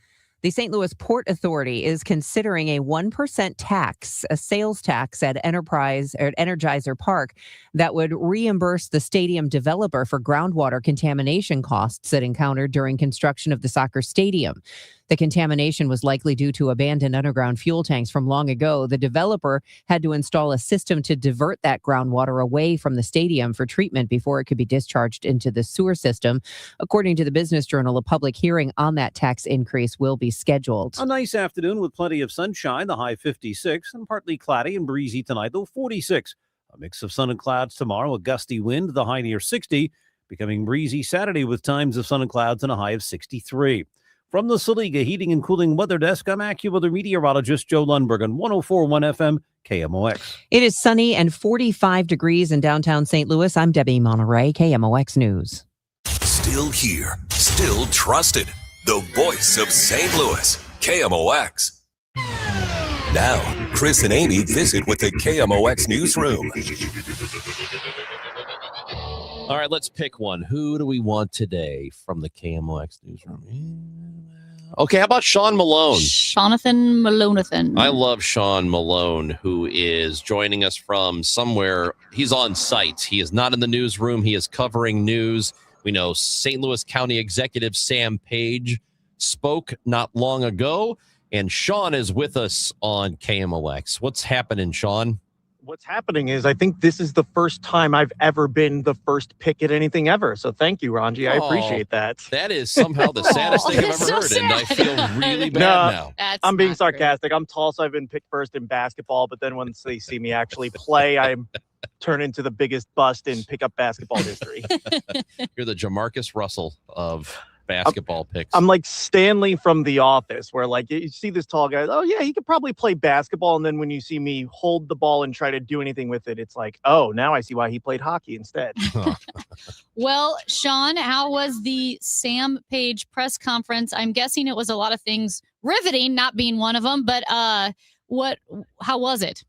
the St. Louis Port Authority is considering a 1% tax, a sales tax at Energizer Park that would reimburse the stadium developer for groundwater contamination costs it encountered during construction of the soccer stadium. The contamination was likely due to abandoned underground fuel tanks from long ago. The developer had to install a system to divert that groundwater away from the stadium for treatment before it could be discharged into the sewer system. According to the Business Journal, a public hearing on that tax increase will be scheduled. A nice afternoon with plenty of sunshine, the high 56, and partly cloudy and breezy tonight, though 46. A mix of sun and clouds tomorrow, a gusty wind, the high near 60, becoming breezy Saturday with times of sun and clouds and a high of 63. From the Saliga Heating and Cooling Weather Desk, I'm AccuWeather meteorologist Joe Lundberg on 104.1 FM KMOX. It is sunny and 45 degrees in downtown St. Louis. I'm Debbie Monterey, KMOX News. Still here, still trusted. The voice of St. Louis, KMOX. Now, Chris and Amy visit with the KMOX newsroom. All right, let's pick one. Who do we want today from the KMOX newsroom? Okay, how about Sean Malone? Jonathan Malonathan. I love Sean Malone, who is joining us from somewhere. He's on site. He is not in the newsroom. He is covering news. We know St. Louis County Executive Sam Page spoke not long ago, and Sean is with us on KMOX. What's happening, Sean? What's happening is I think this is the first time I've ever been the first pick at anything ever. So thank you, Ranji. I appreciate that. That is somehow the saddest thing I've ever heard, and I feel really bad now. I'm being sarcastic. I'm tall, so I've been picked first in basketball, but then once they see me actually play, I turn into the biggest bust in pickup basketball history. You're the Jamarcus Russell of basketball picks. I'm like Stanley from The Office, where like you see this tall guy, oh yeah, he could probably play basketball, and then when you see me hold the ball and try to do anything with it, it's like, oh, now I see why he played hockey instead. Well, Sean, how was the Sam Page press conference? I'm guessing it was a lot of things, riveting not being one of them, but how was it?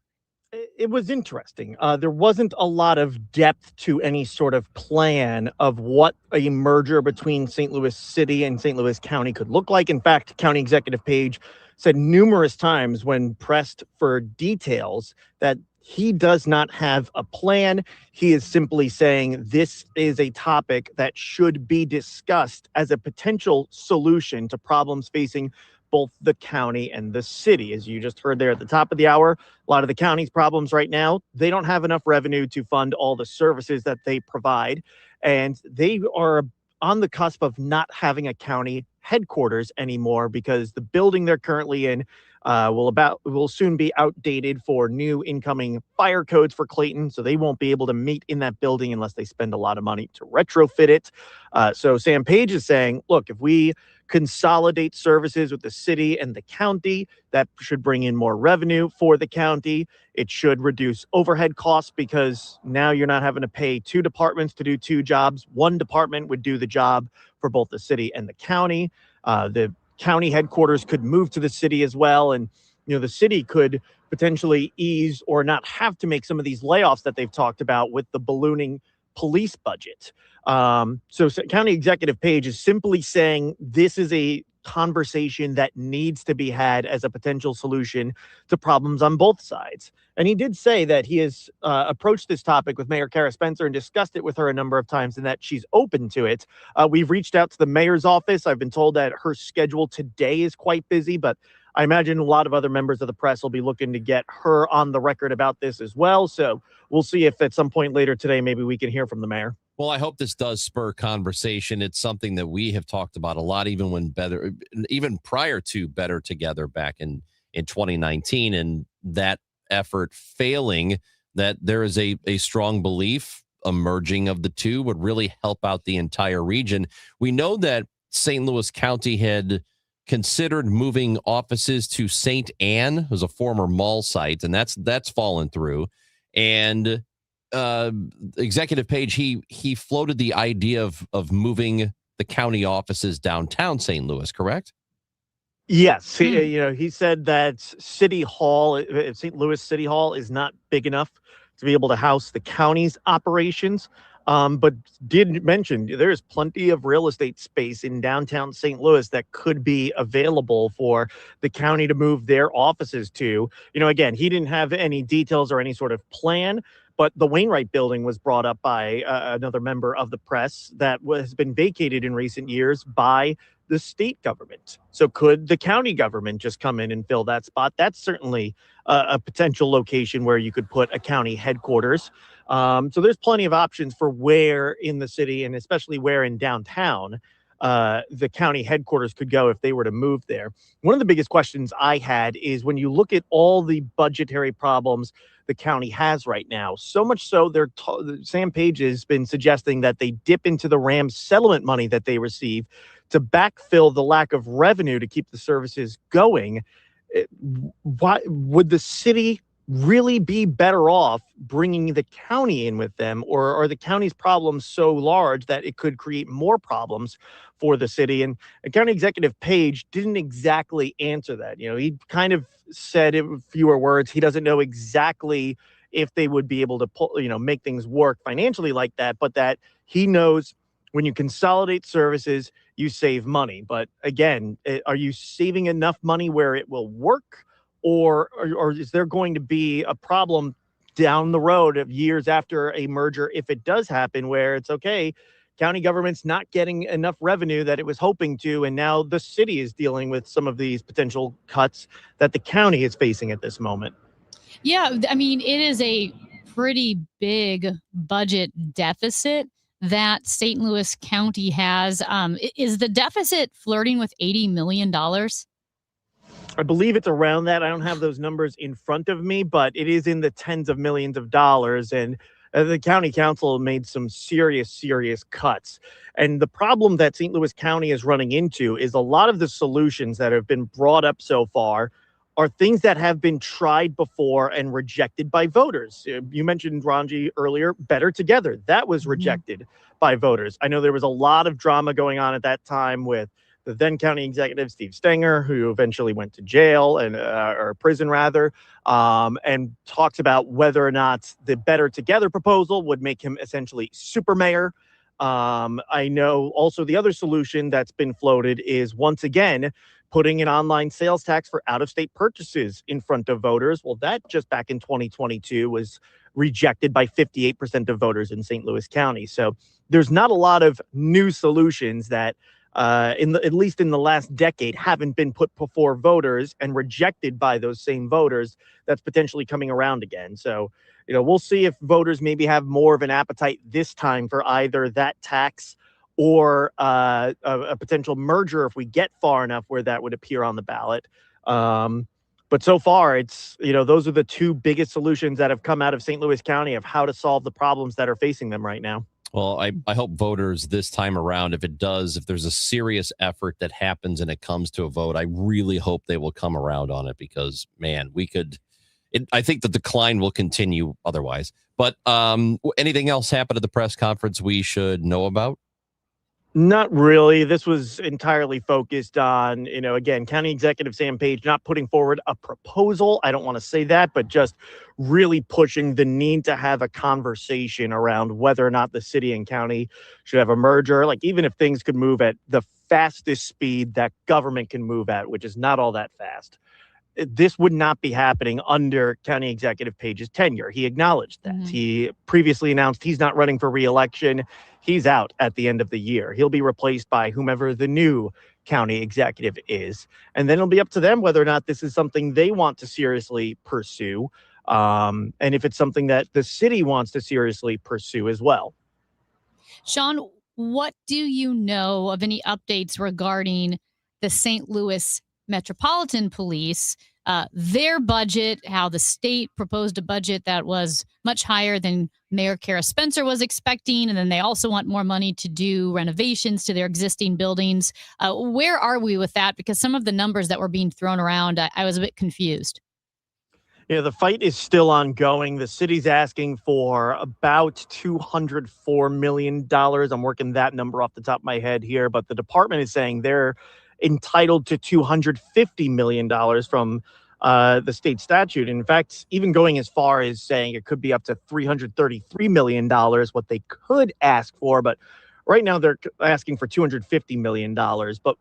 It was interesting. There wasn't a lot of depth to any sort of plan of what a merger between St. Louis City and St. Louis County could look like. In fact, County Executive Page said numerous times when pressed for details that he does not have a plan. He is simply saying this is a topic that should be discussed as a potential solution to problems facing both the county and the city. As you just heard there at the top of the hour, a lot of the county's problems right now, they don't have enough revenue to fund all the services that they provide. And they are on the cusp of not having a county headquarters anymore because the building they're currently in will soon be outdated for new incoming fire codes for Clayton. So they won't be able to meet in that building unless they spend a lot of money to retrofit it. So Sam Page is saying, look, if we consolidate services with the city and the county, that should bring in more revenue for the county. It should reduce overhead costs because now you're not having to pay two departments to do two jobs. One department would do the job for both the city and the county. The county headquarters could move to the city as well. And, you know, the city could potentially ease or not have to make some of these layoffs that they've talked about with the ballooning police budget. So County Executive Page is simply saying this is a conversation that needs to be had as a potential solution to problems on both sides. And he did say that he has approached this topic with Mayor Kara Spencer and discussed it with her a number of times and that she's open to it. We've reached out to the mayor's office. I've been told that her schedule today is quite busy, but I imagine a lot of other members of the press will be looking to get her on the record about this as well. So we'll see if at some point later today, maybe we can hear from the mayor. Well, I hope this does spur conversation. It's something that we have talked about a lot, even prior to Better Together back in 2019, and that effort failing, that there is a strong belief emerging of the two would really help out the entire region. We know that St. Louis County had considered moving offices to St. Anne, who's a former mall site, and that's fallen through. And Executive Page, he floated the idea of moving the county offices downtown St. Louis, correct? Yes, he said that City Hall, St. Louis City Hall, is not big enough to be able to house the county's operations. But did mention there's plenty of real estate space in downtown St. Louis that could be available for the county to move their offices to. Again, he didn't have any details or any sort of plan, but the Wainwright building was brought up by another member of the press that has been vacated in recent years by the state government. So could the county government just come in and fill that spot? That's certainly a potential location where you could put a county headquarters. So there's plenty of options for where in the city, and especially where in downtown, the county headquarters could go if they were to move there. One of the biggest questions I had is when you look at all the budgetary problems the county has right now, so much so Sam Page has been suggesting that they dip into the Rams settlement money that they receive to backfill the lack of revenue to keep the services going. Why would the city really be better off bringing the county in with them, or are the county's problems so large that it could create more problems for the city? And County Executive Page didn't exactly answer that. He kind of said in fewer words, he doesn't know exactly if they would be able to make things work financially like that, but that he knows when you consolidate services, you save money. But again, are you saving enough money where it will work? Or is there going to be a problem down the road of years after a merger, if it does happen, where it's okay, county government's not getting enough revenue that it was hoping to, and now the city is dealing with some of these potential cuts that the county is facing at this moment? Yeah, I mean, it is a pretty big budget deficit that St. Louis County has. Is the deficit flirting with $80 million? I believe it's around that. I don't have those numbers in front of me, but it is in the tens of millions of dollars. And the county council made some serious cuts. And the problem that St. Louis County is running into is a lot of the solutions that have been brought up so far are things that have been tried before and rejected by voters. You mentioned, Ranji, earlier, Better Together. That was rejected by voters. I know there was a lot of drama going on at that time with the then county executive, Steve Stenger, who eventually went to jail or prison rather, and talks about whether or not the Better Together proposal would make him essentially super mayor. I know also the other solution that's been floated is, once again, putting an online sales tax for out-of-state purchases in front of voters. Well, that just back in 2022 was rejected by 58% of voters in St. Louis County. So there's not a lot of new solutions that at least in the last decade, haven't been put before voters and rejected by those same voters. That's potentially coming around again. So, we'll see if voters maybe have more of an appetite this time for either that tax or a potential merger if we get far enough where that would appear on the ballot. But so far, it's, those are the two biggest solutions that have come out of St. Louis County of how to solve the problems that are facing them right now. Well, I hope voters this time around, if there's a serious effort that happens and it comes to a vote, I really hope they will come around on it, because, man, I think the decline will continue otherwise. But anything else happened at the press conference we should know about? Not really. This was entirely focused on, again, County Executive Sam Page not putting forward a proposal. I don't want to say that, but just really pushing the need to have a conversation around whether or not the city and county should have a merger. Like, even if things could move at the fastest speed that government can move at, which is not all that fast, this would not be happening under County Executive Page's tenure. He acknowledged that. Mm-hmm. He previously announced he's not running for re-election. He's out at the end of the year. He'll be replaced by whomever the new county executive is. And then it'll be up to them whether or not this is something they want to seriously pursue. And if it's something that the city wants to seriously pursue as well. Sean, what do you know of any updates regarding the St. Louis Metropolitan Police, their budget, how the state proposed a budget that was much higher than Mayor Kara Spencer was expecting, and then they also want more money to do renovations to their existing buildings. Where are we with that? Because some of the numbers that were being thrown around, I was a bit confused. Yeah, the fight is still ongoing. The city's asking for about $204 million. I'm working that number off the top of my head here, but the department is saying they're entitled to $250 million from the state statute. In fact, even going as far as saying it could be up to $333 million, what they could ask for. But right now they're asking for $250 million. But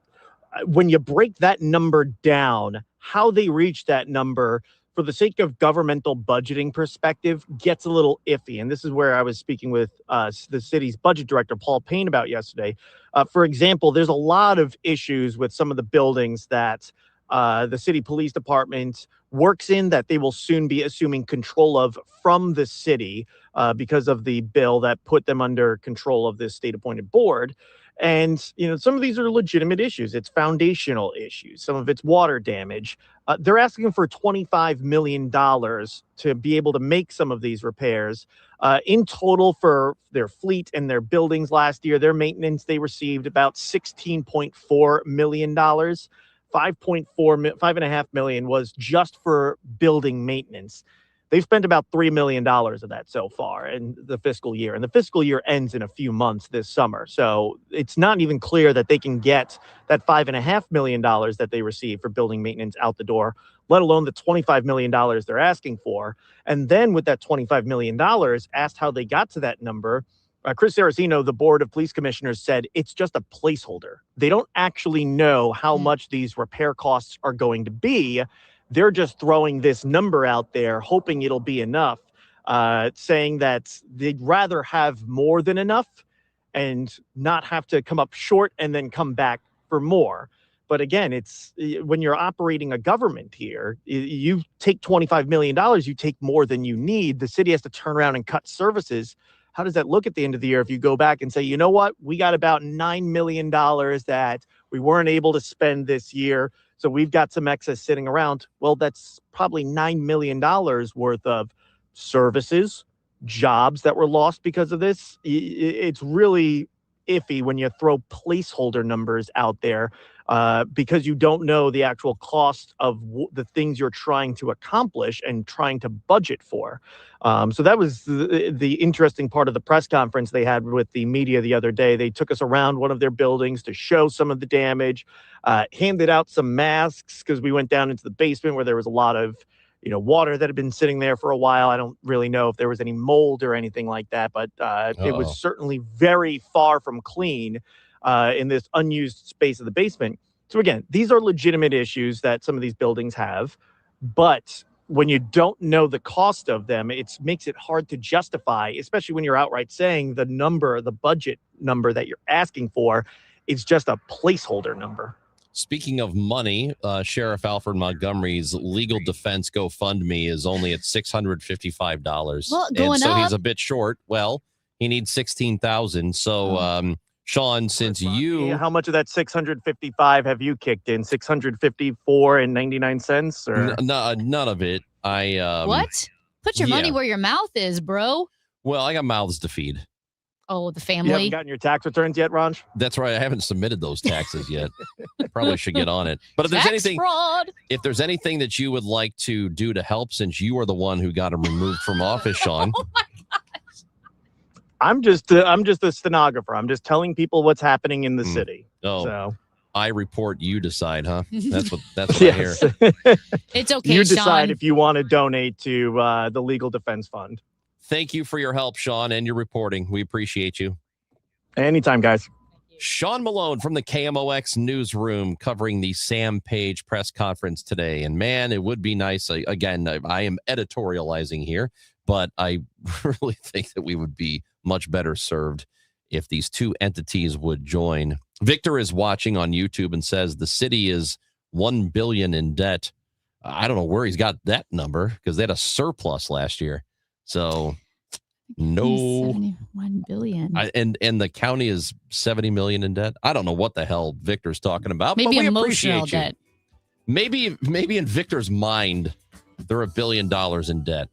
when you break that number down, how they reach that number for the sake of governmental budgeting perspective gets a little iffy. And this is where I was speaking with the city's budget director, Paul Payne, about yesterday. For example, there's a lot of issues with some of the buildings that the city police department works in that they will soon be assuming control of from the city because of the bill that put them under control of this state appointed board. And, you know, some of these are legitimate issues. It's foundational issues. Some of it's water damage. They're asking for $25 million to be able to make some of these repairs. In total for their fleet and their buildings last year, their maintenance, they received about $16.4 million. $5.5 million was just for building maintenance. They've spent about $3 million of that so far in the fiscal year. And the fiscal year ends in a few months this summer. So it's not even clear that they can get that $5.5 million that they receive for building maintenance out the door, let alone the $25 million they're asking for. And then with that $25 million, asked how they got to that number, Chris Saraceno, the Board of Police Commissioners, said it's just a placeholder. They don't actually know how much these repair costs are going to be. They're just throwing this number out there, hoping it'll be enough, saying that they'd rather have more than enough and not have to come up short and then come back for more. But again, it's when you're operating a government here, you take $25 million, you take more than you need. The city has to turn around and cut services. How does that look at the end of the year if you go back and say, you know what, we got about $9 million that we weren't able to spend this year, so we've got some excess sitting around? Well, that's probably $9 million worth of services, jobs that were lost because of this. It's really iffy when you throw placeholder numbers out there because you don't know the actual cost of the things you're trying to accomplish and trying to budget for. So that was the interesting part of the press conference they had with the media the other day. They took us around one of their buildings to show some of the damage, handed out some masks because we went down into the basement where there was a lot of water that had been sitting there for a while. I don't really know if there was any mold or anything like that, but it was certainly very far from clean in this unused space of the basement. So again, these are legitimate issues that some of these buildings have, but when you don't know the cost of them, it makes it hard to justify, especially when you're outright saying the budget number that you're asking for is just a placeholder number. Speaking of money, Sheriff Alfred Montgomery's legal defense GoFundMe is only at $655. Well, and so up. He's a bit short. Well, he needs $16,000. So, Sean, since how much of that 655 have you kicked in? 654.99 or none of it. What? Put your money where your mouth is, bro. Well, I got mouths to feed. Oh, the You family. haven't gotten your tax returns yet, Ranj? That's right. I haven't submitted those taxes yet. Probably should get on it. But if there's Tax anything, fraud. if there's anything that you would like to do to help, since you are the one who got him removed from office, Sean. Oh my gosh. I'm just a stenographer. I'm just telling people what's happening in the city. Oh, so I report, you decide, huh? That's what I hear. It's okay, You decide Sean. if you want to donate to the Legal Defense Fund. Thank you for your help, Sean, and your reporting. We appreciate you. Anytime, guys. Sean Malone from the KMOX newsroom covering the Sam Page press conference today. And man, it would be nice. Again, I am editorializing here, but I really think that we would be much better served if these two entities would join Victor is watching on YouTube and says the city is $1 billion in debt. I don't know where he's got that number because they had a surplus last year. So no, $71 billion. And the county is $70 million in debt. I don't know what the hell Victor's talking about. Maybe but we emotional appreciate you. debt. Maybe in Victor's mind, they're $1 billion in debt.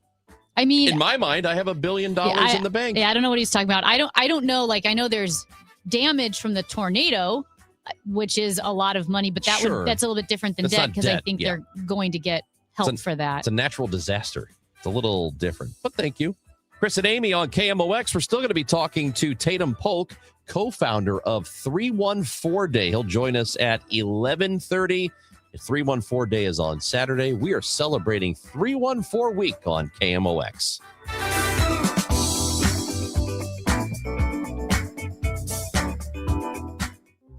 I mean, in my mind, I have $1 billion in the bank. Yeah, I don't know what he's talking about. I don't know. Like, I know there's damage from the tornado, which is a lot of money, but that's a little bit different than debt because I think they're going to get help for that. It's a natural disaster. It's a little different, but thank you. Chris and Amy on KMOX. We're still going to be talking to Tatum Polk, co-founder of 314 Day. He'll join us at 11:30. 314 Day is on Saturday. We are celebrating 314 Week on KMOX.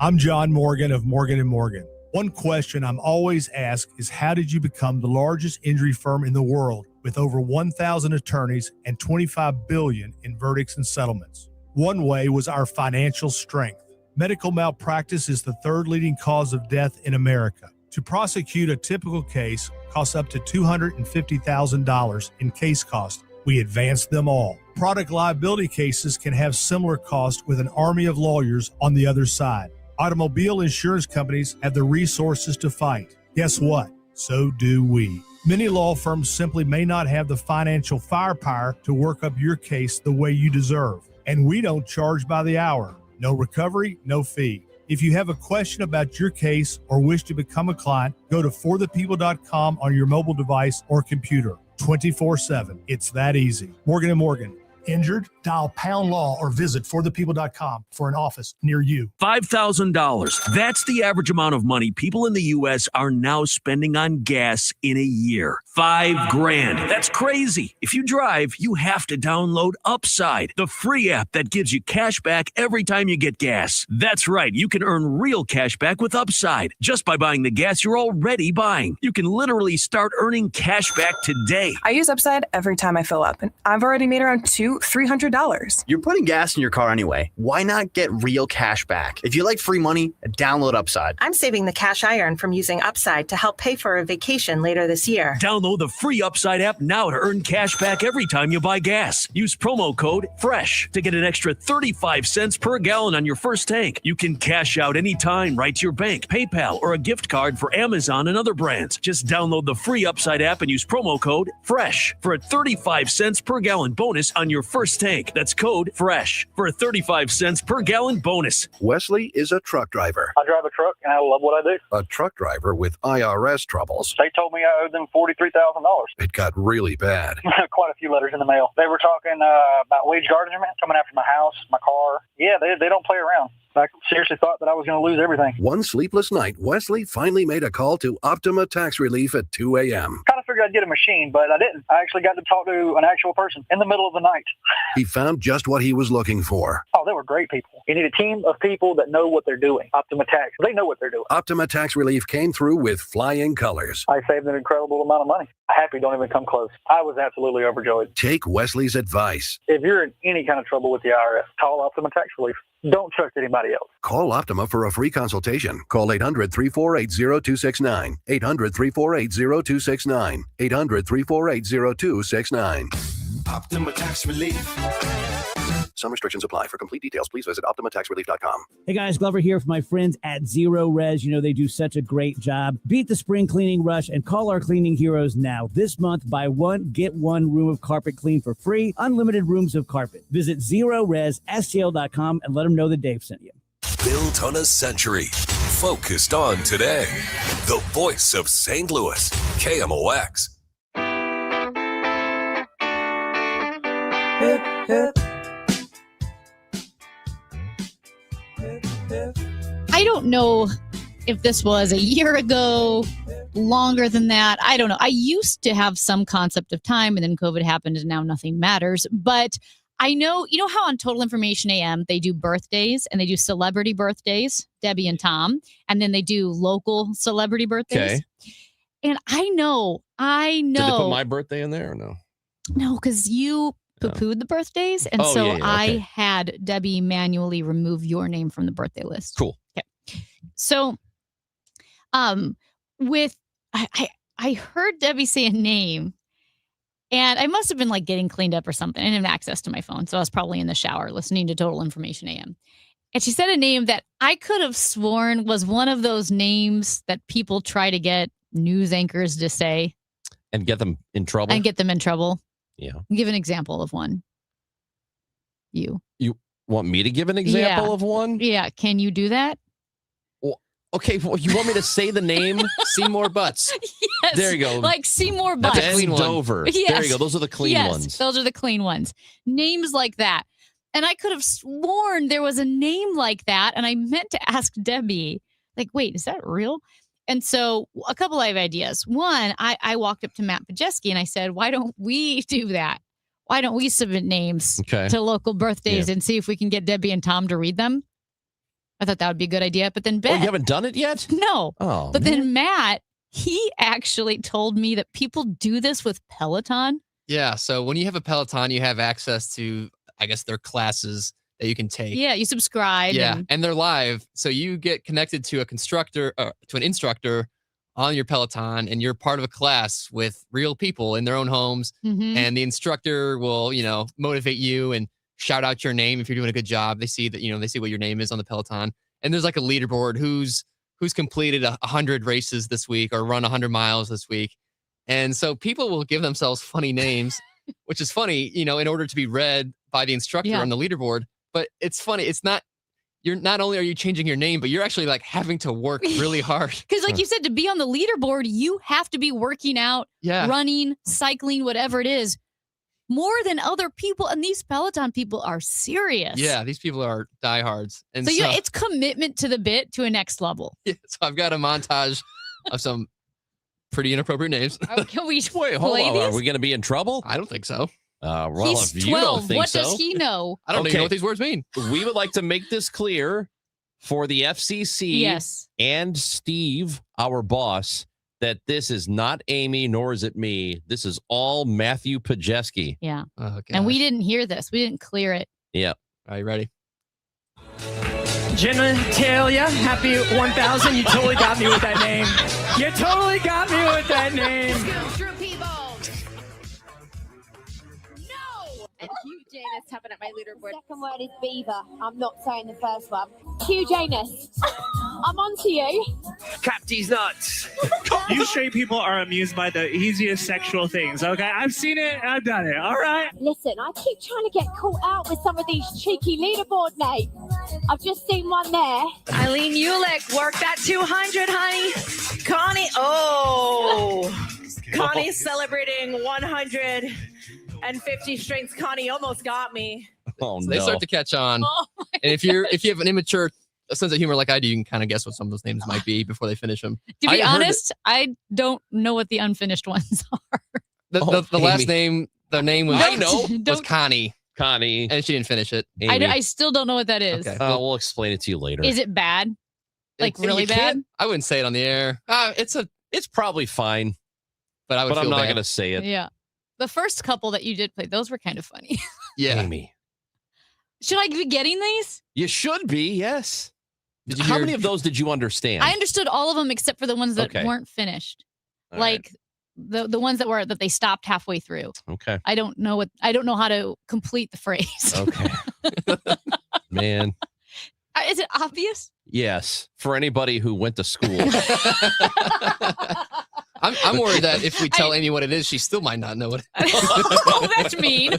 I'm John Morgan of Morgan & Morgan. One question I'm always asked is, how did you become the largest injury firm in the world with over 1,000 attorneys and $25 billion in verdicts and settlements? One way was our financial strength. Medical malpractice is the third leading cause of death in America. To prosecute a typical case costs up to $250,000 in case cost. We advance them all. Product liability cases can have similar costs with an army of lawyers on the other side. Automobile insurance companies have the resources to fight. Guess what? So do we. Many law firms simply may not have the financial firepower to work up your case the way you deserve. And we don't charge by the hour. No recovery, no fee. If you have a question about your case or wish to become a client, go to forthepeople.com on your mobile device or computer 24/7. It's that easy. Morgan & Morgan. Injured? Dial pound law or visit forthepeople.com for an office near you. $5,000. That's the average amount of money people in the U.S. are now spending on gas in a year. $5,000. That's crazy. If you drive, you have to download Upside, the free app that gives you cash back every time you get gas. That's right. You can earn real cash back with Upside just by buying the gas you're already buying. You can literally start earning cash back today. I use Upside every time I fill up, and I've already made around $300. You're putting gas in your car anyway. Why not get real cash back? If you like free money, download Upside. I'm saving the cash I earn from using Upside to help pay for a vacation later this year. Download the free Upside app now to earn cash back every time you buy gas. Use promo code FRESH to get an extra 35 cents per gallon on your first tank. You can cash out anytime right to your bank, PayPal, or a gift card for Amazon and other brands. Just download the free Upside app and use promo code FRESH for a 35 cents per gallon bonus on your first tank. That's code FRESH for a 35 cents per gallon bonus. Wesley is a truck driver. I drive a truck and I love what I do. A truck driver with IRS troubles. They told me I owed them $43,000. It got really bad. Quite a few letters in the mail. They were talking about wage garnishment coming after my house, my car. Yeah, they don't play around. I seriously thought that I was going to lose everything. One sleepless night, Wesley finally made a call to Optima Tax Relief at 2 a.m. Kind of figured I'd get a machine, but I didn't. I actually got to talk to an actual person in the middle of the night. He found just what he was looking for. Oh, they were great people. You need a team of people that know what they're doing. Optima Tax, they know what they're doing. Optima Tax Relief came through with flying colors. I saved an incredible amount of money. Happy don't even come close. I was absolutely overjoyed. Take Wesley's advice. If you're in any kind of trouble with the IRS, call Optima Tax Relief. Don't trust anybody else. Call Optima for a free consultation. Call 800-348-0269. 800-348-0269. 800-348-0269. Optima Tax Relief. Some restrictions apply. For complete details, please visit OptimaTaxRelief.com. Hey guys, Glover here for my friends at Zero Res. You know they do such a great job. Beat the spring cleaning rush and call our cleaning heroes now. This month, buy one, get one room of carpet clean for free. Unlimited rooms of carpet. Visit ZeroResSTL.com and let them know that Dave sent you. Built on a century. Focused on today. The voice of St. Louis. KMOX. I don't know if this was a year ago, longer than that. I don't know. I used to have some concept of time, and then COVID happened, and now nothing matters. But I know, you know how on Total Information AM, they do birthdays, and they do celebrity birthdays, Debbie and Tom, and then they do local celebrity birthdays. Okay. And I know. Did they put my birthday in there or no? No, because you poo-pooed the birthdays. And I had Debbie manually remove your name from the birthday list. Cool. Okay. So, I heard Debbie say a name, and I must have been like getting cleaned up or something. I didn't have access to my phone, so I was probably in the shower listening to Total Information AM. And she said a name that I could have sworn was one of those names that people try to get news anchors to say. And get them in trouble? And get them in trouble. Yeah. Give an example of one. You want me to give an example of one? Yeah. Can you do that? Okay, well, you want me to say the name? Seymour Butts. Yes. There you go. Like Seymour Butts. Ben Dover. Yes. There you go. Those are the clean ones. Those are the clean ones. Names like that. And I could have sworn there was a name like that. And I meant to ask Debbie, like, wait, is that real? And so a couple of ideas. One, I walked up to Matt Pajeski and I said, why don't we do that? Why don't we submit names to local birthdays and see if we can get Debbie and Tom to read them? I thought that would be a good idea. But then Ben. Oh, you haven't done it yet? No. Oh, but then Matt, he actually told me that people do this with Peloton. Yeah. So when you have a Peloton, you have access to, I guess, their classes that you can take. Yeah. You subscribe. Yeah. And they're live. So you get connected to to an instructor on your Peloton, and you're part of a class with real people in their own homes. Mhm. And the instructor will, motivate you and shout out your name if you're doing a good job. They see that, they see what your name is on the Peloton. And there's like a leaderboard who's completed 100 races this week or run 100 miles this week. And so people will give themselves funny names, which is funny, in order to be read by the instructor on the leaderboard. But it's funny. It's not, not only are you changing your name, but you're actually like having to work really hard. Because like you said, to be on the leaderboard, you have to be working out, running, cycling, whatever it is, more than other people. And these Peloton people are serious. Yeah, these people are diehards. And so it's commitment to the bit to a next level. Yeah, so I've got a montage of some pretty inappropriate names. Can we wait? Hold on. Are we going to be in trouble? I don't think so. Well, He's if 12. you don't think What so, does he know? I don't even know what these words mean. We would like to make this clear for the FCC and Steve, our boss, that this is not Amy, nor is it me. This is all Matthew Pajeski. Yeah. Oh, and we didn't hear this. We didn't clear it. Yeah. Are you ready? Genitalia, happy 1000. You totally got me with that name. You totally got me with that name. And Hugh Janus tapping at my leaderboard. Second word is beaver. I'm not saying the first one. Hugh Janus, I'm on to you. Clap these nuts. You straight people are amused by the easiest sexual things, okay? I've seen it, I've done it, all right? Listen, I keep trying to get caught out with some of these cheeky leaderboard names. I've just seen one there. Eileen Ulick, work that 200, honey. Connie, Connie's celebrating 150 strengths. Connie almost got me. Oh, no. So they start to catch on. And if you have an immature sense of humor like I do, you can kind of guess what some of those names might be before they finish them. To be honest, I don't know what the unfinished ones are. The last name, the name was, was Connie. Connie. And she didn't finish it. I still don't know what that is. Okay. We'll explain it to you later. Is it bad? Like really bad? I wouldn't say it on the air. It's probably fine. But I'm not going to say it. Yeah. The first couple that you did play, those were kind of funny. Yeah. Amy. Should I be getting these? You should be, yes. How many of those did you understand? I understood all of them except for the ones that weren't finished. All like the ones that they stopped halfway through. Okay. I don't know how to complete the phrase. Okay. Man. Is it obvious? Yes. For anybody who went to school. I'm worried that if we tell Amy what it is, she still might not know it. Oh, that's mean.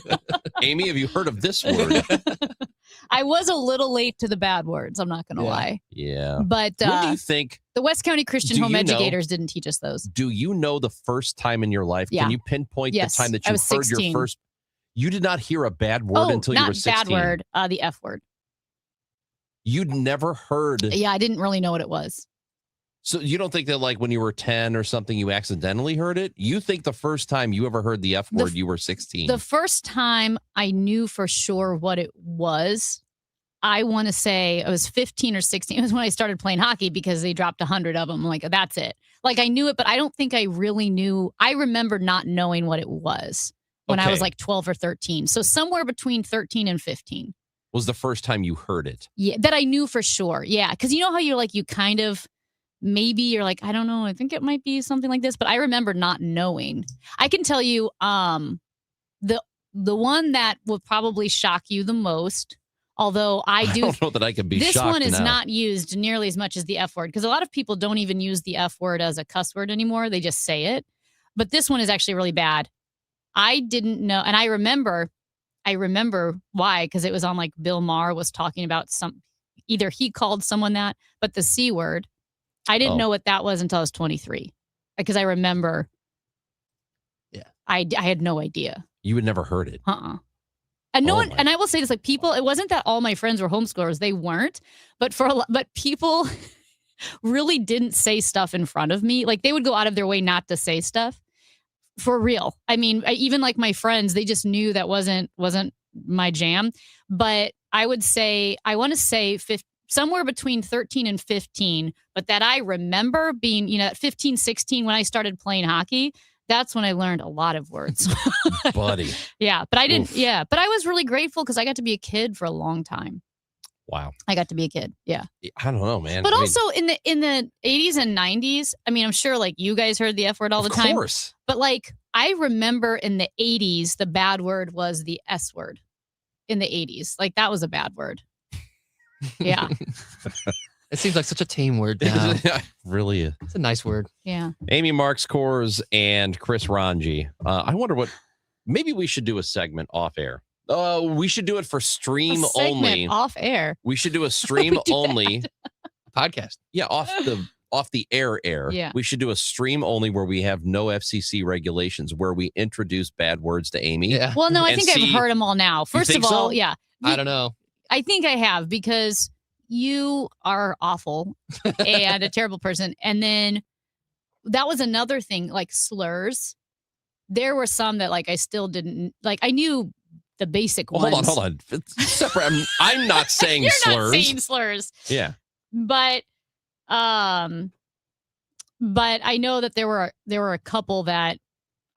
Amy, have you heard of this word? I was a little late to the bad words. I'm not going to lie. Yeah. But when do you think the West County Christian Home Educators didn't teach us those? Do you know the first time in your life? Yeah. Can you pinpoint the time that you was heard 16. your first? You did not hear a bad word until you were 16. Not bad word. The F word. You'd never heard. Yeah, I didn't really know what it was. So you don't think that like when you were 10 or something, you accidentally heard it? You think the first time you ever heard the F word, you were 16? The first time I knew for sure what it was, I want to say I was 15 or 16. It was when I started playing hockey because they dropped 100 of them. Like, that's it. Like, I knew it, but I don't think I really knew. I remember not knowing what it was when I was like 12 or 13. So somewhere between 13 and 15. was the first time you heard it. Yeah, that I knew for sure. Yeah, because you know how you're like, you kind of, maybe you're like, I don't know, I think it might be something like this, but I remember not knowing. I can tell you the one that would probably shock you the most, although I don't know that I could be shocked. This one is now. not used nearly as much as the F word, because a lot of people don't even use the F word as a cuss word anymore. They just say it. But this one is actually really bad. I didn't know, and I remember why, because it was on like Bill Maher was talking about either he called someone that, but the C word, I didn't know what that was until I was 23, because I remember. Yeah, I had no idea. You had never heard it. And no one, and I will say this, like people, it wasn't that all my friends were homeschoolers. They weren't, but but people really didn't say stuff in front of me. Like they would go out of their way not to say stuff for real. I mean, even like my friends, they just knew that wasn't my jam. But I would say, I want to say somewhere between 13 and 15, but that I remember being, at 15, 16, when I started playing hockey, that's when I learned a lot of words. Buddy. Yeah, but I didn't. Oof. Yeah, but I was really grateful because I got to be a kid for a long time. Wow. I got to be a kid. Yeah. I don't know, man. But also in the 80s and 90s, I mean, I'm sure like you guys heard the F word all the time. Of course. But like I remember in the 80s, the bad word was the S word in the 80s. Like that was a bad word. Yeah. It seems like such a tame word now. Really is. It's a nice word. Yeah. Amy Marks Kors and Chris Ranji. I wonder maybe we should do a segment off air. We should do it for stream only. Off air. We should do a stream only podcast. Yeah, off the air. Yeah. We should do a stream only where we have no FCC regulations, where we introduce bad words to Amy. Yeah. Well, no, I think I've heard them all now. First of all, yeah. I don't know. I think I have, because you are awful and a terrible person. And then that was another thing, like slurs. There were some that like I still didn't like. I knew the basic ones. Hold on. It's separate. I'm not saying You're slurs. not saying slurs. Yeah. But I know that there were a couple that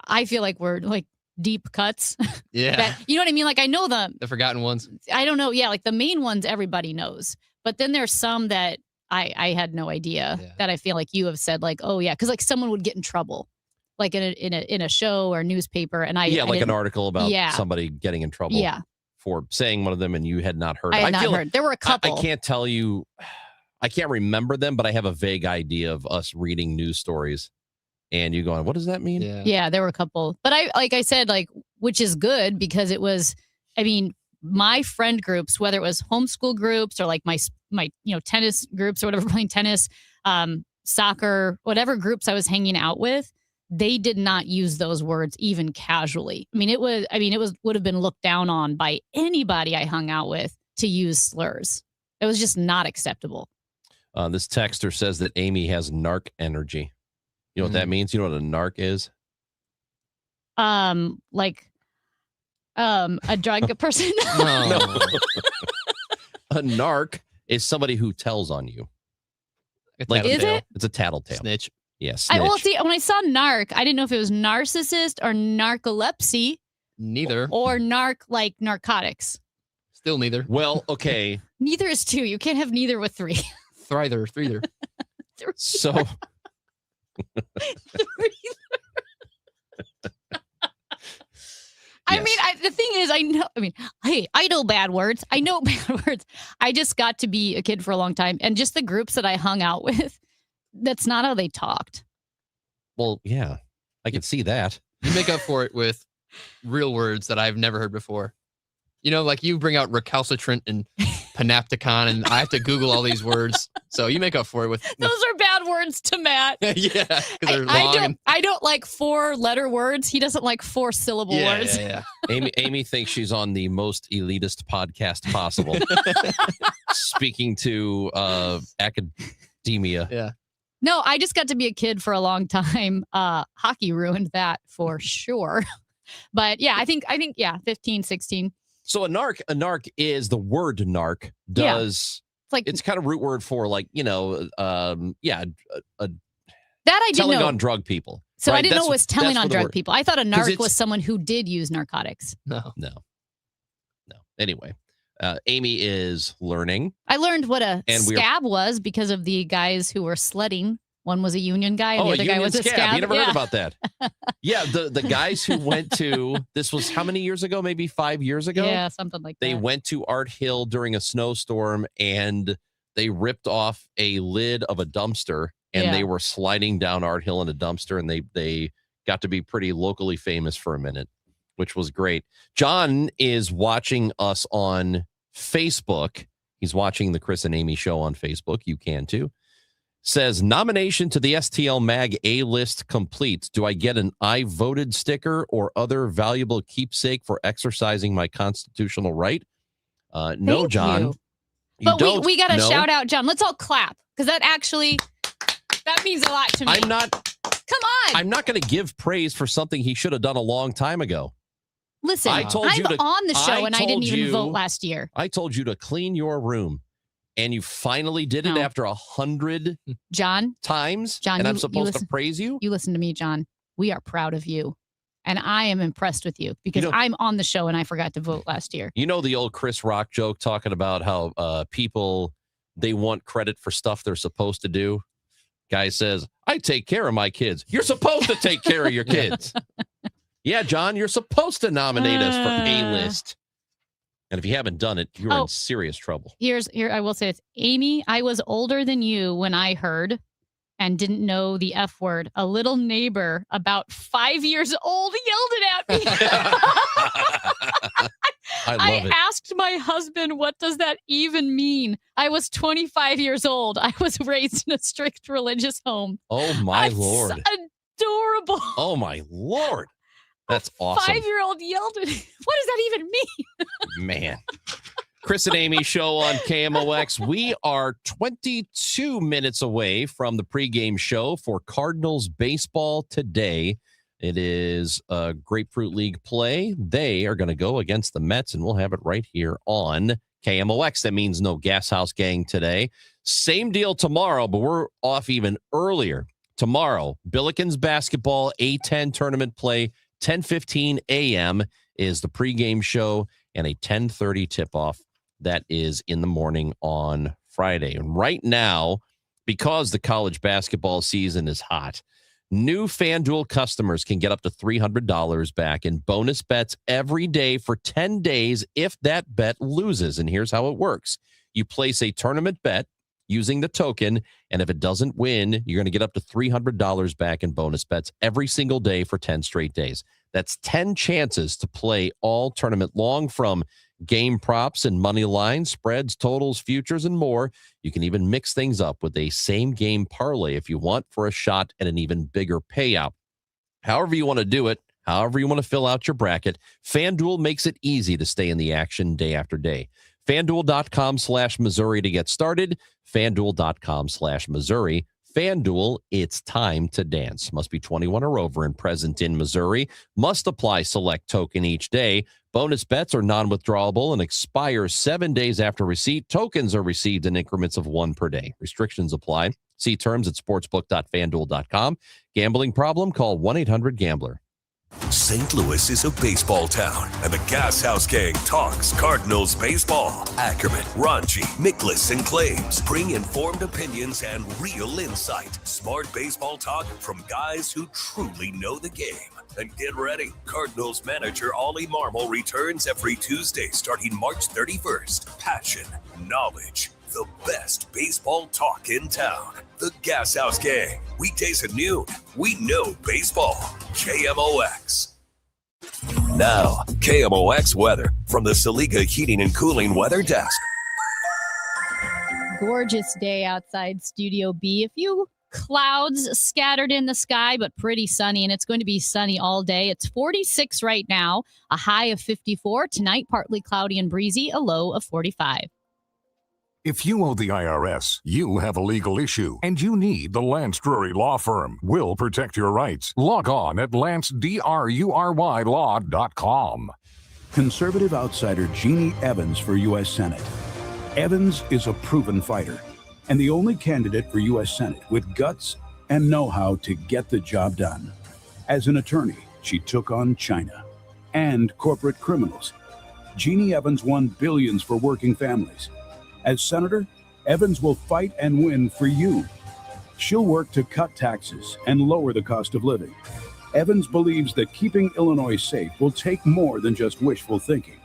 I feel like were like deep cuts. Yeah. That, you know what I mean? Like I know the forgotten ones. I don't know. Yeah, like the main ones everybody knows. But then there's some that I had no idea that I feel like you have said like, oh yeah, because like someone would get in trouble, like in a show or newspaper, and I like an article about Yeah. somebody getting in trouble Yeah. for saying one of them, and you had not heard. I had not feel heard. There were a couple. I can't tell you. I can't remember them, but I have a vague idea of us reading news stories, and you going, "What does that mean?" Yeah, there were a couple, but I said, which is good because it was. I mean, my friend groups, whether it was homeschool groups or like my tennis groups or whatever, playing tennis, soccer, whatever groups I was hanging out with, they did not use those words even casually. I mean, it would have been looked down on by anybody I hung out with to use slurs. It was just not acceptable. This texter says that Amy has narc energy. You know what that means? You know what a narc is? A drug person. No. A narc is somebody who tells on you. Like, is it? It's a tattletale. Snitch. Yes. When I saw narc, I didn't know if it was narcissist or narcolepsy. Neither. Or like narcotics. Still neither. Well, okay. Neither is two. You can't have neither with three. Threither. So. I mean, the thing is, I know bad words. I know bad words. I just got to be a kid for a long time. And just the groups that I hung out with, that's not how they talked. Well, yeah, I can see that. You make up for it with real words that I've never heard before. You know, like you bring out recalcitrant and panopticon, and I have to Google all these words. So you make up for it with... Those are bad words to Matt. Yeah, because they're long. I don't like 4-letter words. He doesn't like 4-syllable words. Yeah. Amy thinks she's on the most elitist podcast possible. Speaking to academia. Yeah. No, I just got to be a kid for a long time. Hockey ruined that for sure. But yeah, I think 15, 16. So a narc is the word narc does. It's like it's kind of root word for like, that I didn't telling know. on drug people. So right? I didn't know it was telling on drug people. I thought a narc it's- was someone who did use narcotics. No. Anyway, Amy is learning. I learned what a And we're- scab was because of the guys who were sledding. One was a union guy, and the other guy was a scab. You never Yeah. heard about that? Yeah, the guys who went to, this was how many years ago? Maybe 5 years ago? Yeah, something like They that. went to Art Hill during a snowstorm and they ripped off a lid of a dumpster and Yeah. they were sliding down Art Hill in a dumpster, and they got to be pretty locally famous for a minute, which was great. John is watching us on Facebook. He's watching the Chris and Amy show on Facebook. You can too. Says, nomination to the STL Mag A-list complete. Do I get an I voted sticker or other valuable keepsake for exercising my constitutional right? No, Thank John. you. You But don't. we got to No. shout out John. Let's all clap because that means a lot to me. I'm not. Come on. I'm not going to give praise for something he should have done a long time ago. Listen, I told I'm you to- on the show I and I didn't told even you- vote last year. I told you to clean your room, and you finally did it No. after 100 John, times. John, and I'm you supposed to listen- praise you. You listen to me, John. We are proud of you. And I am impressed with you because You know- I'm on the show and I forgot to vote last year. You know the old Chris Rock joke talking about how people, they want credit for stuff they're supposed to do. Guy says, I take care of my kids. You're supposed to take care of your kids. Yeah, John, you're supposed to nominate us for A-list. And if you haven't done it, you're Oh. in serious trouble. Here I will say this. Amy, I was older than you when I heard and didn't know the F word. A little neighbor about 5 years old yelled it at me. I love I it. asked my husband, what does that even mean? I was 25 years old. I was raised in a strict religious home. Oh, my Lord. Adorable. Oh, my Lord. That's awesome. 5-year-old yelled at me. What does that even mean? Man. Chris and Amy show on KMOX. We are 22 minutes away from the pregame show for Cardinals baseball today. It is a Grapefruit League play. They are going to go against the Mets, and we'll have it right here on KMOX. That means no Gas House Gang today. Same deal tomorrow, but we're off even earlier. Tomorrow, Billikens basketball A10 tournament play, 10:15 a.m. is the pregame show, and a 10:30 tip-off. That is in the morning on Friday. And right now, because the college basketball season is hot, new FanDuel customers can get up to $300 back in bonus bets every day for 10 days if that bet loses. And here's how it works. You place a tournament bet using the token, and if it doesn't win, you're going to get up to $300 back in bonus bets every single day for 10 straight days. That's 10 chances to play all tournament long, from game props and money lines, spreads, totals, futures, and more. You can even mix things up with a same game parlay if you want, for a shot at an even bigger payout. However you want to do it, however you want to fill out your bracket, FanDuel makes it easy to stay in the action day after day. FanDuel.com/Missouri to get started. FanDuel.com/Missouri. FanDuel, it's time to dance. Must be 21 or over and present in Missouri. Must apply select token each day. Bonus bets are non-withdrawable and expire 7 days after receipt. Tokens are received in increments of 1 per day. Restrictions apply. See terms at sportsbook.fanduel.com. Gambling problem? Call 1-800-GAMBLER. St. Louis is a baseball town, and the Gas House Gang talks Cardinals baseball. Ackerman, Ranji, Nicholas, and Claims bring informed opinions and real insight. Smart baseball talk from guys who truly know the game. And get ready, Cardinals manager Ollie Marmol returns every Tuesday starting March 31st. Passion, knowledge, the best baseball talk in town. The Gas House Gang, weekdays at noon. We know baseball. KMOX. Now, KMOX weather from the Saliga Heating and Cooling Weather Desk. Gorgeous day outside Studio B. A few clouds scattered in the sky, but pretty sunny, and it's going to be sunny all day. It's 46 right now, a high of 54. Tonight, partly cloudy and breezy, a low of 45. If you owe the IRS, you have a legal issue, and you need the Lance Drury Law Firm. We'll protect your rights. Log on at lancedrurylaw.com. Conservative outsider Jeannie Evans for U.S. Senate. Evans is a proven fighter and the only candidate for U.S. Senate with guts and know-how to get the job done. As an attorney, she took on China and corporate criminals. Jeannie Evans won billions for working families. As senator, Evans will fight and win for you. She'll work to cut taxes and lower the cost of living. Evans believes that keeping Illinois safe will take more than just wishful thinking.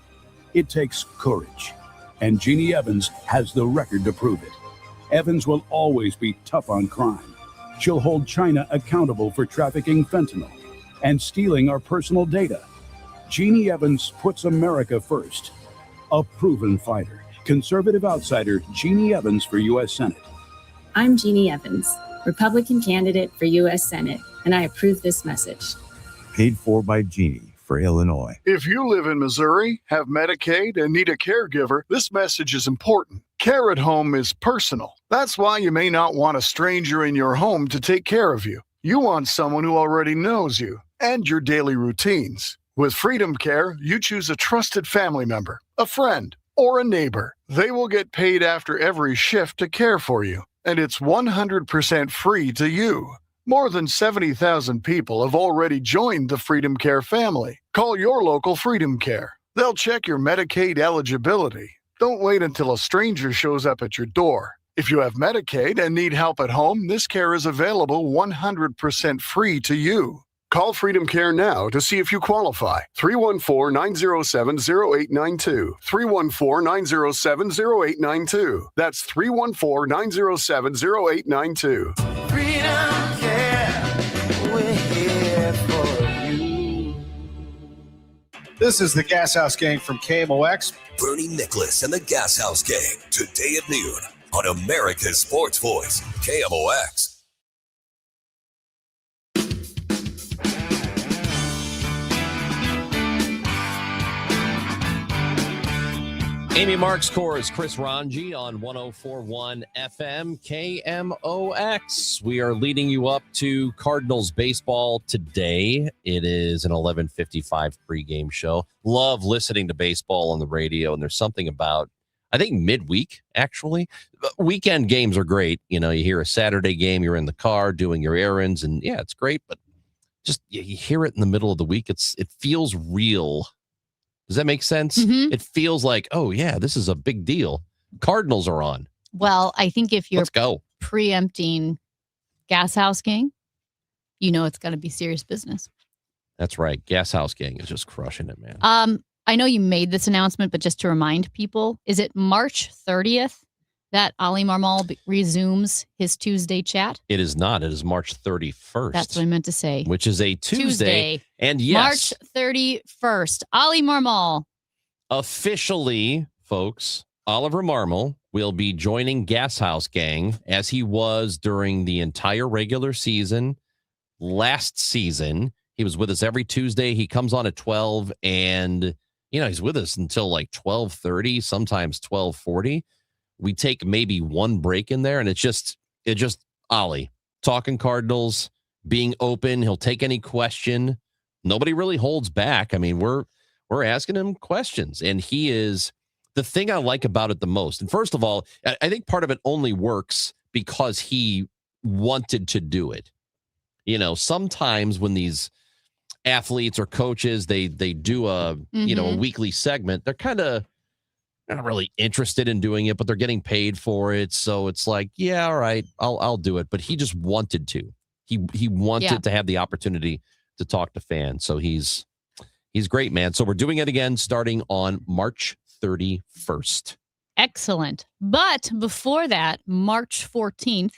It takes courage, and Jeannie Evans has the record to prove it. Evans will always be tough on crime. She'll hold China accountable for trafficking fentanyl and stealing our personal data. Jeannie Evans puts America first. A proven fighter. Conservative outsider Jeannie Evans for U.S. Senate. I'm Jeannie Evans, Republican candidate for U.S. Senate, and I approve this message. Paid for by Jeannie for Illinois. If you live in Missouri, have Medicaid, and need a caregiver, this message is important. Care at home is personal. That's why you may not want a stranger in your home to take care of you. You want someone who already knows you and your daily routines. With Freedom Care, you choose a trusted family member, a friend, or a neighbor. They will get paid after every shift to care for you, and it's 100% free to you. More than 70,000 people have already joined the Freedom Care family. Call your local Freedom Care. They'll check your Medicaid eligibility. Don't wait until a stranger shows up at your door. If you have Medicaid and need help at home, this care is available 100% free to you. Call Freedom Care now to see if you qualify. 314-907-0892. 314-907-0892. That's 314-907-0892. Freedom Care, we're here for you. This is the Gas House Gang from KMOX. Bernie Nicholas and the Gas House Gang, today at noon on America's Sports Voice, KMOX. Amy Marks Chorus, Chris Ranji on 104.1 FM KMOX. We are leading you up to Cardinals baseball today. It is an 11:55 pregame show. Love listening to baseball on the radio, and there's something about, I think, midweek, actually. Weekend games are great. You know, you hear a Saturday game, you're in the car doing your errands, and yeah, it's great, but just you hear it in the middle of the week. It feels real. Does that make sense? Mm-hmm. It feels like, oh, yeah, this is a big deal. Cardinals are on. Well, I think if you're Let's go. preempting Gas House Gang, you know it's going to be serious business. That's right. Gas House Gang is just crushing it, man. I know you made this announcement, but just to remind people, is it March 30th that Ali Marmol resumes his Tuesday chat? It is not. It is March 31st. That's what I meant to say. Which is a Tuesday. And yes, March 31st. Ali Marmol. Officially, folks, Oliver Marmol will be joining Gas House Gang as he was during the entire regular season. Last season, he was with us every Tuesday. He comes on at 12, and he's with us until like 12:30, sometimes 12:40. We take maybe one break in there, and it's just Ollie talking Cardinals, being open. He'll take any question. Nobody really holds back. I mean, we're asking him questions, and he is the thing I like about it the most. And first of all, I think part of it only works because he wanted to do it. Sometimes when these athletes or coaches, they do a weekly segment, they're kind of not really interested in doing it, but they're getting paid for it. So it's like, yeah, all right, I'll do it. But he just wanted to. He wanted to have the opportunity to talk to fans. So he's great, man. So we're doing it again starting on March 31st. Excellent. But before that, March 14th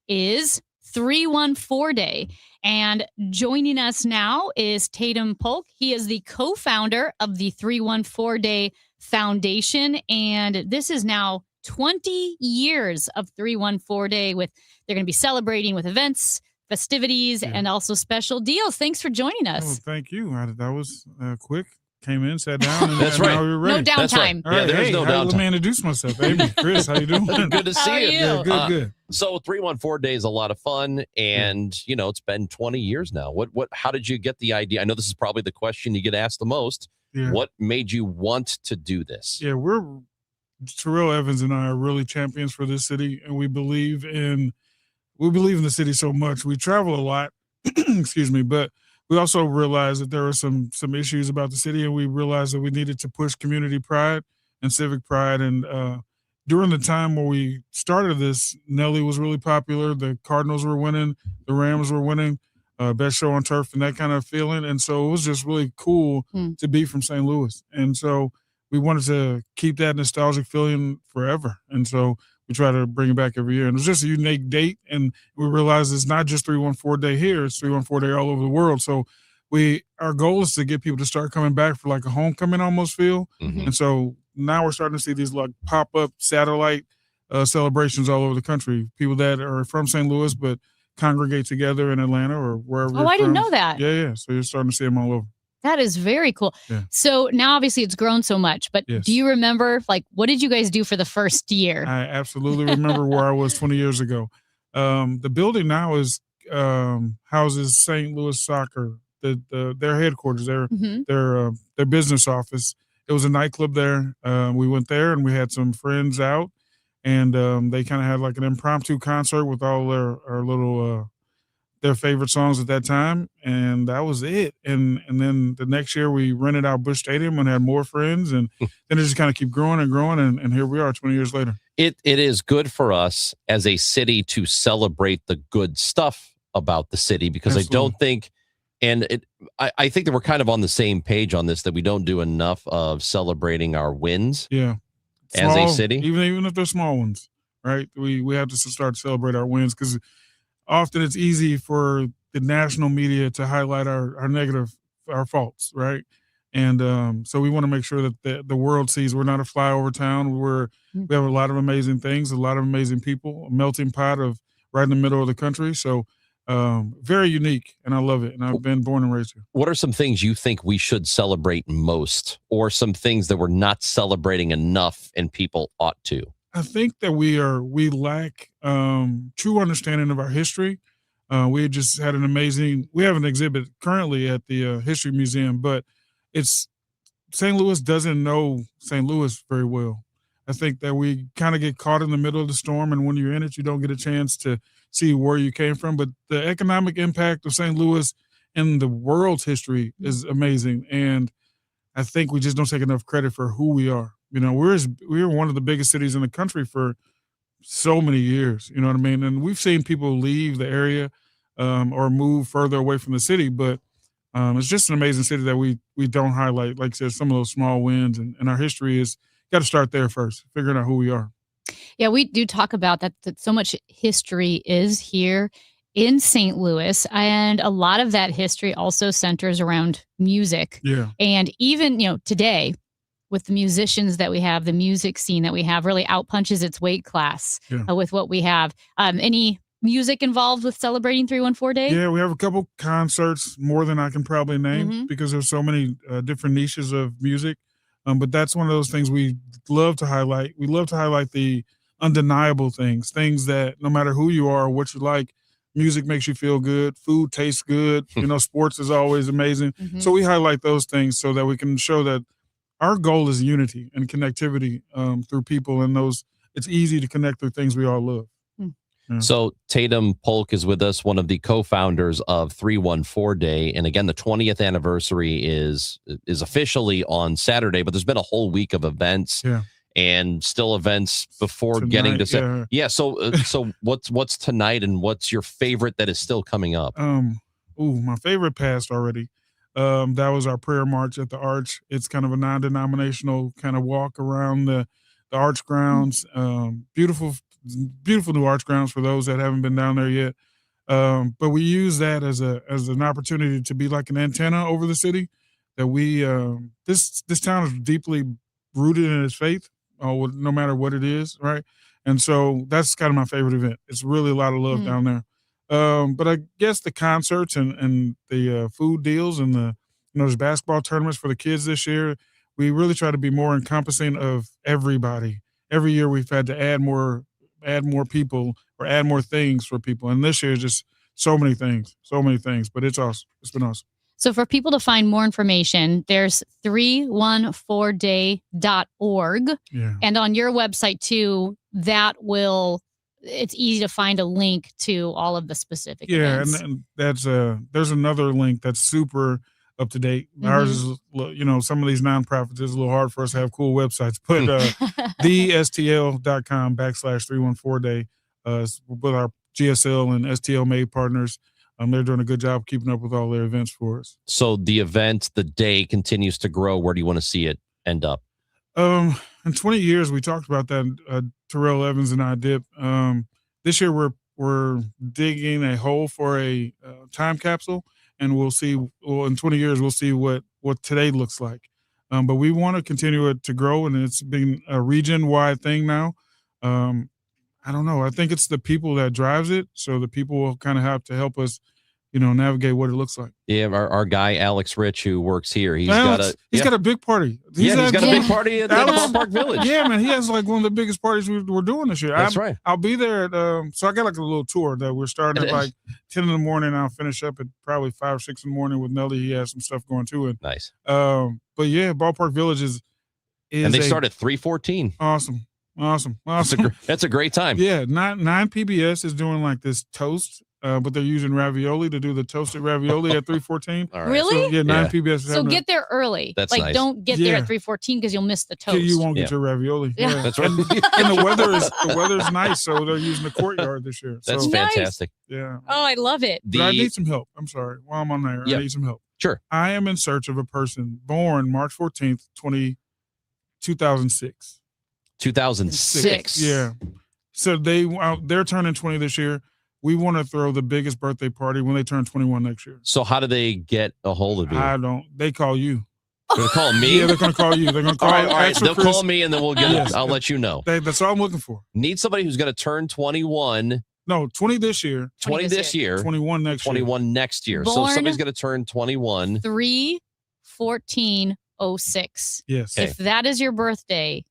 is 314 Day. And joining us now is Tatum Polk. He is the co-founder of the 314 Day Foundation. And this is now 20 years of 314 Day they're going to be celebrating with events, festivities, and also special deals. Thanks for joining us. Oh, thank you. That was quick. Came in, sat down, and That's right. now we're ready. No downtime. That's right. All right. There's no downtime. Let me introduce myself. Amy, Chris, how you doing? Good to see How are you. you? Yeah, good. So 314 Day is a lot of fun, and it's been 20 years now. How did you get the idea? I know this is probably the question you get asked the most. Yeah. What made you want to do this? Yeah, Terrell Evans and I are really champions for this city, and we believe in the city so much. We travel a lot, excuse me, but we also realized that there were some issues about the city, and we realized that we needed to push community pride and civic pride. And during the time where we started this, Nelly was really popular. The Cardinals were winning, the Rams were winning, best show on turf, and that kind of feeling. And so it was just really cool to be from St. Louis. And so we wanted to keep that nostalgic feeling forever. And so we try to bring it back every year. And it was just a unique date. And we realized it's not just 314 Day here, it's 314 Day all over the world. So our goal is to get people to start coming back for like a homecoming almost feel. And so now we're starting to see these like pop-up satellite celebrations all over the country. People that are from St. Louis but congregate together in Atlanta or wherever. Oh, I didn't know that. Yeah. So you're starting to see them all over. That is very cool. Yeah. So now obviously it's grown so much, but Yes. do you remember, like, what did you guys do for the first year? I absolutely remember where I was 20 years ago. The building now houses St. Louis Soccer, their headquarters, their business office. It was a nightclub there. We went there and we had some friends out, and they kind of had like an impromptu concert with all our little their favorite songs at that time, and that was it. And then the next year we rented out Busch Stadium and had more friends, and then it just kind of keep growing and growing, and here we are 20 years later. It is good for us as a city to celebrate the good stuff about the city, because I don't think, I think that we're kind of on the same page on this, that we don't do enough of celebrating our wins. Yeah. As a city. Even if they're small ones, right? We have to start to celebrate our wins, because often it's easy for the national media to highlight our negative, our faults, right? And so we want to make sure that the world sees we're not a flyover town. We have a lot of amazing things, a lot of amazing people, a melting pot of right in the middle of the country. So very unique, and I love it. And I've been born and raised here. What are some things you think we should celebrate most, or some things that we're not celebrating enough and people ought to? I think that we lack true understanding of our history. We just had we have an exhibit currently at the History Museum, but St. Louis doesn't know St. Louis very well. I think that we kind of get caught in the middle of the storm, and when you're in it, you don't get a chance to see where you came from. But the economic impact of St. Louis in the world's history is amazing, and I think we just don't take enough credit for who we are. You know, we're one of the biggest cities in the country for so many years. You know what I mean? And we've seen people leave the area or move further away from the city, but it's just an amazing city that we don't highlight. Like I said, some of those small wins, and our history is got to start there first, figuring out who we are. Yeah, we do talk about that so much history is here in St. Louis, and a lot of that history also centers around music. Yeah. And even, today, with the musicians that we have, the music scene that we have really outpunches its weight class with what we have. Any music involved with celebrating 314 Day? Yeah, we have a couple concerts, more than I can probably name, because there's so many different niches of music. But that's one of those things we love to highlight. We love to highlight the undeniable things that no matter who you are or what you like, music makes you feel good. Food tastes good. Sports is always amazing. So we highlight those things so that we can show that our goal is unity and connectivity through people, and it's easy to connect through things we all love. Yeah. So Tatum Polk is with us, one of the co-founders of 314 Day. And again, the 20th anniversary is officially on Saturday, but there's been a whole week of events and still events before Tonight, getting to So what's tonight, and what's your favorite that is still coming up? My favorite passed already. That was our prayer march at the Arch. It's kind of a non-denominational kind of walk around the Arch grounds. Beautiful new Arch grounds for those that haven't been down there yet. But we use that as an opportunity to be like an antenna over the city. That we this town is deeply rooted in its faith, no matter what it is, right? And so that's kind of my favorite event. It's really a lot of love down there. But I guess the concerts and the food deals and there's basketball tournaments for the kids this year. We really try to be more encompassing of everybody. Every year we've had to add more people or add more things for people. And this year is just so many things, but it's awesome. It's been awesome. So for people to find more information, there's 314day.org. Yeah. And on your website too, that will it's easy to find a link to all of the specific Yeah, events. and that's there's another link that's super up to date. Ours is, some of these nonprofits is a little hard for us to have cool websites, but thestl.com/314day with our GSL and STL made partners. They're doing a good job keeping up with all their events for us. So the event, the day continues to grow. Where do you want to see it end up? In 20 years, we talked about that. Terrell Evans and I did. This year, we're digging a hole for a time capsule, and we'll see. Well, in 20 years, we'll see what today looks like. But we want to continue it to grow, and it's been a region-wide thing now. I don't know. I think it's the people that drives it, so the people will kind of have to help us, navigate what it looks like. Yeah, our guy Alex Rich, who works here, he's got a big party. He's got a big party at the Ballpark Village. Yeah, man, he has like one of the biggest parties we're doing this year. That's right. I'll be there. So I got like a little tour that we're starting at like 10 in the morning. I'll finish up at probably 5 or 6 in the morning with Nelly. He has some stuff going too. And nice. But yeah, Ballpark Village is and they start at 3:14. Awesome. That's a great time. Yeah, 9 PBS is doing like this toast. But they're using ravioli to do the toasted ravioli at 3:14. All right. Really? So, yeah, 9 PBS. Is So having get there early. That's like, nice. don't get there at 3:14 because you'll miss the toast. You won't get your ravioli. Yeah. That's right. And the weather's nice, so they're using the courtyard this year. That's so, fantastic. Yeah. Oh, I love it. But I need some help. I'm sorry. While I'm on there, I need some help. Sure. I am in search of a person born March 14th, 2006. 2006. Yeah. So they're turning 20 this year. We want to throw the biggest birthday party when they turn 21 next year. So how do they get a hold of you? I don't. They call you. They're going to call me? Yeah, they're going to call you. They're going to call. All right. They'll Chris. call me and then we'll get it. I'll let you know. That's all I'm looking for. Need somebody who's going to turn 21. No, 20 this year. 20 this year. 21 next year. 21 next year. So Born somebody's going to turn 21. 3/14/06. Yes. If that is your birthday,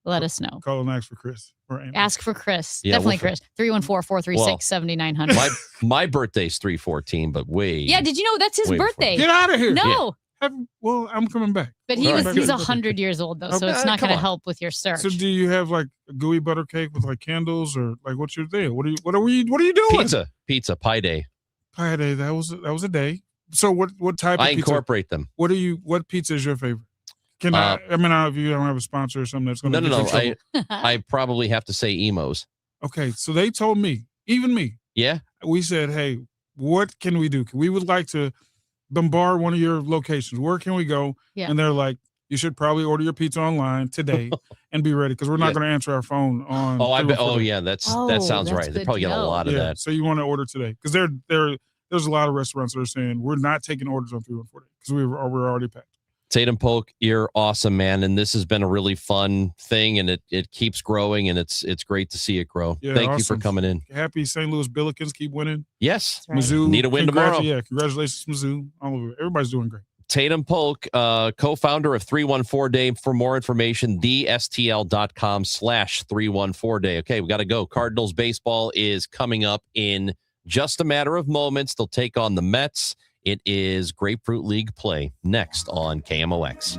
let us know. Call and ask for Chris. Or Amy. Ask for Chris. Yeah, Definitely we'll- Chris. 314-436-7900. My birthday's 3/14, but Yeah, did you know that's his way before. birthday? Get out of here. No. Well, I'm coming back. But All right. he's 100 years old though, so Okay, it's not come going to on. help with your search. So do you have like a gooey butter cake with like candles or like what's your thing? What are you doing? Pizza, pie day. Pie day. That was a day. So what type of I pizza? incorporate them. What pizza is your favorite? Can if you don't have a sponsor or something that's going to No. I probably have to say Emos. Okay, so they told me, even me. Yeah. We said, hey, what can we do? We would like to bombard one of your locations. Where can we go? Yeah. And they're like, you should probably order your pizza online today and be ready because we're not Yeah. going to answer our phone on. Oh, I bet. 314. Oh, yeah. that sounds right. They probably get a lot of Yeah, that. so you want to order today because there's a lot of restaurants that are saying we're not taking orders on 314 because we're already packed. Tatum Polk, you're awesome, man. And this has been a really fun thing, and it keeps growing, and it's great to see it grow. Yeah, Thank you for awesome. coming in. Happy St. Louis Billikens keep winning. Yes. Mizzou Need a win tomorrow. Yeah, congratulations, Mizzou. All over. Everybody's doing great. Tatum Polk, co-founder of 314 Day. For more information, thestl.com/314day. Okay, we got to go. Cardinals baseball is coming up in just a matter of moments. They'll take on the Mets. It is Grapefruit League play next on KMOX.